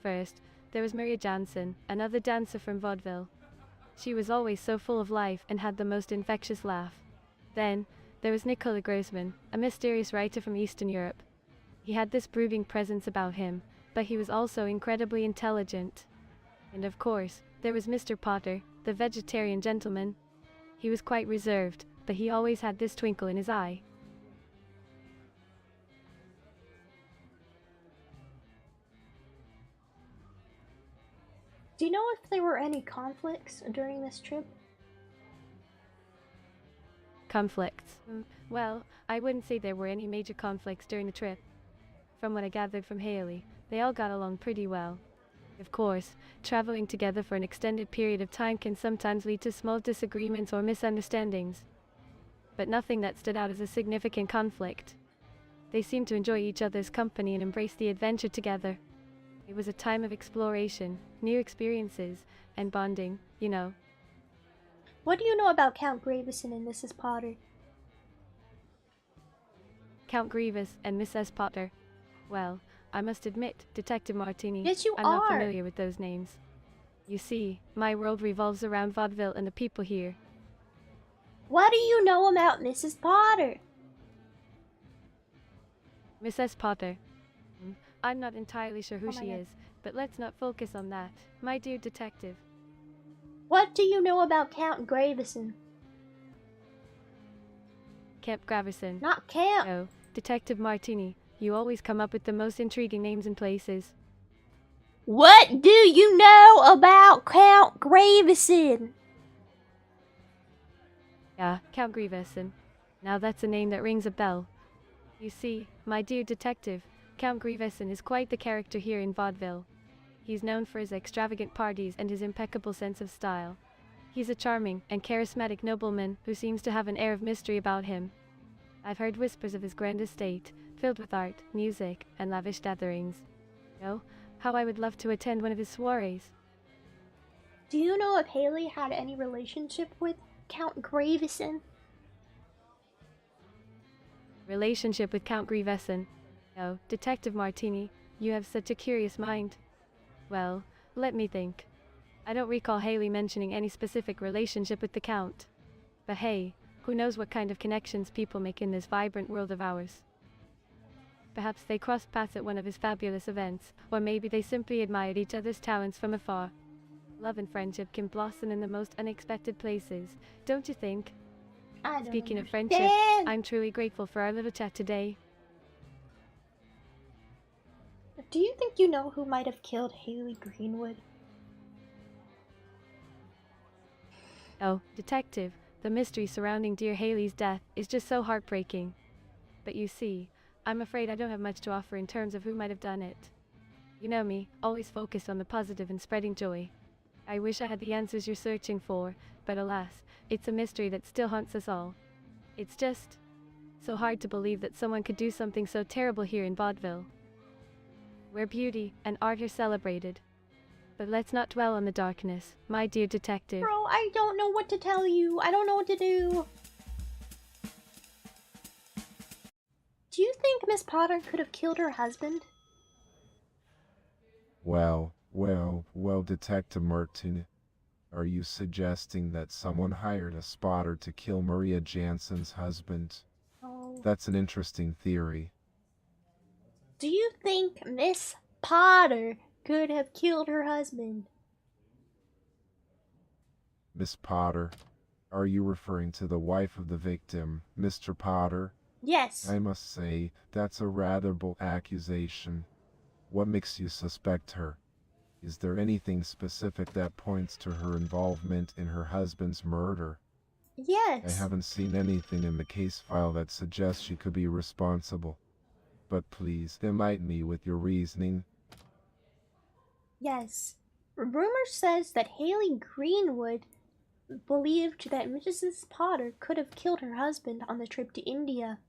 First, there was Maria Jansen, another dancer from Vaudeville. She was always so full of life and had the most infectious laugh. Then, there was Nicola Grossman, a mysterious writer from Eastern Europe. He had this brooding presence about him, but he was also incredibly intelligent. And of course, there was Mr. Potter, the vegetarian gentleman. He was quite reserved, but he always had this twinkle in his eye. Do you know if there were any conflicts during this trip? Conflicts? Well, I wouldn't say there were any major conflicts during the trip. From what I gathered from Haley, they all got along pretty well. Of course, traveling together for an extended period of time can sometimes lead to small disagreements or misunderstandings. But nothing that stood out as a significant conflict. They seemed to enjoy each other's company and embrace the adventure together. It was a time of exploration, new experiences, and bonding, you know. What do you know about Count Gravison and Mrs. Potter? Count Grievous and Mrs. Potter. Well, I must admit, Detective Martini, yes, you I'm are. not familiar with those names. You see, my world revolves around Vaudeville and the people here. What do you know about Mrs. Potter? Mrs. Potter. I'm not entirely sure who she is, but let's not focus on that, my dear detective. What do you know about Count Gravison? Count Gravison. Not Count. Oh, Detective Martini, you always come up with the most intriguing names and places. What do you know about Count Gravison? Yeah, Count Gravison. Now that's a name that rings a bell. You see, my dear detective, Count Gravison is quite the character here in Vaudeville. He's known for his extravagant parties and his impeccable sense of style. He's a charming and charismatic nobleman who seems to have an air of mystery about him. I've heard whispers of his grand estate, filled with art, music, and lavish gatherings. Oh, how I would love to attend one of his soirees. Do you know if Haley had any relationship with Count Gravison? Relationship with Count Gravison? Oh, Detective Martini, you have such a curious mind. Well, let me think. I don't recall Haley mentioning any specific relationship with the Count. But hey, who knows what kind of connections people make in this vibrant world of ours. Perhaps they crossed paths at one of his fabulous events, or maybe they simply admired each other's talents from afar. Love and friendship can blossom in the most unexpected places, don't you think? Speaking of friendship, I'm truly grateful for our little chat today. Do you think you know who might have killed Haley Greenwood? Oh, Detective, the mystery surrounding dear Haley's death is just so heartbreaking. But you see, I'm afraid I don't have much to offer in terms of who might have done it. You know me, always focused on the positive and spreading joy. I wish I had the answers you're searching for, but alas, it's a mystery that still haunts us all. It's just so hard to believe that someone could do something so terrible here in Vaudeville, where beauty and art are celebrated. But let's not dwell on the darkness, my dear detective. Bro, I don't know what to tell you. I don't know what to do. Do you think Miss Potter could have killed her husband? Well, Detective Martin, are you suggesting that someone hired a spotter to kill Maria Jansen's husband? Oh. That's an interesting theory. Do you think Miss Potter could have killed her husband? Miss Potter? Are you referring to the wife of the victim, Mr. Potter? Yes. I must say, that's a rather bold accusation. What makes you suspect her? Is there anything specific that points to her involvement in her husband's murder? Yes. I haven't seen anything in the case file that suggests she could be responsible. But please, enlighten me with your reasoning. Yes. Rumor says that Haley Greenwood believed that Mrs. Potter could have killed her husband on the trip to India.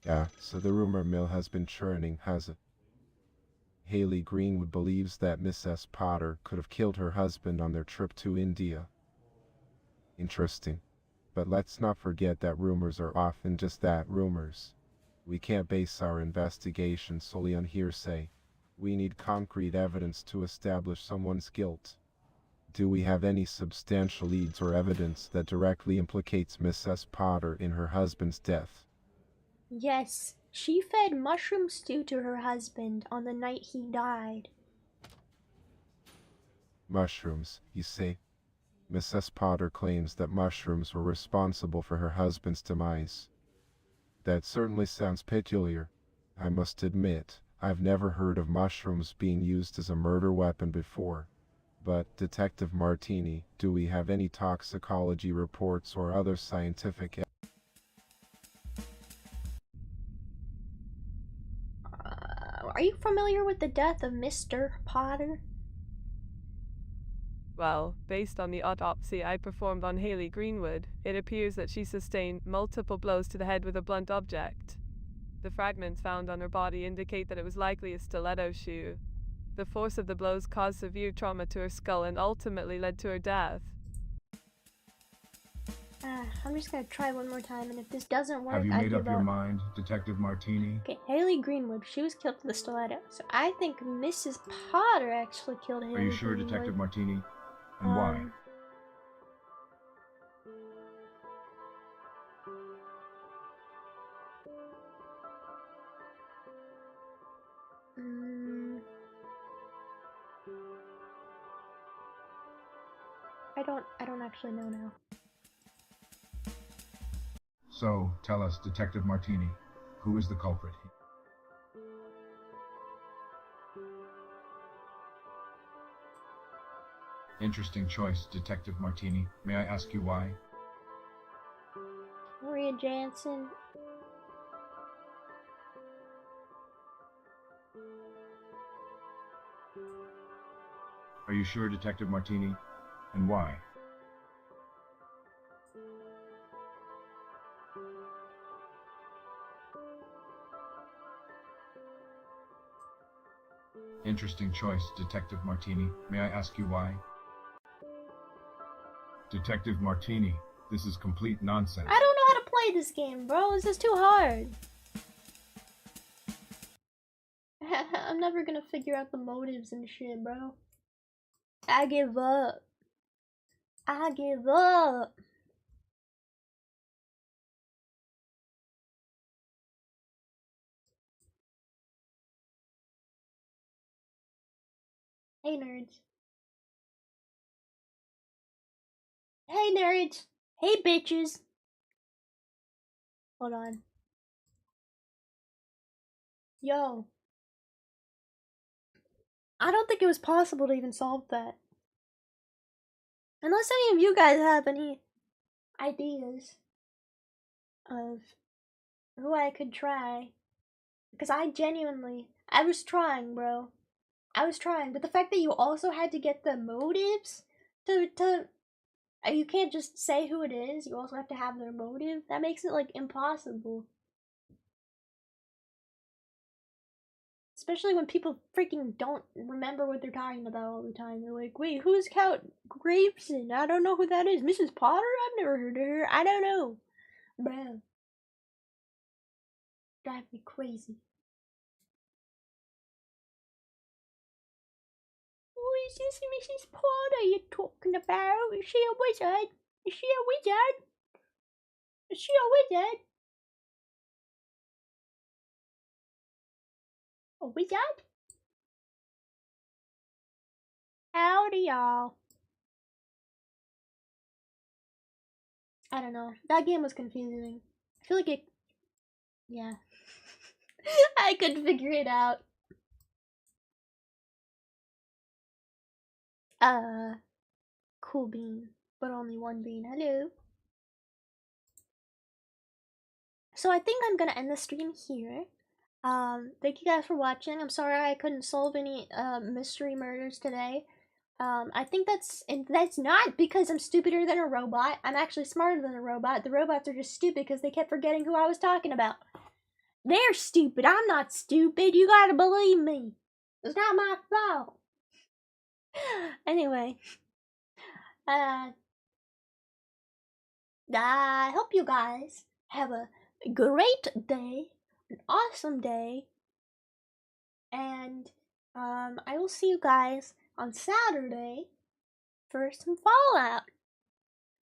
Yeah, so the rumor mill has been churning, has it? Haley Greenwood believes that Mrs. Potter could have killed her husband on their trip to India. Interesting. But let's not forget that rumors are often just that, rumors. We can't base our investigation solely on hearsay. We need concrete evidence to establish someone's guilt. Do we have any substantial leads or evidence that directly implicates Mrs. Potter in her husband's death? Yes, she fed mushroom stew to her husband on the night he died. Mushrooms, you say? Mrs. Potter claims that mushrooms were responsible for her husband's demise. That certainly sounds peculiar. I must admit, I've never heard of mushrooms being used as a murder weapon before. But, Detective Martini, do we have any toxicology reports or other scientific Are you familiar with the death of Mr. Potter? Well, based on the autopsy I performed on Haley Greenwood, it appears that she sustained multiple blows to the head with a blunt object. The fragments found on her body indicate that it was likely a stiletto shoe. The force of the blows caused severe trauma to her skull and ultimately led to her death. I'm just gonna try one more time, and if this doesn't work, Have you I made give up your mind, Detective Martini? Okay, Haley Greenwood, she was killed with a stiletto. So I think Mrs. Potter actually killed Haley Are you sure, Greenwood. Detective Martini? And why? I don't actually know now. So, tell us, Detective Martini, who is the culprit? Interesting choice, Detective Martini. May I ask you why? Maria Jansen. Are you sure, Detective Martini? And why? Interesting choice, Detective Martini. May I ask you why? Detective Martini, this is complete nonsense. I don't know how to play this game, bro. This is too hard. I'm never gonna figure out the motives and shit, bro. I give up. I give up. Hey, nerds. Hey, nerds. Hey, bitches. Hold on. Yo. I don't think it was possible to even solve that. Unless any of you guys have any ideas of who I could try. Because I was trying, bro. I was trying, but the fact that you also had to get the motives you can't just say who it is, you also have to have their motive, that makes it, like, impossible. Especially when people freaking don't remember what they're talking about all the time. They're like, wait, who's Count Graveson? I don't know who that is. Mrs. Potter? I've never heard of her. I don't know. Bro. Drive me crazy. Who is this Mrs. Potter you're talking about? Is she a wizard? Is she a wizard? Is she a wizard? A wizard? Howdy, y'all. I don't know. That game was confusing. I feel like it... Yeah. I couldn't figure it out. Cool bean. But only one bean. Hello. So I think I'm gonna end the stream here. Thank you guys for watching. I'm sorry I couldn't solve any mystery murders today. I think that's not because I'm stupider than a robot. I'm actually smarter than a robot. The robots are just stupid because they kept forgetting who I was talking about. They're stupid. I'm not stupid. You gotta believe me. It's not my fault. Anyway, I hope you guys have a great day, an awesome day, and I will see you guys on Saturday for some Fallout.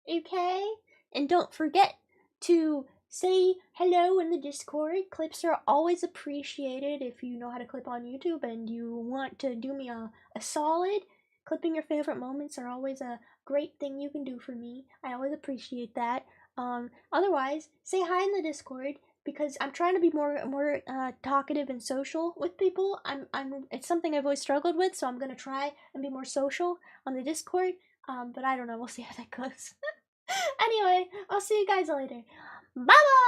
Okay? And don't forget to say hello in the Discord. Clips are always appreciated if you know how to clip on YouTube and you want to do me a solid. Clipping your favorite moments are always a great thing you can do for me. I always appreciate that. Otherwise, say hi in the Discord because I'm trying to be more talkative and social with people. It's something I've always struggled with, so I'm gonna try and be more social on the Discord. But I don't know. We'll see how that goes. Anyway, I'll see you guys later. Bye bye!